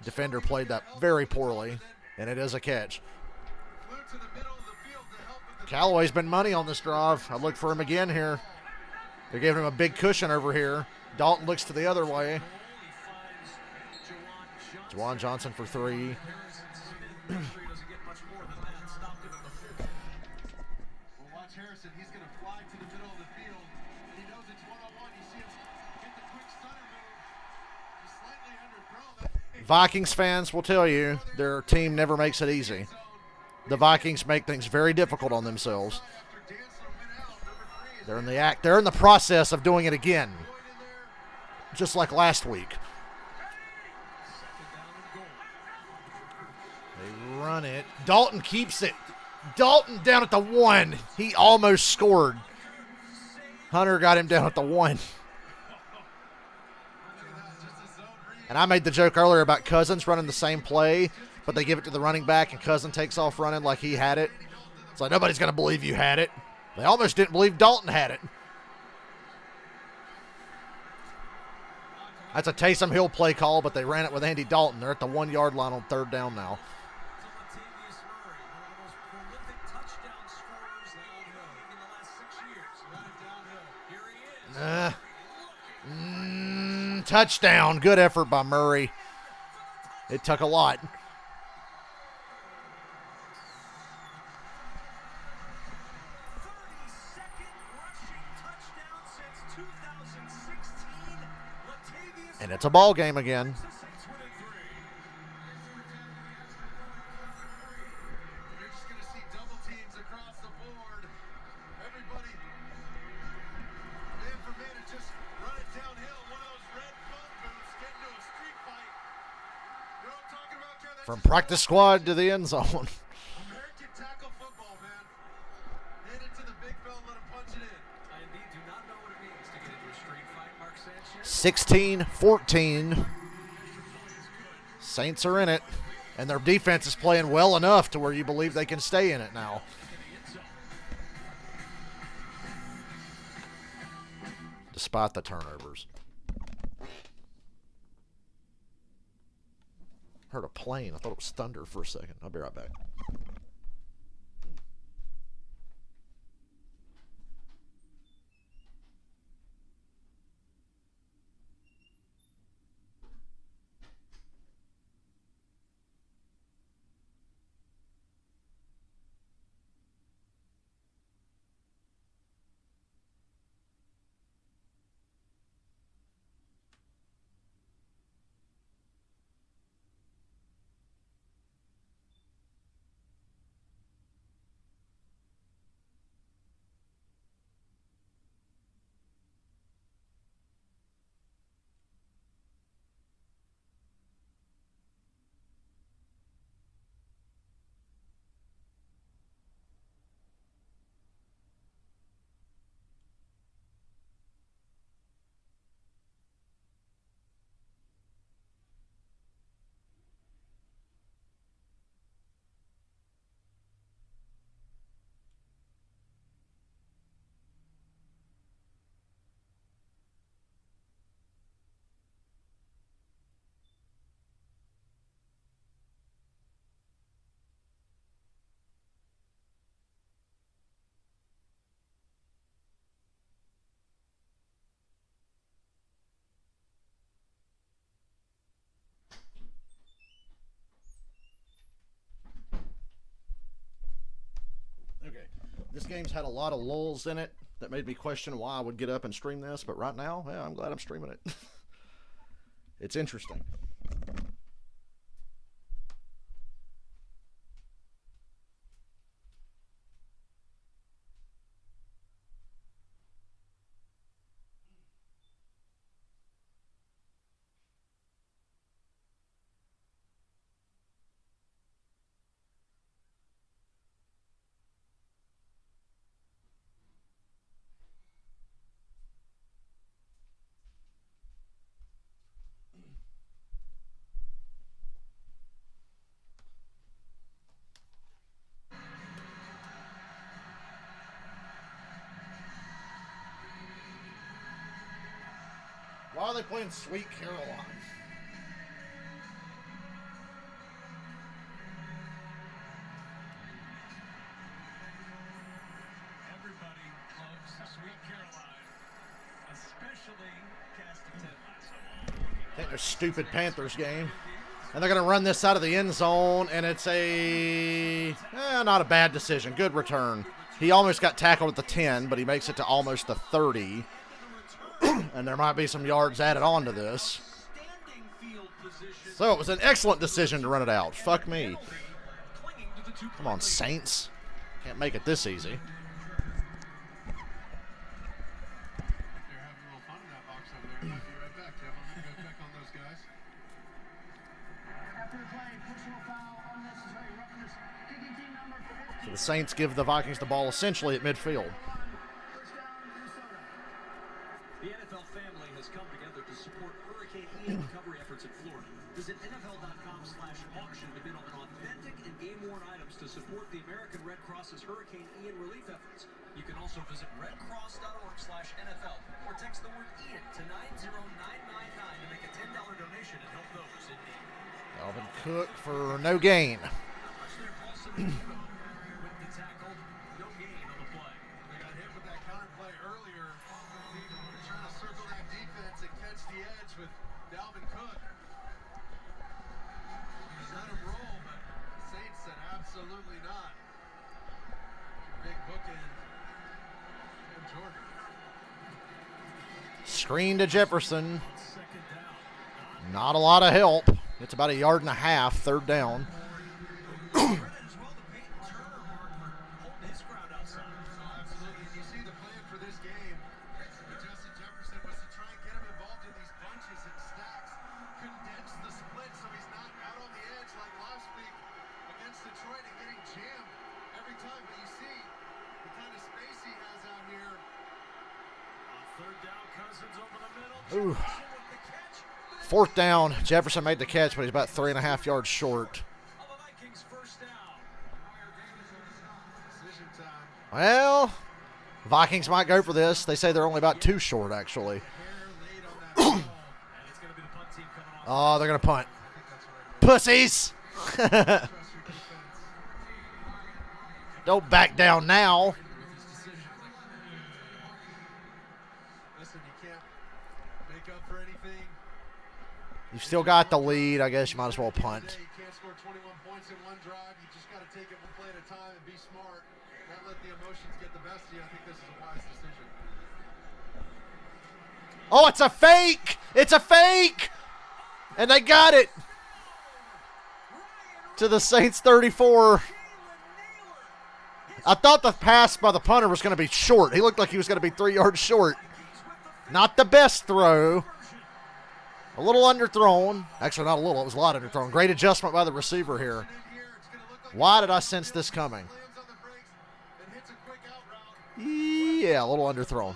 A: Defender played that very poorly, and it is a catch. Callaway's been money on this drive. I look for him again here. They're giving him a big cushion over here. Dalton looks to the other way. Juwan Johnson for 3.
B: Watch Harrison. He's going to fly to the middle of the field. He knows it's one-on-one. You see him get the quick stunner move. He's slightly underthrown.
A: Vikings fans will tell you their team never makes it easy. The Vikings make things very difficult on themselves. They're in the act. They're in the process of doing it again, just like last week. They run it. Dalton keeps it. Dalton down at the 1. He almost scored. Hunter got him down at the 1. And I made the joke earlier about Cousins running the same play, but they give it to the running back and Cousins takes off running like he had it. It's like nobody's going to believe you had it. They almost didn't believe Dalton had it. That's a Taysom Hill play call, but they ran it with Andy Dalton. They're at the 1-yard line on 3rd down now. Touchdown. Good effort by Murray. It took a lot. And it's a ball game again.
B: You're just going to see double teams across the board. Everybody, man for man, and just run it downhill. One of those red phone booths getting to a street fight. You know what I'm talking about, Kev?
A: From practice squad to the end zone.
B: American tackle football, man. Hand it to the big fella, let him punch it in.
C: I indeed do not know what it means to get into a street fight, Mark Sanchez.
A: 16-14. Saints are in it, and their defense is playing well enough to where you believe they can stay in it now. Despite the turnovers. Heard a plane. I thought it was thunder for a second. I'll be right back. This game's had a lot of lulls in it that made me question why I would get up and stream this, but right now, yeah, I'm glad I'm streaming it. It's interesting. Why are they playing Sweet Caroline?
C: Everybody loves Sweet Caroline, especially cast of 10 last.
A: I think they're stupid Panthers game. And they're going to run this out of the end zone, and it's not a bad decision. Good return. He almost got tackled at the 10, but he makes it to almost the 30. And there might be some yards added on to this. So it was an excellent decision to run it out. Fuck me. Come on, Saints. Can't make it this easy.
B: They're having a little fun in that box over there. Might be right back, Kevin. I'm going to go check on those guys.
K: After the play, personal foul, unnecessary roughness, kicking team number 50.
A: So the Saints give the Vikings the ball essentially at midfield.
K: First down, Minnesota.
C: The NFL family has come together to support Hurricane Ian recovery efforts in Florida. Visit NFL.com/auction to bid on authentic and game-worn items to support the American Red Cross's Hurricane Ian relief efforts. You can also visit redcross.org/NFL or text the word Ian to 90999 to make a $10 donation and help those in need.
A: Dalvin Cook for no gain.
C: With the tackle, no gain on the play.
B: They got hit with that counter play earlier. They're trying to circle that defense and catch the edge with Dalvin Cook. He's let him roll, but Saints said absolutely not. Big bookend. And Jordan.
A: Screen to Jefferson. Not a lot of help. It's about 1.5 yards, third down.
B: Absolutely. And you see the plan for this game with Justin Jefferson was to try and get him involved in these bunches and stacks, condense the split so he's not out on the edge like last week against Detroit and getting jammed every time. But you see the kind of space he has out here.
C: On third down, Cousins over the middle.
A: Ooh.
C: Jefferson with the catch.
A: Fourth down. Jefferson made the catch, but he's about 3.5 yards short.
C: Of the Vikings first down.
B: Decision time.
A: Well, Vikings might go for this. They say they're only about 2 short, actually.
B: Hair laid on that ball.
C: And it's going to be the punt team coming on.
A: Oh, they're going to punt.
B: I think that's right.
A: Pussies!
B: Trust your defense
A: Don't back down now.
B: with his decision. Listen, you can't make up for anything.
A: You've still got the lead. I guess you might as well punt.
B: You can't score 21 points in one drive. You just got to take it one play at a time and be smart. Not let the emotions get the best of you. I think this is a wise decision.
A: Oh, it's a fake! It's a fake! And they got it! To the Saints 34. I thought the pass by the punter was going to be short. He looked like he was going to be 3 yards short. Not the best throw. A little underthrown. Actually, not a little. It was a lot underthrown. Great adjustment by the receiver here. Why did I sense this coming?
B: Slams on the brakes and hits a quick out route.
A: Yeah, a little underthrown.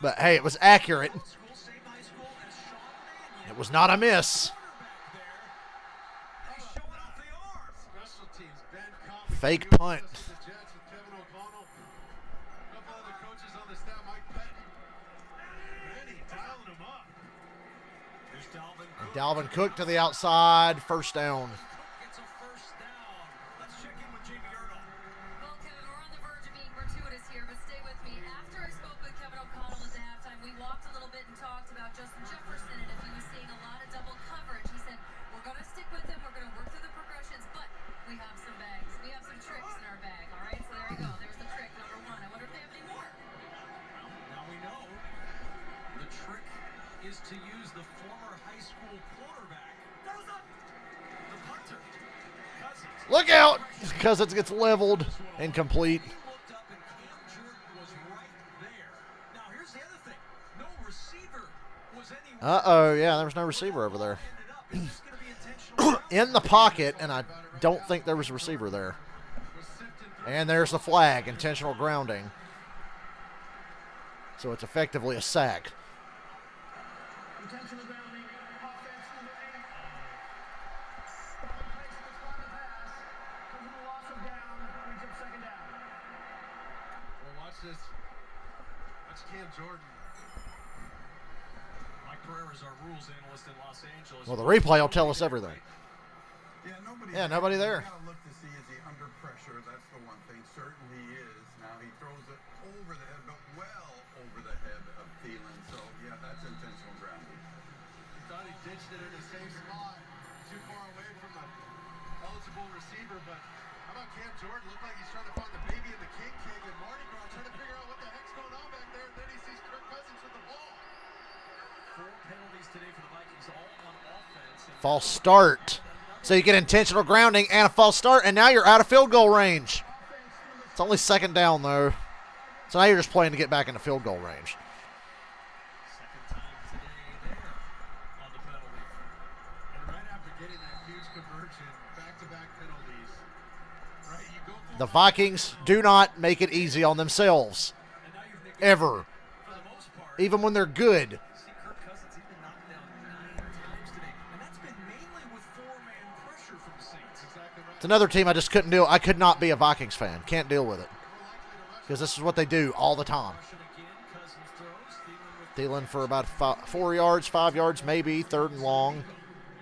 A: But, hey, it was accurate. It was not a miss.
B: Special teams, Ben Cobb.
A: Fake punt.
B: The Jets with Kevin O'Connell. A couple other coaches on the staff, Mike Pettin. Benny dialing him up.
C: Here's Dalvin Cook.
A: Dalvin Cook to the outside. First down.
C: Gets a first down. Let's check in with Jamie Erdahl.
E: Well, Kevin, we're on the verge of being gratuitous here, but stay with me. After I spoke with Kevin O'Connell at the halftime, we walked a little bit and talked about Justin Jefferson and if he was seeing a lot of double coverage. He said, we're going to stick with him. We're going to work through the progressions, but we have some bags. We have some tricks in our bag, all right? So there you go.
C: is to use the former high school quarterback. The punter, Cousins.
A: Look out! Cousins gets leveled. Incomplete.
C: He looked up and Cam Jordan was right there. Now here's the other thing. No receiver was anywhere.
A: Uh-oh, yeah, there was no receiver over there.
C: Is this going to be intentional?
A: In the pocket, and I don't think there was a receiver there. And there's the flag, intentional grounding. So it's effectively a sack.
K: Intentional grounding, offense number 8. Comes with a loss of down, brings up second down.
B: Well, watch this. Watch Cam Jordan.
C: Mike Pereira is our rules analyst in Los Angeles.
A: Well, the replay will tell us everything.
I: Yeah,
A: nobody there.
I: You gotta look to see, is he under pressure? That's the one thing. Certain he is. Now he throws it over the head, but well over the head of Thielen. So yeah, that's intentional grounding.
B: He thought he ditched it in the same spot, too far away from the eligible receiver. But how about Cam Jordan? Looked like he's trying to find the baby in the king and Mardi Gras, trying to figure out what the heck's going on back there. And then he sees Kirk Cousins with the ball.
C: 4 penalties today for the Vikings, all on offense.
A: False start. So you get intentional grounding and a false start, and now you're out of field goal range. It's only second down, though. So now you're just playing to get back into field goal range.
C: Second time today there on the penalty.
B: And right after getting that huge conversion, back-to-back penalties. Right, you go for
A: The Vikings do not make it easy on themselves.
C: And now you've nicked
A: Ever.
C: for the most part.
A: Even when they're good.
C: See Kirk Cousins, he's been knocked down 9 times today. And that's been mainly with 4-man pressure from the Saints.
B: exactly right.
A: It's another team I just couldn't deal. I could not be a Vikings fan. Can't deal with it. Because this is what they do all the time.
C: Russian again, Cousins throws. Thielen with
A: Thielen for about 4 yards, 5 yards maybe, third and long.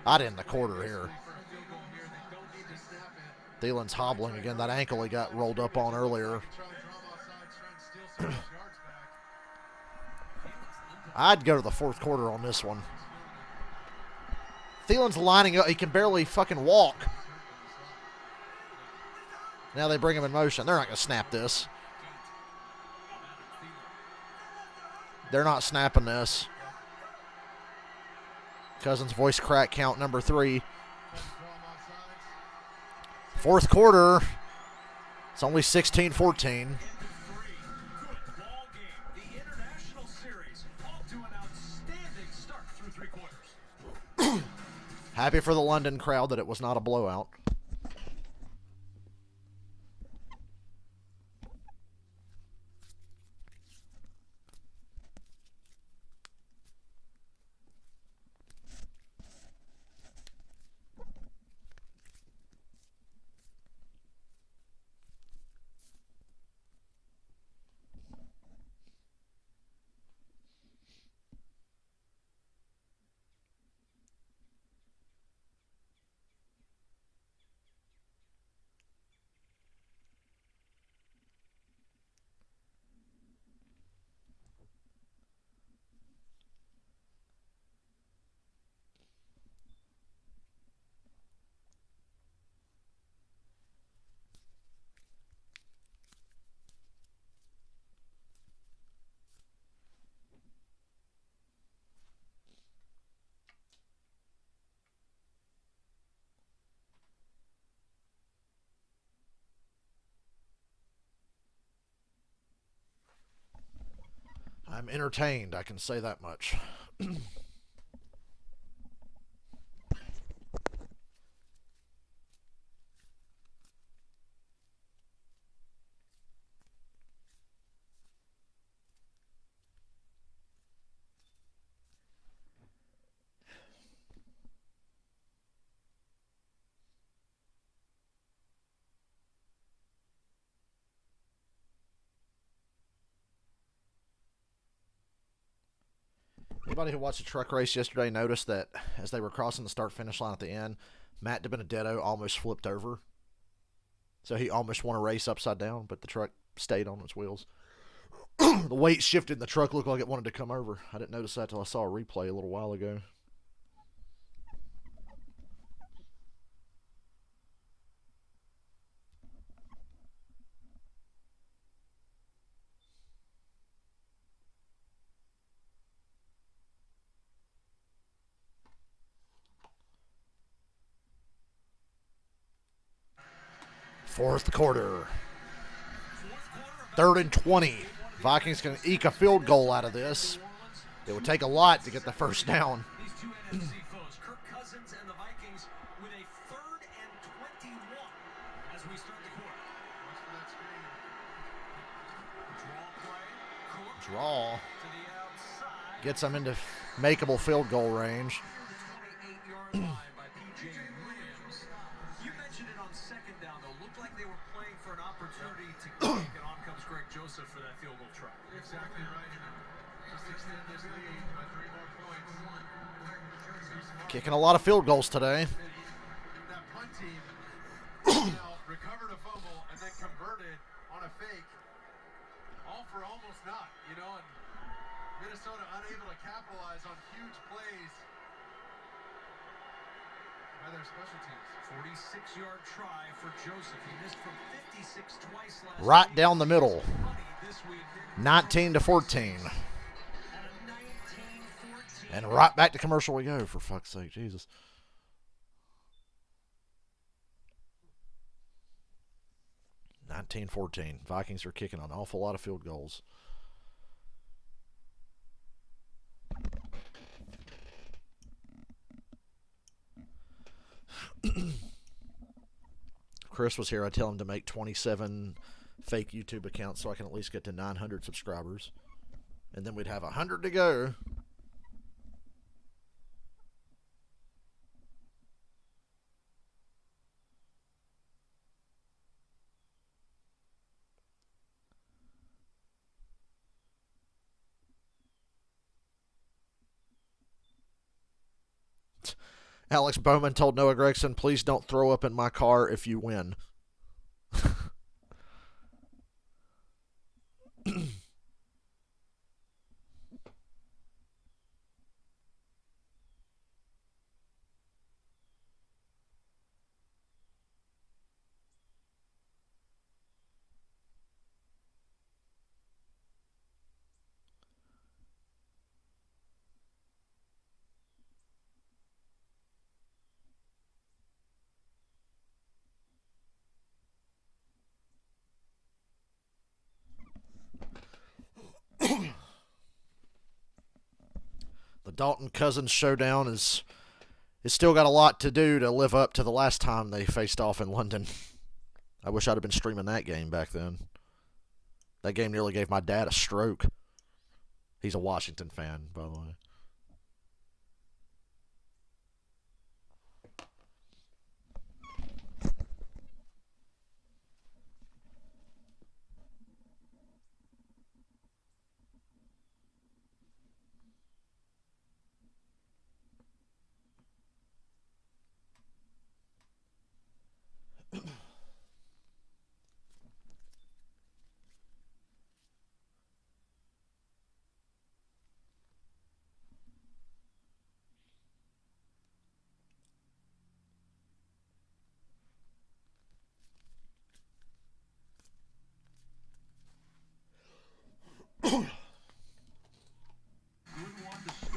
A: Not in the quarter here.
B: For a field goal here, they don't need to snap it.
A: Thielen's hobbling again. That ankle he got rolled up on earlier.
B: Try and draw him outside, try and steal some of those yards back.
A: I'd go to the fourth quarter on this one. Thielen's lining up. He can barely fucking walk. Now they bring him in motion. They're not going to snap this. They're not snapping this. Cousins voice crack count number 3. Fourth quarter. It's only 16-14.
C: Good ball game. The international series off to an outstanding start through 3 quarters.
A: Happy for the London crowd that it was not a blowout. I'm entertained, I can say that much. Anybody who watched the truck race yesterday noticed that as they were crossing the start-finish line at the end, Matt DiBenedetto almost flipped over. So he almost won a race upside down, but the truck stayed on its wheels. The weight shifted and the truck looked like it wanted to come over. I didn't notice that till I saw a replay a little while ago. Fourth quarter. 3rd and 20. Vikings can eke a field goal out of this. It would take a lot to get the first down.
C: These two NFC foes, Kirk Cousins and the Vikings, with a 3rd and 21 as we start the quarter.
A: Draw.
C: To the outside.
A: Gets them into makeable field goal range.
C: 28-yard line by P.J. Williams. You mentioned it on 2nd down, though. Looked like they were playing for an opportunity to kick, and on comes Greg Joseph for that field goal try.
B: Exactly right. Just extend this lead by 3 more points.
A: Kicking a lot of field goals today.
B: That punt team recovered a fumble and then converted on a fake. All for almost not, and Minnesota unable to capitalize on huge plays by their special teams.
C: 46-yard try for Joseph. He missed from 56 twice last
A: Right
C: week.
A: down the middle.
C: This week,
A: 19-14. And right back to commercial we go, for fuck's sake. Jesus. (19-14). Vikings are kicking an awful lot of field goals. Chris was here. I tell him to make 27 fake YouTube accounts so I can at least get to 900 subscribers. And then we'd have 100 to go. Alex Bowman told Noah Gregson, please don't throw up in my car if you win. The Dalton Cousins showdown is still got a lot to do to live up to the last time they faced off in London. I wish I'd have been streaming that game back then. That game nearly gave my dad a stroke. He's a Washington fan, by the way.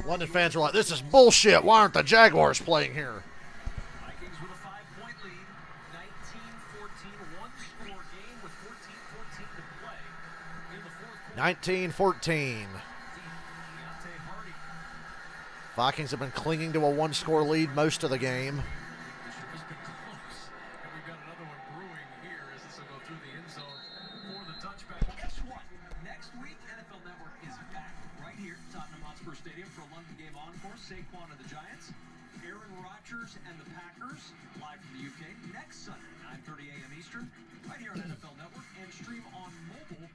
A: London fans are like, this is bullshit. Why aren't the Jaguars playing here?
C: Vikings with a 5-point lead, 19-14, one-score game with 14-14 to play in the fourth quarter.
A: 19-14. Vikings have been clinging to a one-score lead most of the game.
B: This has been close. And we've got another one brewing here as this will go through the end zone for the touchback.
C: Well, guess what? Next week, NFL Network is back right here at Tottenham Hotspur Stadium for a London game encore. Saquon and the Giants, Aaron Rodgers and the Packers, live from the UK next Sunday, 9:30 a.m. Eastern, right here on NFL Network, and stream on mobile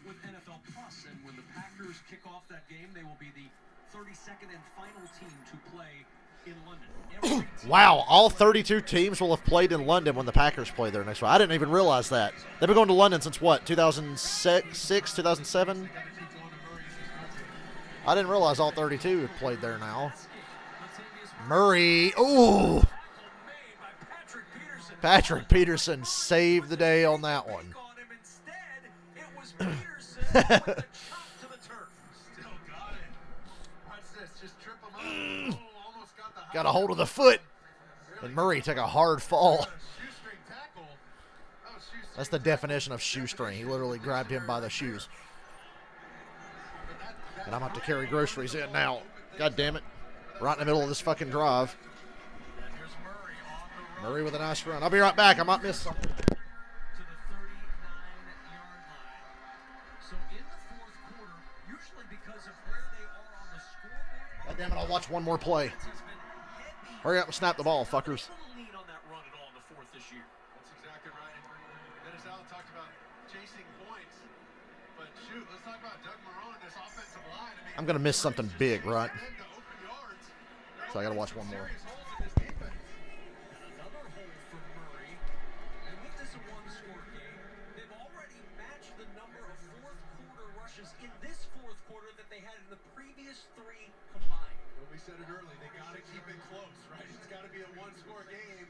C: with NFL Plus. And when the Packers kick off that game, they will be the 32nd and final team to play in London.
A: Wow, all 32 teams will have played in London when the Packers play there next week. I didn't even realize that. They've been going to London since what, 2006, 2007? I didn't realize all 32 had played there now. Murray, ooh! Patrick Peterson saved the day on that one. Got a hold of the foot, and Murray took a hard fall.
B: Shoestring tackle. That was shoestring
A: That's the definition of shoestring. He literally grabbed him by the shoes. And I'm about to carry groceries in now. God damn it. Right in the middle of this fucking drive. Murray with a nice run. I'll be right back. I might miss something.
C: To the 39-yard line. So in the fourth quarter, usually because of where they are on the scoreboard.
A: God damn it, I'll watch one more play. Hurry up and snap the ball, fuckers.
C: Lead on that run at all in the fourth this year.
B: That's exactly right. Dennis Allen talked about chasing points. But shoot, let's talk about Doug Marrone and this offensive line. I mean,
A: I'm going to miss something big, right? So I got to watch one more.
C: In this fourth quarter that they had in the previous three combined.
B: Well, we said it early. They got to keep it close, right? It's got to be a one-score game.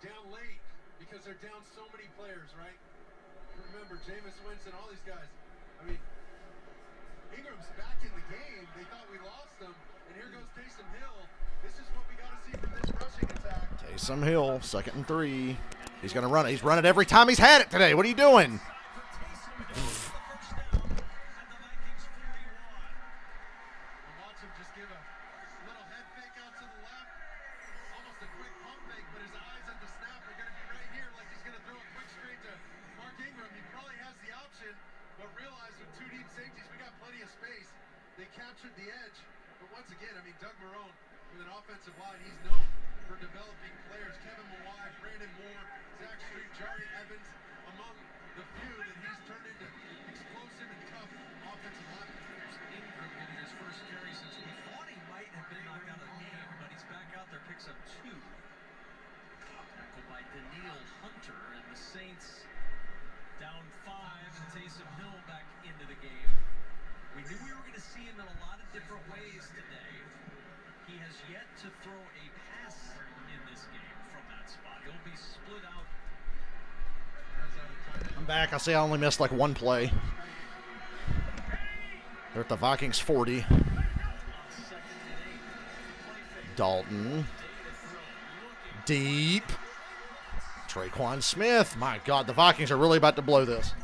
B: Down late because they're down so many players, right? Remember, Jameis Winston, all these guys. I mean, Ingram's back in the game. They thought we lost him, and here goes Taysom Hill. This is what we got to see from this rushing attack.
A: Taysom Hill, 2nd and 3. He's going to run it. He's run it every time he's had it today. What are you doing?
B: Captured the edge, but once again, I mean, Doug Marrone with an offensive line, he's known for developing players. Kevin Mawai, Brandon Moore, Zach Street, Jari Evans, among the few that he's turned into explosive and tough offensive linemen.
C: Ingram getting his first carry since we thought he might have been knocked out of the game, but he's back out there, picks up 2. Tackled by Daniil Hunter, and the Saints down 5, and Taysom Hill back into the game. We knew we were going to see him in a lot of different ways today. He has yet to throw a pass in this game from that spot. He'll be split out.
A: I'm back. I see I only missed like one play. They're at the Vikings 40. Dalton. Deep. Traquan Smith. My God, the Vikings are really about to blow this.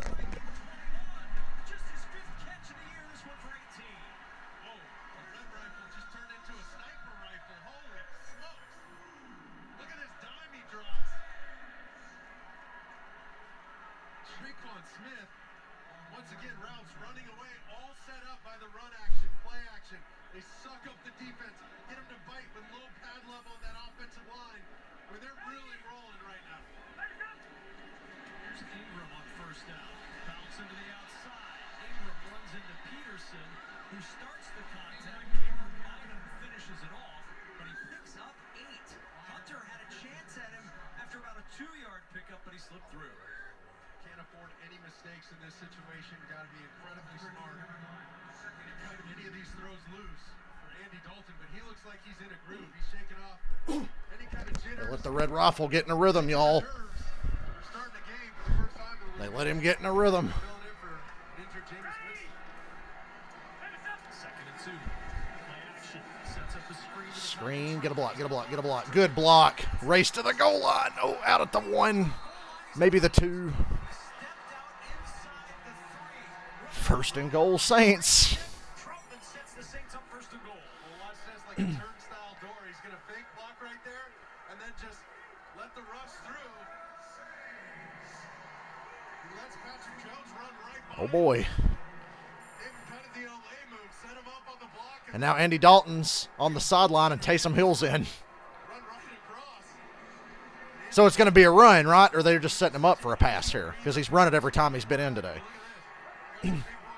C: Who starts the contact, Cameron Bynum finishes it off, but he picks up 8. Hunter had a chance at him after about a 2-yard pickup, but he slipped through.
B: Can't afford any mistakes in this situation. Got to be incredibly smart. Cut any of these throws loose for Andy Dalton, but he looks like he's in a groove. He's shaking off any kind of jitters.
A: They let the Red Rifle get in a rhythm, y'all. They let him get in a rhythm. Screen, get a block, get a block, get a block. Good block. Race to the goal line. Oh, out at the 1. Maybe the 2. 1st and goal, Saints.
B: Troutman sets the Saints up 1st and goal. Well, watch this like a turnstile door. He's going to fake block right there and then just let the rush through. He lets Patrick Jones run right by.
A: Oh, boy.
B: Kind of the LA move. Set him up on the block.
A: And now Andy Dalton's on the sideline and Taysom Hill's in. So it's going to be a run, right? Or they're just setting him up for a pass here because he's run it every time he's been in today.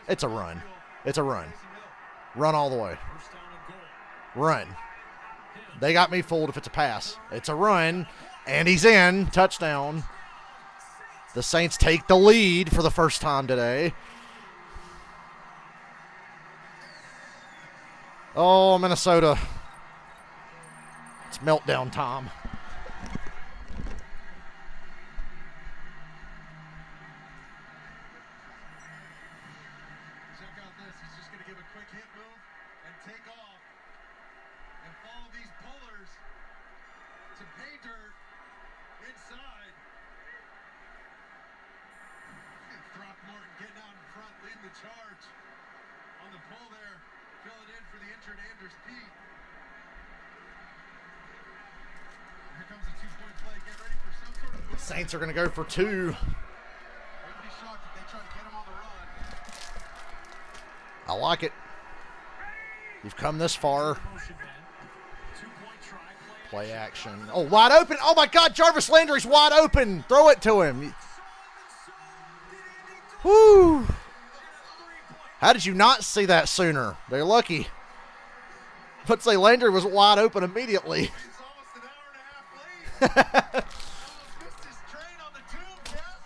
A: It's a run. It's a run. Run all the way. Run. They got me fooled if it's a pass. It's a run, and he's in. Touchdown. The Saints take the lead for the first time today. Oh, Minnesota. It's meltdown time.
B: Check out this. He's just going to give a quick hit move and take off and follow these pullers to pay dirt inside. Throckmorton getting out in front, leading the charge. On the pull there, filling in for the injured Anders Pete. Here comes a two-point play. Get ready for some sort of move.
A: Saints are going to go for two.
B: Wouldn't be shocked if they try to get him on the run.
A: I like it. You've come this far. Play action. Oh, wide open. Oh, my God. Jarvis Landry's wide open. Throw it to him. Whoo. How did you not see that sooner? They're lucky. Let's say Landry was wide open immediately.
B: It's almost an hour and a half late. Almost missed his train on the tube, Jeff.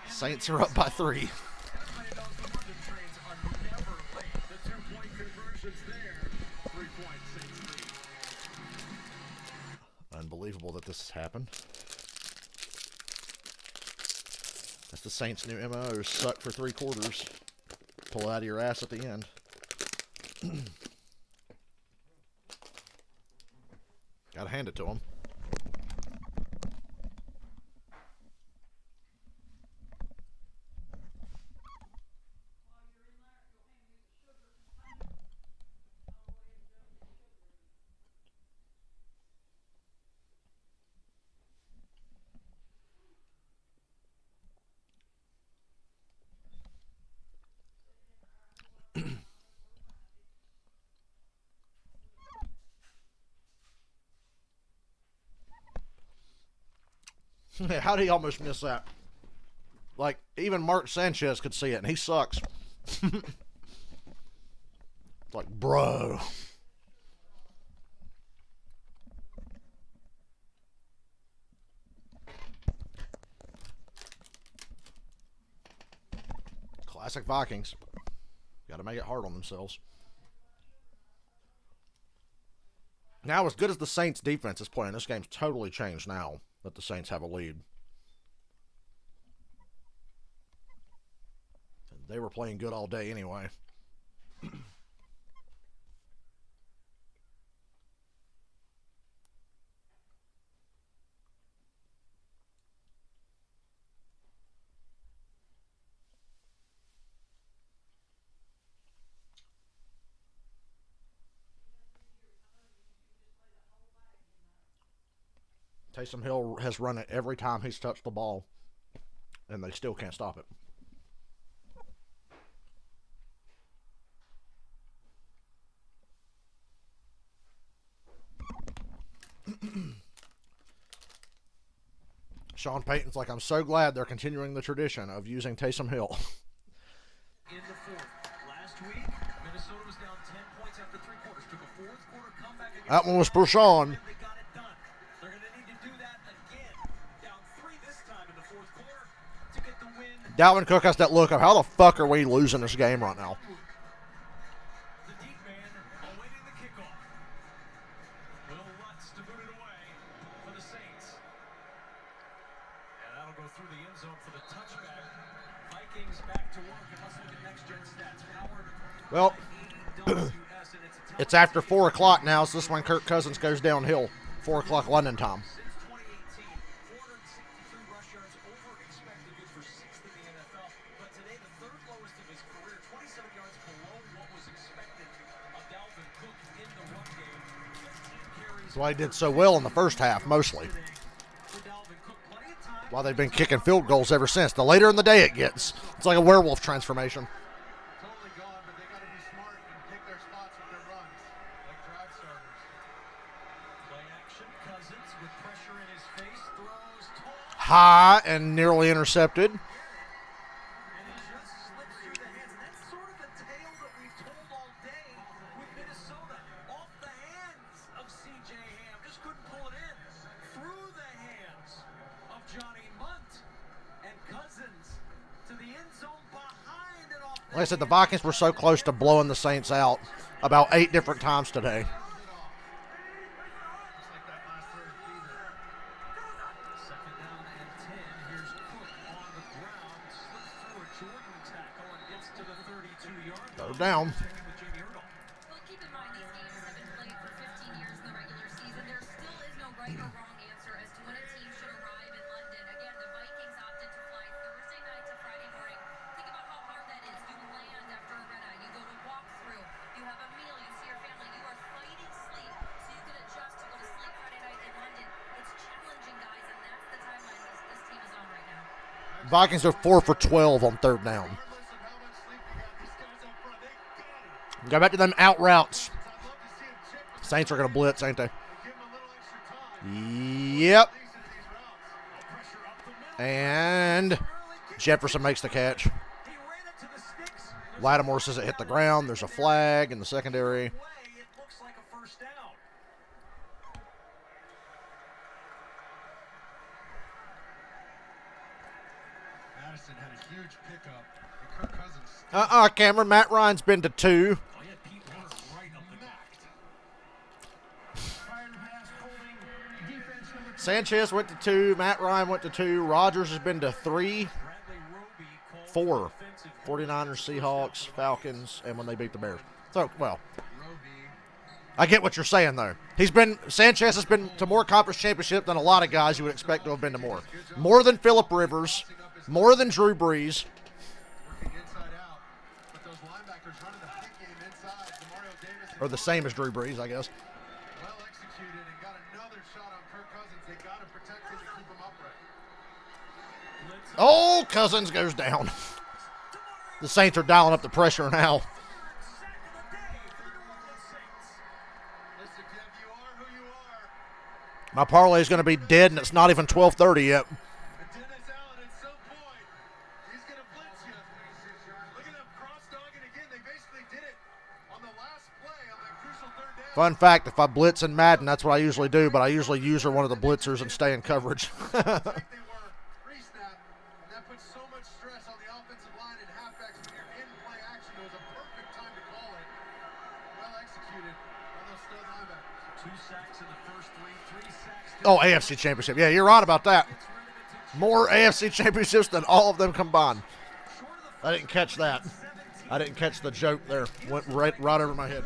A: Saints are up by 3. Unbelievable that this has happened. That's the Saints' new MO. Suck for 3 quarters. Pull it out of your ass at the end. Gotta hand it to them. How did he almost miss that? Like, even Mark Sanchez could see it, and he sucks. It's like, bro. Classic Vikings. Got to make it hard on themselves. Now, as good as the Saints defense is playing, this game's totally changed now that the Saints have a lead. They were playing good all day anyway. Taysom Hill has run it every time he's touched the ball, and they still can't stop it. Sean Payton's like, I'm so glad they're continuing the tradition of using Taysom Hill.
C: In the fourth. Last week, Minnesota was down 10 points after 3 quarters. Took a fourth quarter comeback against
A: That one was for Sean.
C: They got it done. They're going to need to do that again. Down 3 this time in the fourth quarter to get the win.
A: Dalvin Cook has that look of, how the fuck are we losing this game right now?
C: The deep man awaiting the kickoff. Will Lutz to boot it away for the Saints. And that'll go through the end zone for the touchback. Vikings back to work, and let's look at next-gen stats. Howard,
A: Well, it's after 4 o'clock now, so this is when Kirk Cousins goes downhill. 4 o'clock London time.
C: since 2018, 463 rush yards over expected, good for 6th in the NFL. But today, the 3rd lowest of his career, 27 yards below what was expected of Dalvin Cook in the run game. 15 carries.
A: That's why he did so well in the first half, mostly.
C: For Dalvin Cook, plenty of time.
A: Why they've been kicking field goals ever since. The later in the day it gets. It's like a werewolf transformation.
B: Totally gone, but they got to be smart and pick their spots with their runs, like drive starters.
C: Play action, Cousins with pressure in his face, throws tall,
A: High and nearly intercepted.
C: and he just slips through the hands. That's sort of a tale that we've told all day with Minnesota. Off the hands of C.J. Ham, just couldn't pull it in. Through the hands of Johnny Munt, and Cousins to the end zone behind and off the
A: Like I said, the Vikings were so close to blowing the Saints out about 8 different times today.
B: Just like that last throw to Fever.
C: Second down and 10. Here's Cook on the ground, slips through a Jordan tackle and gets to the 32-yard line.
A: Third down.
C: Checking with Jamie Erdahl.
E: Well, keep in mind these games have been played for 15 years in the regular season. There still is no right or wrong answer as to when a team should arrive in London. Again, the
A: Vikings are 4 for 12 on third down. Go back to them out routes. Saints are going to blitz, ain't they? Yep. And Jefferson makes the catch. Lattimore says it hit the ground. There's a flag in the secondary.
B: Madison had a huge pickup, and Kirk Cousins.
A: Cameron. Matt Ryan's been to 2. Sanchez went to 2. Matt Ryan went to 2. Rodgers has been to 3. 4. 49ers, Seahawks, Falcons, and when they beat the Bears. So, well, I get what you're saying, though. Sanchez has been to more conference championship than a lot of guys you would expect to have been to more. More than Phillip Rivers, more than Drew Brees. Or the same as Drew Brees, I guess.
B: Well executed and got another shot on Kirk Cousins. They got to protect him to keep him upright.
A: Oh, Cousins goes down. The Saints are dialing up the pressure now.
B: Listen, Kev, you are who you are.
A: My parlay is going to be dead, and it's not even 12:30 yet.
B: Dennis Allen, at some point, he's going to blitz you. Look at them cross-dogging again. They basically did it on the last play on that crucial third down.
A: Fun fact, if I blitz in Madden, that's what I usually do, but I usually use one of the blitzers and stay in coverage.
B: They were pre-snap, and that puts so much stress on the offensive line and halfbacks when you're in play action. It was a perfect time to call it. Well executed by those stud linebackers.
C: 2 sacks in the first 3 sacks.
A: Oh, AFC Championship. Yeah, you're right about that. More AFC Championships than all of them combined. I didn't catch that. I didn't catch the joke there. Went right over my head.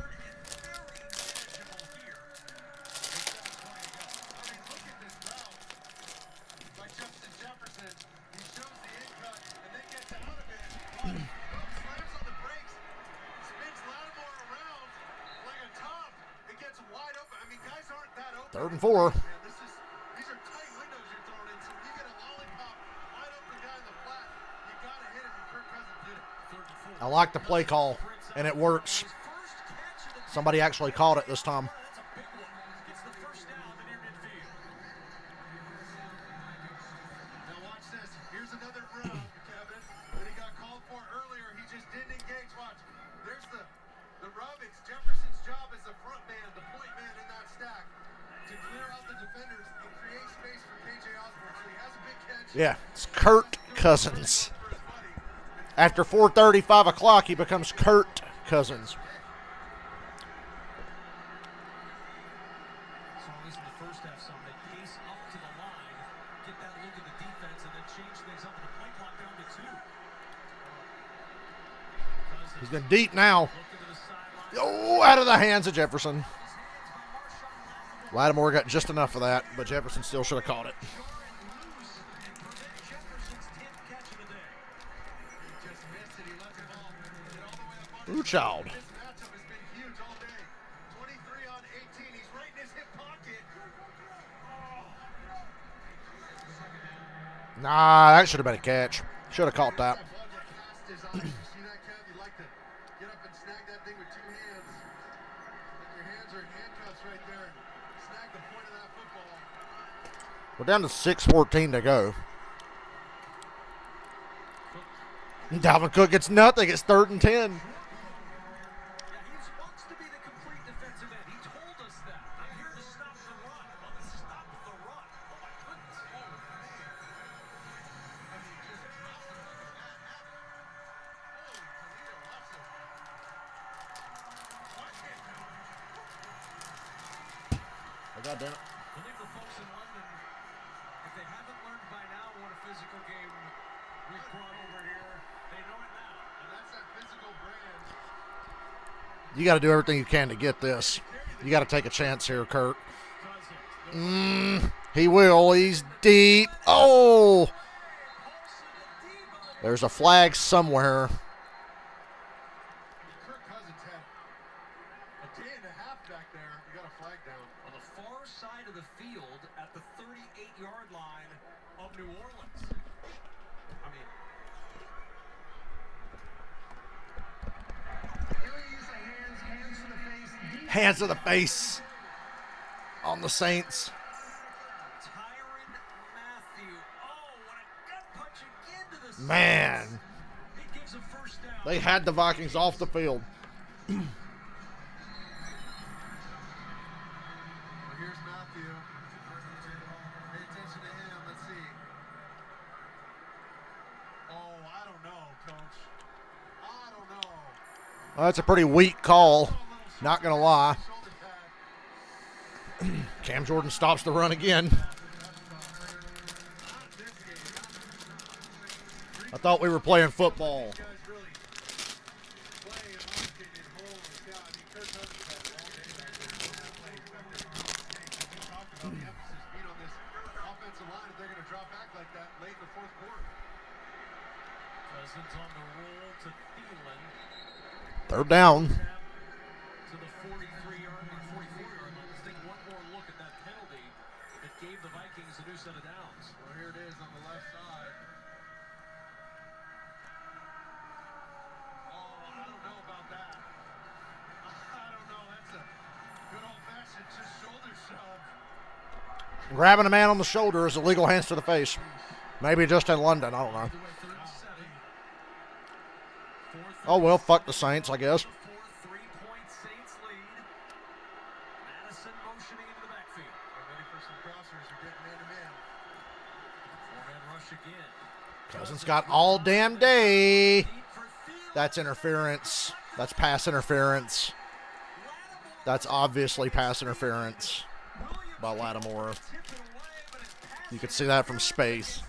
A: Third and 4.
B: These are tight windows you're throwing in, so if you get a lollipop wide open guy in the flat, you got to hit it, and Kirk Cousins did it.
A: I like the play call, and it works. Somebody actually called it this time.
B: Now watch this. Here's another rub, Kevin, that he got called for earlier. He just didn't engage. Watch. There's the rub. It's Jefferson's job as the front man, the point man in that stack, to clear out the defenders and create space for KJ Osborne. So he has a big catch.
A: Yeah, it's Kurt Cousins. After 4:30, 5 o'clock, he becomes Kurt Cousins.
C: So at least in the first half, some they pace up to the line, get that look at the defense, and then change things up with the play clock down to 2.
A: He's been deep now. Oh, out of the hands of Jefferson. Lattimore got just enough of that, but Jefferson still should have caught it. Ooh, child.
B: This matchup has been huge all day. 23 on 18. He's right in his hip pocket.
A: Nah, that should have been a catch. Should have caught that.
B: Ball get past his eyes. You see that, Kev? You like to get up and snag that thing with 2 hands. Like your hands are in handcuffs right there. Snag the point of that football.
A: We're down to 6:14 to go. Dalvin Cook gets nothing. It's 3rd and 10.
C: Wants to be the complete defensive end. He told us that. I'm here to stop the run. Well, stop the run. Oh, my goodness. Oh, man.
A: God damn it.
C: I think the folks in London, if they haven't learned by now what a physical game we've brought over here, they know it now.
B: And that's that physical brand.
A: You got to do everything you can to get this. You got to take a chance here, Kurt. He will. He's deep. Oh! There's a flag somewhere.
B: Kirk Cousins had a day and a half back there. You got a flag down.
C: On the far side of the field at the 38-yard line of New Orleans. I mean,
A: Hands to the face on the Saints. Man, they had the Vikings off the field.
B: Well, here's Matthew. Pay attention to him. Let's see. Oh, I don't know, Coach. I don't know.
A: Well, that's a pretty weak call. Not going to lie. Cam Jordan stops the run again. I thought we were playing football. Third down.
C: To the 43-yard or 44-yard line. Let's take one more look at that penalty that gave the Vikings a new set of downs.
B: Well, here it is on the left side. Oh, I don't know about that. I don't know. That's a good old-fashioned just shoulder shove.
A: Grabbing a man on the shoulder is illegal. Hands to the face. Maybe just in London. I don't know. Oh, well, fuck the Saints, I guess.
C: 3-point Saints lead. Madison motioning into the backfield.
B: They're ready for some crossers. They're getting man-to-man.
C: Four-man rush again.
A: Cousins got all damn day. That's interference. That's pass interference. That's obviously pass interference by Lattimore. You could see that from space.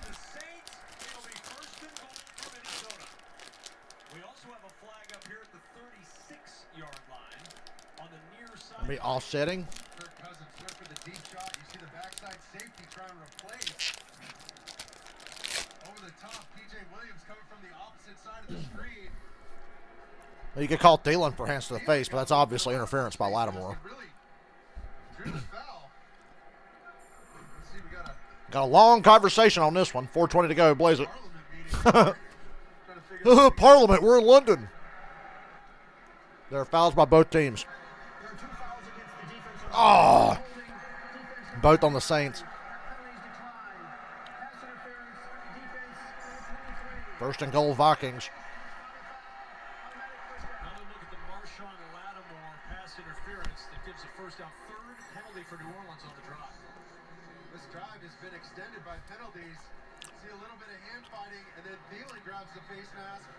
A: Be offsetting.
B: Kirk Cousins went for the deep shot. You see the backside safety trying to replace. Over the top, PJ Williams coming from the opposite side of the screen.
A: You could call Thielen for hands to the face, but that's obviously interference by Lattimore.
B: Really drew the foul. Let's see, we
A: got a long conversation on this one. 4:20 to go. Blaze it. Parliament. We're in London. There are fouls by both teams. Oh, both on the Saints. First and goal, Vikings.
C: Another look at the Marshawn Lattimore pass interference that gives a first down. Third penalty for New Orleans on the drive.
B: This drive has been extended by penalties. See a little bit of hand fighting, and then Thielen grabs the face mask.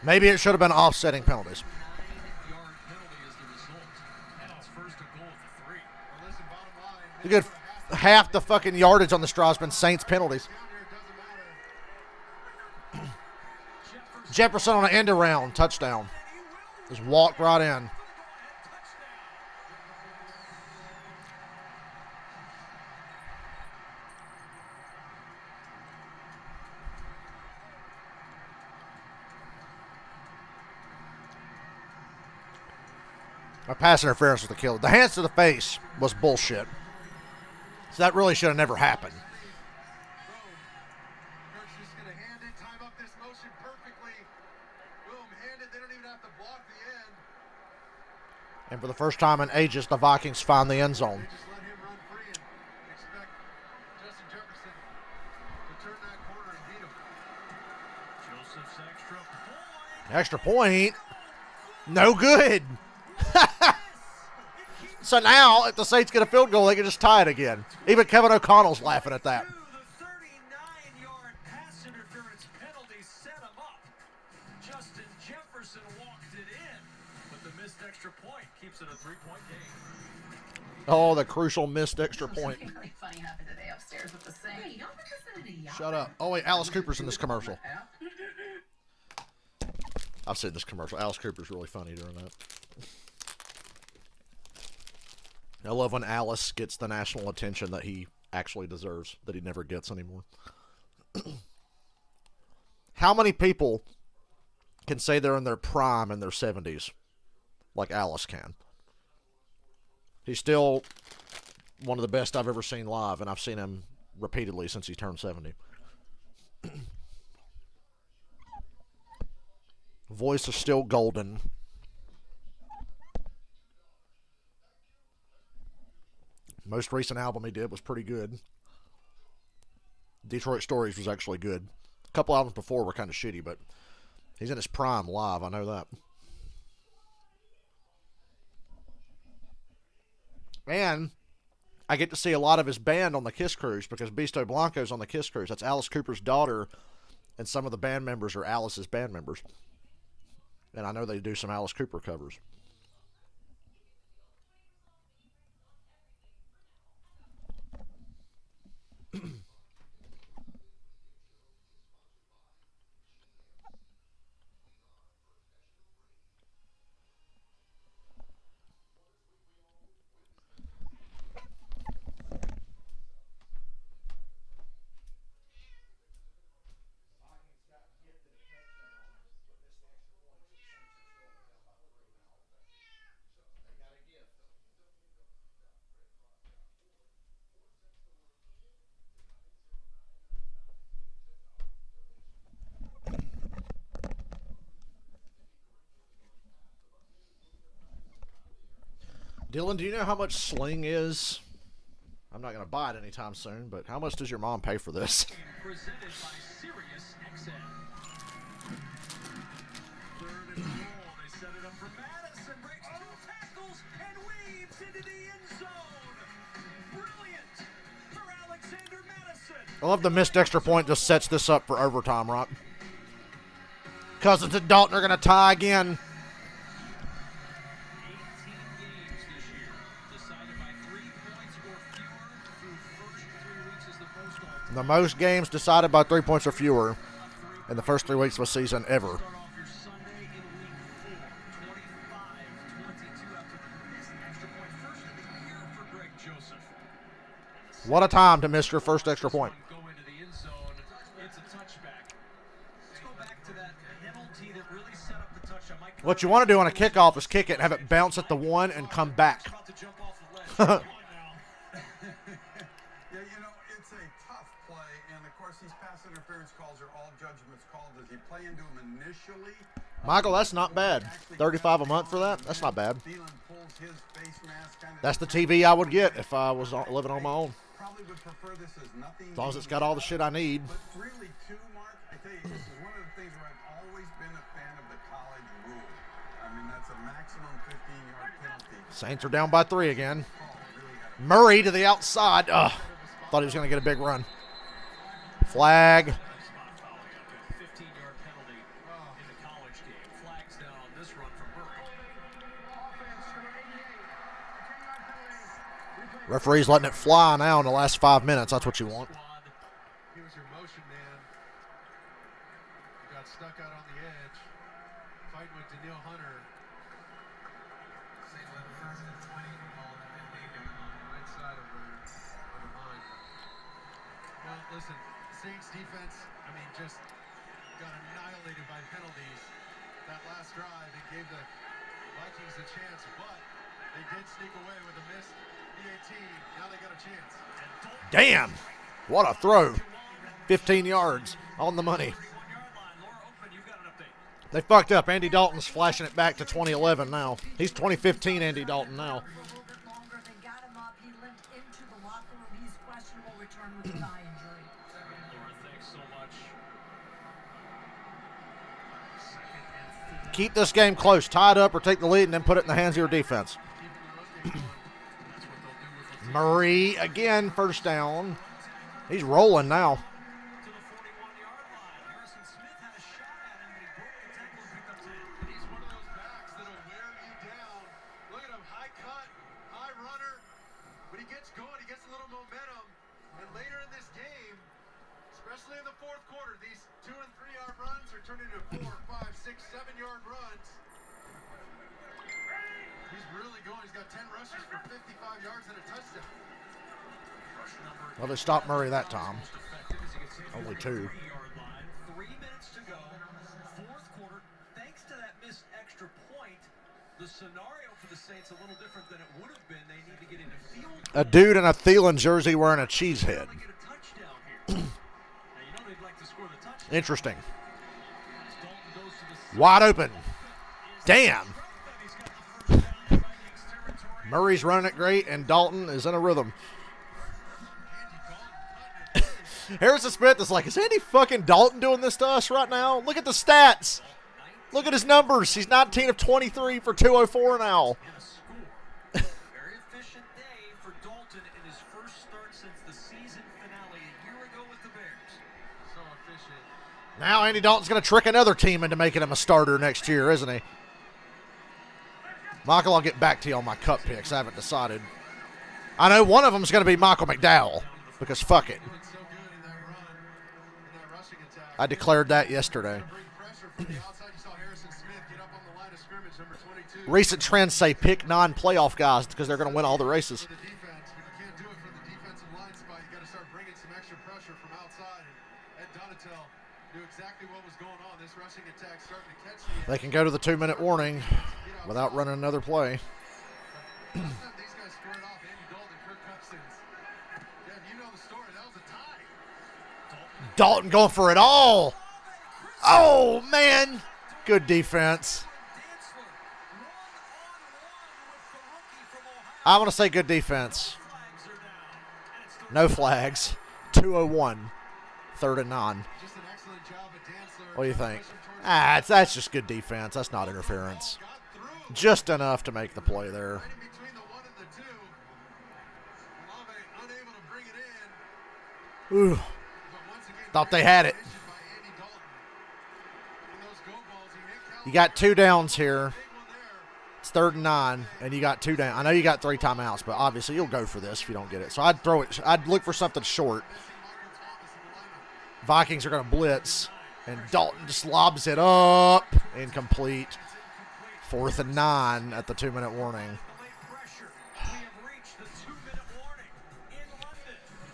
A: Maybe it should have been offsetting penalties.
C: 9-yard penalty is the result. And it's first and goal for 3.
B: Well, listen, bottom line.
A: A good half the fucking yardage on the straw has been Saints penalties. Jefferson on an end around touchdown. Just walked right in. My pass interference was the kill. The hands to the face was bullshit. So that really should have never happened.
B: Kirk's just going to hand it, time up this motion perfectly. Boom, hand it. They don't even have to block the end.
A: And for the first time in ages, the Vikings find the end zone.
B: They just let him run free and expect Justin Jefferson to turn that corner and beat him.
C: Joseph's extra point.
A: Extra point. No good. So now, if the Saints get a field goal, they can just tie it again. Even Kevin O'Connell's laughing at that.
C: The 39-yard pass interference penalty set him up. Justin Jefferson walked it in, but the missed extra point keeps it a 3-point game.
A: Oh, the crucial missed extra point.
J: Something really funny happened today upstairs with the Saints. Hey, y'all think this is a
A: Shut up. Oh, wait, Alice Cooper's in this commercial. I've seen this commercial. Alice Cooper's really funny during that. I love when Alice gets the national attention that he actually deserves, that he never gets anymore. How many people can say they're in their prime in their 70s like Alice can? He's still one of the best I've ever seen live, and I've seen him repeatedly since he turned 70. Voice is still golden. Most recent album he did was pretty good. Detroit Stories was actually good. A couple albums before were kind of shitty, but he's in his prime live, I know that. And I get to see a lot of his band on the Kiss Cruise because Beasto Blanco's on the Kiss Cruise. That's Alice Cooper's daughter, and some of the band members are Alice's band members. And I know they do some Alice Cooper covers. Dylan, do you know how much Sling is? I'm not going to buy it anytime soon, but how much does your mom pay for this?
C: Presented by Sirius XM. Third and goal. They set it up for Madison. Breaks two tackles and weaves into the end zone. Brilliant for Alexander Madison.
A: I love the missed extra point just sets this up for overtime, right? Cousins and Dalton are going to tie again. The most games decided by 3 points or fewer in the first 3 weeks of a season ever. What a time to miss your first extra point. What you want to do on a kickoff is kick it and have it bounce at the one and come back. Michael, that's not bad. $35 a month for that? That's not bad. That's the TV I would get if I was living on my own. As long as it's got all the shit I need.
B: But really, too, Mark, I tell you, this is one of the things where I've always been a fan of the college rule. I mean, that's a maximum 15-yard penalty.
A: Saints are down by 3 again. Murray to the outside. Ugh. Thought he was going to get a big run. Flag. Referee's letting it fly now in the last 5 minutes. That's what you want.
B: He was your motion man. He got stuck out on the edge. Fighting with Daniil Hunter. First and 20. Right side of the line. Well, listen, Saints defense, I mean, just got annihilated by penalties. That last drive, it gave the Vikings a chance, but they did sneak away with a missed PAT. Now they got a chance.
A: Damn. What a throw. 15 yards on the money. They fucked up. Andy Dalton's flashing it back to 2011 now. He's 2015 Andy Dalton now. Keep this game close. Tie it up or take the lead and then put it in the hands of your defense. Murray again, first down. He's rolling now.
B: He's one of those backs that'll wear you down. Look at him, high cut, high runner. But he gets going, he gets a little momentum. And later in this game, especially in the fourth quarter, these 2- and 3-yard runs are turning into 4, 5, 6, 7-yard runs. He's really going. He's got 10 rushes for 55 yards and a touchdown.
A: Well, they stopped Murray that time. Only 2.
C: 3 minutes to go. Fourth quarter. Thanks to that missed extra point, the scenario for the Saints a little different than it would have been. They need to get into field.
A: A dude in a Thielen jersey wearing a cheese head. Interesting. Wide open. Damn. Murray's running it great, and Dalton is in a rhythm. Harrison Smith is like, is Andy fucking Dalton doing this to us right now? Look at the stats. Look at his numbers. He's 19 of 23 for 204 now.
C: Very efficient day for Dalton in his first start since the season finale a year ago with the Bears.
B: So efficient.
A: Now Andy Dalton's going to trick another team into making him a starter next year, isn't he? Michael, I'll get back to you on my cup picks. I haven't decided. I know one of them is going to be Michael McDowell, because fuck it. I declared that yesterday. Recent trends say pick non-playoff guys because they're going to win all the races. They can go to the 2-minute warning without running another play. Dalton going for it all. Oh, man. Good defense. I want to say good defense. No flags. 2:01. 3rd and 9. What do you think? That's just good defense. That's not interference. Just enough to make the play there. Ooh. Thought they had it. You got 2 downs here. It's 3rd and 9, and you got 2 down. I know you got 3 timeouts, but obviously you'll go for this if you don't get it. So I'd throw it. I'd look for something short. Vikings are going to blitz, and Dalton just lobs it up. Incomplete. 4th and 9 at the 2-minute warning.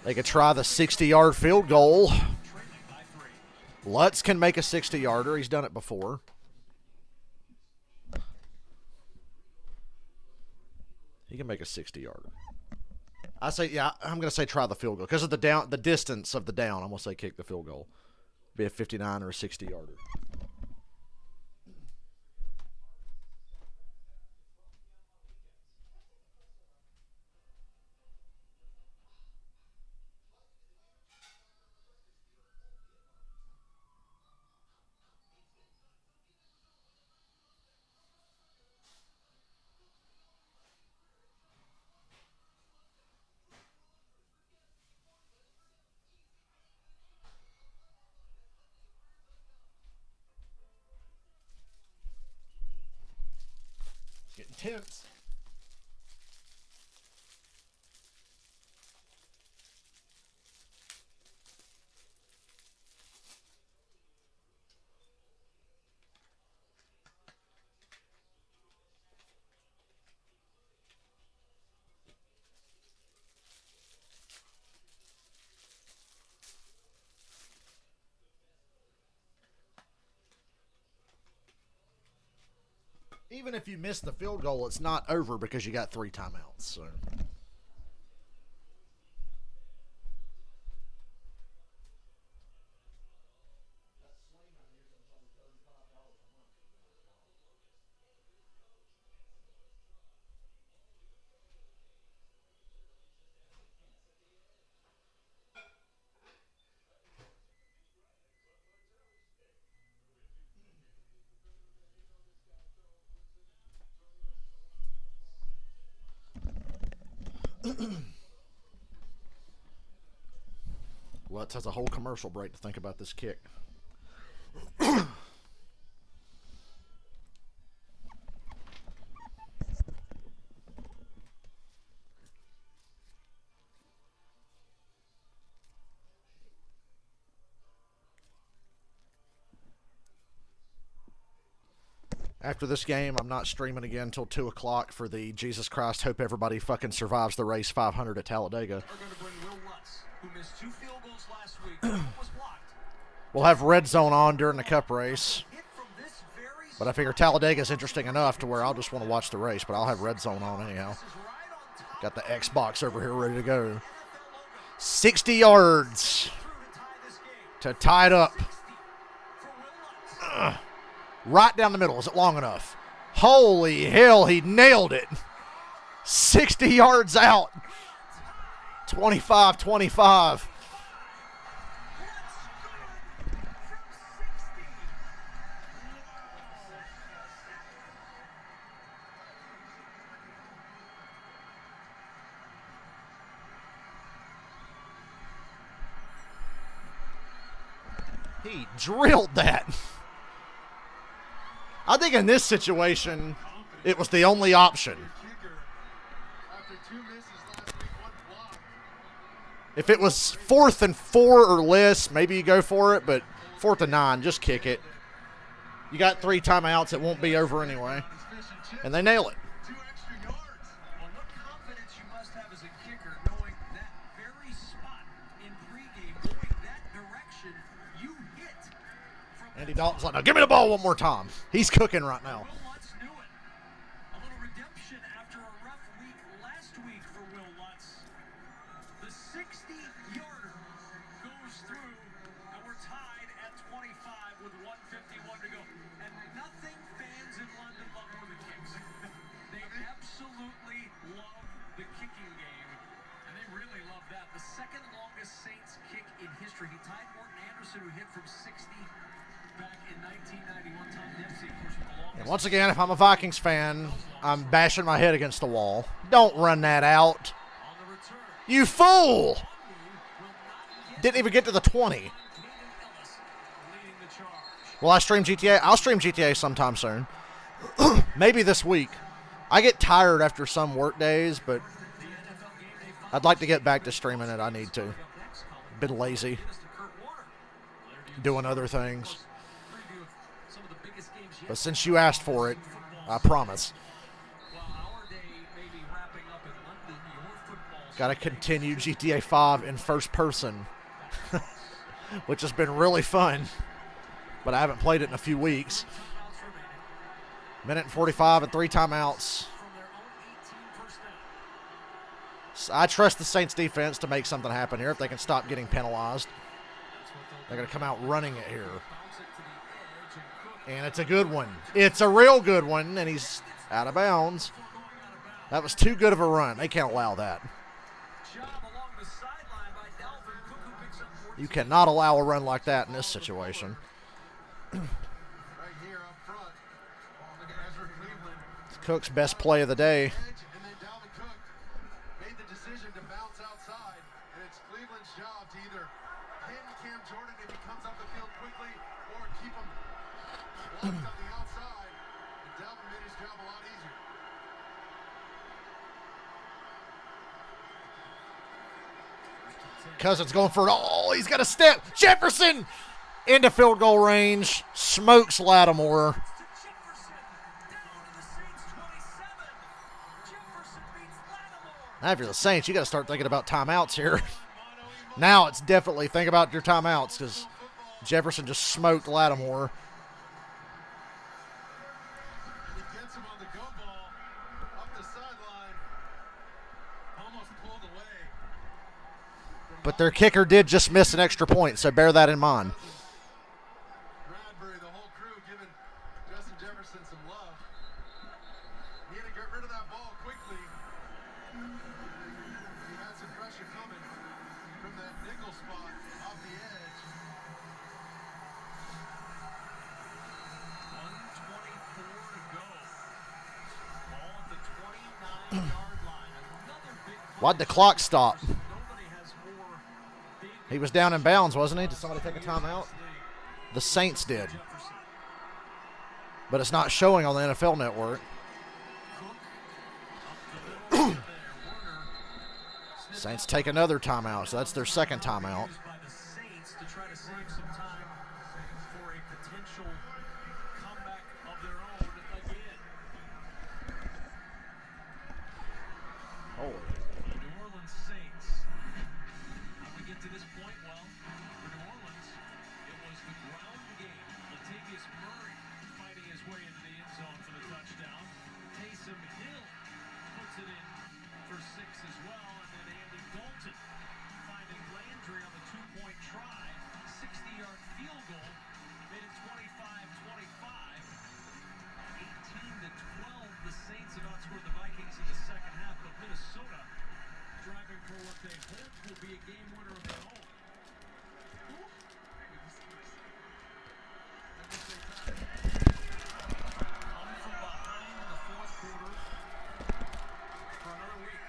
A: They could try the 60-yard field goal. Lutz can make a 60-yarder. He's done it before. He can make a 60-yarder. I say, yeah, I'm going to say try the field goal. Because of the distance of the down, I'm going to say kick the field goal. Be a 59 or a 60-yarder. Getting tense. Even if you miss the field goal, it's not over because you got 3 timeouts. So. Lutz has a whole commercial break to think about this kick. After this game, I'm not streaming again until 2 o'clock for the Jesus Christ, hope everybody fucking survives the race 500 at Talladega. We'll have Red Zone on during the Cup race. But I figure Talladega's interesting enough to where I'll just want to watch the race, but I'll have Red Zone on anyhow. Got the Xbox over here ready to go. 60 yards to tie it up. Right down the middle. Is it long enough? Holy hell, he nailed it. 60 yards out. 25-25. He drilled that. I think in this situation, it was the only option. If it was 4th and 4 or less, maybe you go for it, but 4th and 9, just kick it. You got 3 timeouts, it won't be over anyway. And they nail it. Andy Dalton's like, now give me the ball one more time. He's cooking right now.
C: A little redemption after a rough week last week for Will Lutz. The 60-yarder goes through, and we're tied at 25 with 1:51 to go. And nothing fans in London love more than kicks. They absolutely love the kicking game, and they really love that. The second longest Saints kick in history. He tied Morton Anderson, who hit from 60 back in 1991. Tom Dempsey, of course, with the longest.
A: And once again, if I'm a Vikings fan, I'm bashing my head against the wall. Don't run that out. You fool! Didn't even get to the 20. Will I stream GTA? I'll stream GTA sometime soon. Maybe this week. I get tired after some work days, but I'd like to get back to streaming it. I need to. Been lazy. Doing other things. But since you asked for it, I promise. Got to continue GTA 5 in first person, which has been really fun, but I haven't played it in a few weeks. Minute and 45 and 3 timeouts. So I trust the Saints defense to make something happen here if they can stop getting penalized. They're going to come out running it here. And it's a good one. It's a real good one, and he's out of bounds. That was too good of a run. They can't allow that. You cannot allow a run like that in this situation. It's Cook's best play of the day. Cousins going for it. Oh, he's got a step. Jefferson into field goal range. Smokes Lattimore. Now, if you're the Saints, you got to start thinking about timeouts here. Now it's definitely think about your timeouts because Jefferson just smoked Lattimore. But their kicker did just miss an extra point, so bear that in mind.
B: Bradbury, the whole crew giving Justin Jefferson some love. He had to get rid of that ball quickly. He had some pressure coming from that nickel spot off the edge.
C: 1:24 to go. Ball at the 29-yard line. Another big play.
A: Why'd the clock stop? He was down in bounds, wasn't he? Did somebody take a timeout? The Saints did. But it's not showing on the NFL Network. Saints take another timeout, so that's their second timeout.
C: His way they hope will be a game winner of their own. Come from behind in the fourth quarter for another week.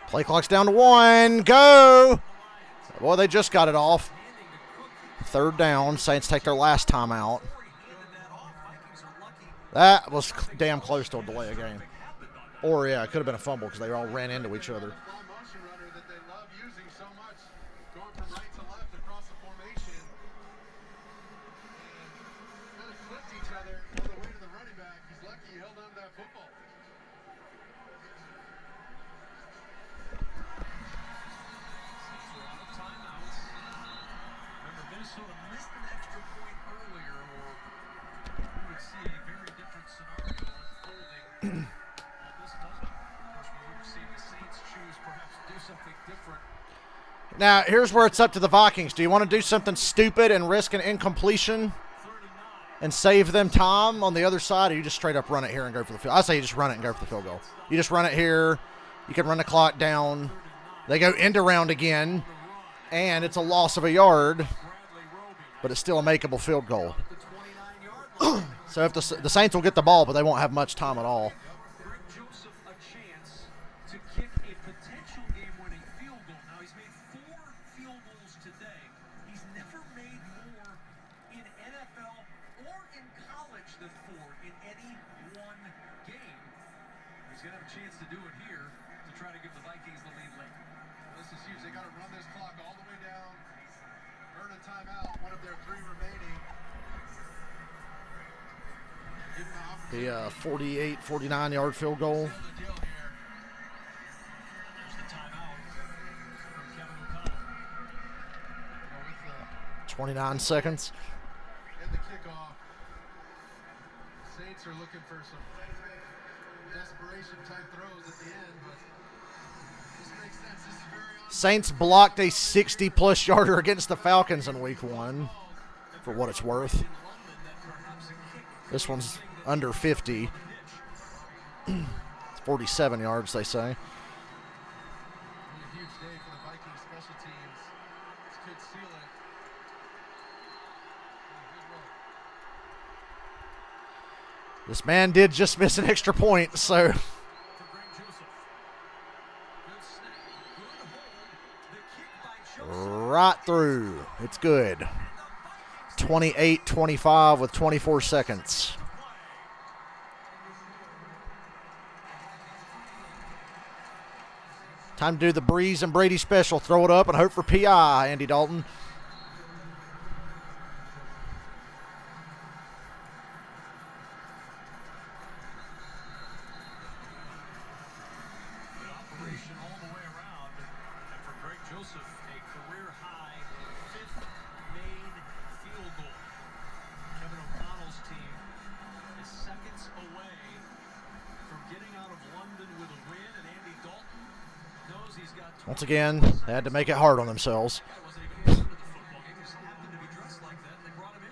A: Play clock's down to 1. Go! Boy, they just got it off. 3rd down. Saints take their last timeout. That was damn close to a delay of game. Or, yeah, it could have been a fumble because they all ran into each other.
B: Motion runner that they love using so much, going from right to left across the formation. And kind of flipped each other on the way to the running back. He's lucky he held on to that football.
C: Remember, Minnesota missed an extra point earlier, or we would see a very different scenario unfolding. This doesn't. Of course, we would see the Saints choose perhaps to do something different.
A: Now, here's where it's up to the Vikings. Do you want to do something stupid and risk an incompletion and save them time on the other side, or you just straight up run it here and go for the field? I say you just run it and go for the field goal. You just run it here. You can run the clock down. They go end around again, and it's a loss of a yard, but it's still a makeable field goal. So if the Saints will get the ball, but they won't have much time at all.
C: Greg Joseph a chance to kick a potential game-winning field goal. Now, he's made 4 field goals today. He's never made more in NFL or in college than 4 in any one game. He's going to have a chance to do it here to try to give the Vikings the lead late.
B: Well, this is huge. They got to run this clock all the way down, earn a timeout, one of their 3 remaining.
A: The 48, 49-yard field goal.
C: There's the timeout from Kevin O'Connell.
A: 29 seconds.
B: And the kickoff. Saints are looking for some desperation type throws at the end, but this makes sense. This is very
A: Saints blocked a 60-plus yarder against the Falcons in week 1, for what it's worth. This one's under 50. It's 47 yards, they say.
B: a huge day for the Vikings special teams. This could seal it.
A: This man did just miss an extra point, so
C: For Greg Joseph. Good snap. Good hold. The kick by Joseph.
A: right through. It's good. 28-25 with 24 seconds. Time to do the Breeze and Brady special. Throw it up and hope for PI, Andy Dalton.
C: Good operation all the way around. And for Greg Joseph, a career-high 5th made field goal. Kevin O'Connell's team is seconds away from getting out of London with a win, and Andy Dalton knows he's got
A: Once again, they had to make it hard on themselves.
C: That wasn't even part of the football game. He just happened to be dressed like that, and they brought him in.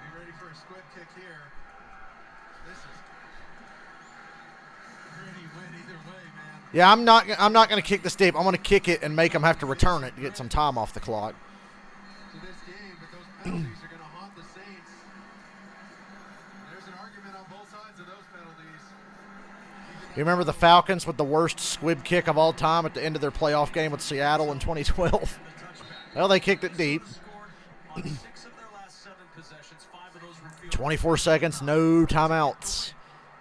B: Be ready for a squib kick here. This is pretty win either way, man.
A: Yeah, I'm not going to kick this deep. I'm going to kick it and make them have to return it to get some time off the clock.
B: To this game, but those penalties are going to haunt the Saints. There's an argument on both sides of those penalties.
A: You remember the Falcons with the worst squib kick of all time at the end of their playoff game with Seattle in 2012? Well, they kicked it deep.
C: On 6 of their last 7 possessions, 5 of those were field
A: 24 seconds, no timeouts.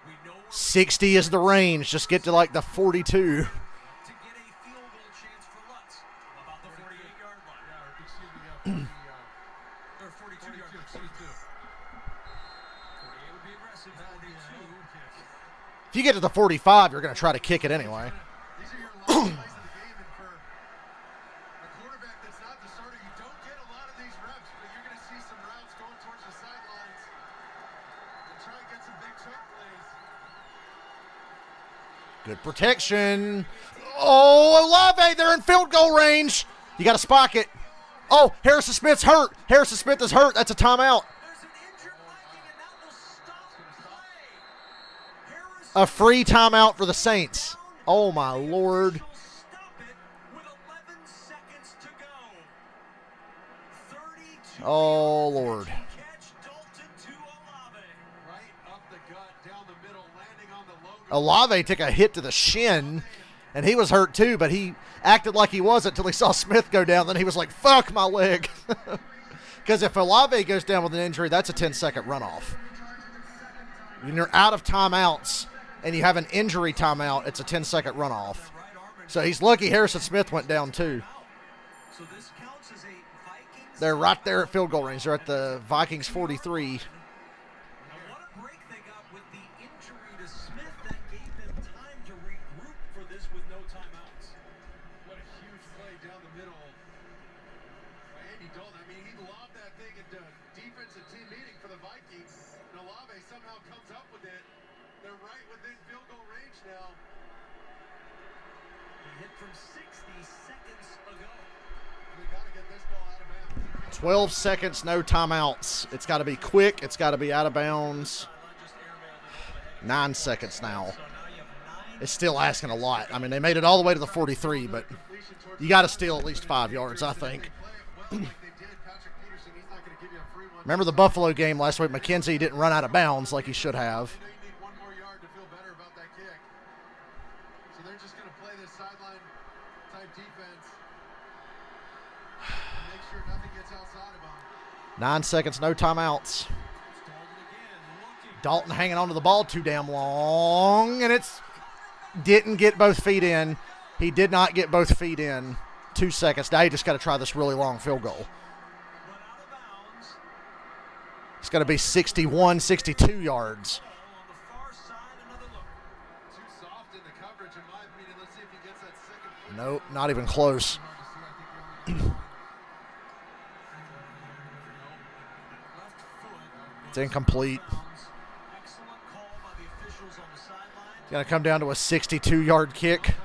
C: We know
A: 60 is the range. Just get to like the 42.
C: to get a field goal chance for Lutz. About the 48-yard line.
B: Yeah, or excuse me,
C: Or 42-yard line. 48 would be aggressive. 42.
A: If you get to the 45, you're going to try to kick it anyway.
B: These are your last plays of the game, and for a quarterback that's not the starter, you don't get a lot of these reps, but you're going to see some routes going towards the sidelines and try and get some big choke plays.
A: Good protection. Oh, Olave, they're in field goal range. You got to spike it. Oh, Harrison Smith's hurt. Harrison Smith is hurt. That's a timeout.
C: There's an injured Viking, and that will stop play.
A: A free timeout for the Saints. Oh, my Lord.
C: Stop it with 11 seconds to go. 32
A: Oh, Lord.
C: catch Dalton to Olave.
B: Right up the gut, down the middle, landing on the logo.
A: Olave took a hit to the shin, and he was hurt too, but he acted like he wasn't until he saw Smith go down. Then he was like, fuck my leg. Because if Olave goes down with an injury, that's a 10-second runoff. When you're out of timeouts and you have an injury timeout, it's a 10-second runoff. So he's lucky Harrison Smith went down too.
C: So this counts as a Vikings.
A: They're right there at field goal range. They're at the Vikings 43.
C: Now what a break they got with the injury to Smith that gave them time to regroup for this with no timeouts.
B: What a huge play down the middle by Andy Dalton. I mean, he lobbed that thing into defensive team meeting for the Vikings. And Olave somehow comes up with it. They're right within field goal range now.
C: He hit from 60 seconds ago.
B: We got to get this ball out of bounds.
A: 12 seconds, no timeouts. It's got to be quick. It's got to be out of bounds. 9 seconds now. It's still asking a lot. I mean, they made it all the way to the 43, but you got to steal at least 5 yards, I think. Remember the Buffalo game last week? McKenzie didn't run out of bounds like he should have.
B: They need one more yard to feel better about that kick. So they're just going to play this sideline type defense. Make sure nothing gets outside of them.
A: 9 seconds, no timeouts. Dalton hanging onto the ball too damn long, and it's didn't get both feet in. He did not get both feet in. 2 seconds. Now you just got to try this really long field goal. It's got to be 61, 62 yards.
B: Too soft in the coverage, in my opinion. Let's see if he gets that second.
A: Nope, not even close. It's incomplete. It's going to come down to a 62-yard kick.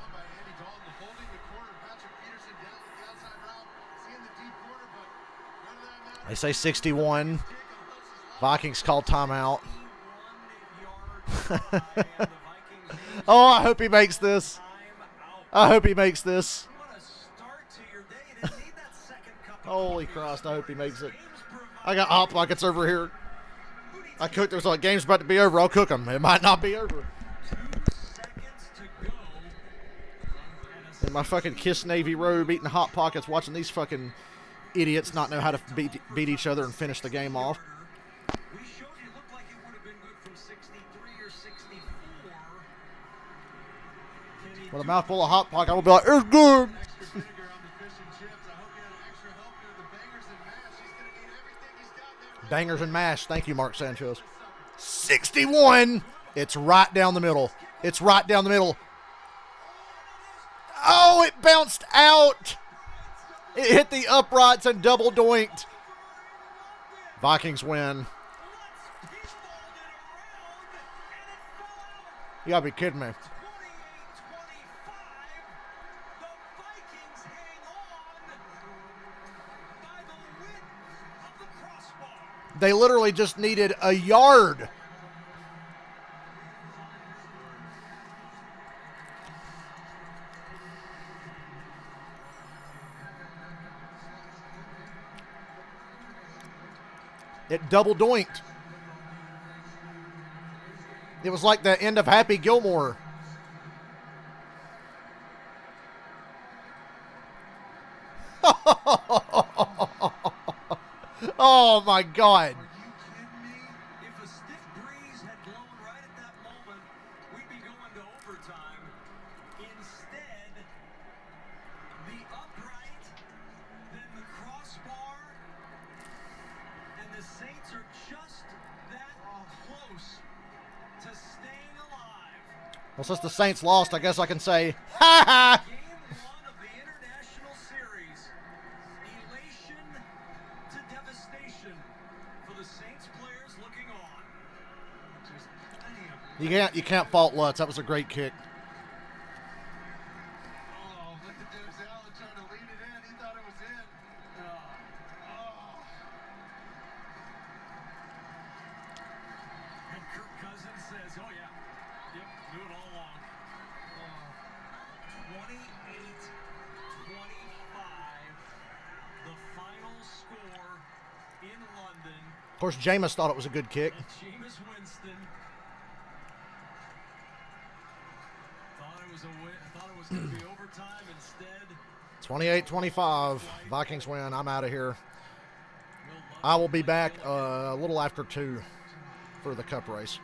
A: They say 61. Vikings call timeout. Oh, I hope he makes this. I hope he makes this. Holy Christ, I hope he makes it. I got hot pockets over here. I cooked. There's like game's about to be over. I'll cook them. It might not be over. In my fucking Kiss Navy robe, eating hot pockets, watching these fucking idiots not know how to beat each other and finish the game off.
C: We showed you it looked like it would have been good from 63 or 64.
A: With a mouthful of hot pocket, I will be like, it's good. Bangers and mash. Thank you, Mark Sanchez. 61. It's right down the middle. It's right down the middle. Oh, it bounced out. It hit the uprights and double doinked. Vikings win. You gotta be kidding me. They literally just needed a yard. It double doinked. It was like the end of Happy Gilmore. Oh my God.
C: Are you kidding me? If a stiff breeze had blown right at that moment, we'd be going to overtime. Instead, the upright, then the crossbar, and the Saints are just that close to staying alive.
A: Well, since the Saints lost, I guess I can say, ha ha.
C: Game 1 of the International Series. Elation to devastation for the Saints players looking on.
B: Just plenty of.
A: You can't fault Lutz. That was a great kick.
B: Oh, look at Denzel Allen trying to lead it in. He thought it was in.
C: And Kirk Cousins says, oh yeah. Yep. The final score in London.
A: Of course, Jameis thought it was a good kick.
C: Jameis Winston thought it was going to be overtime instead.
A: 28-25. Vikings win. I'm out of here. I will be back a little after 2 for the cup race.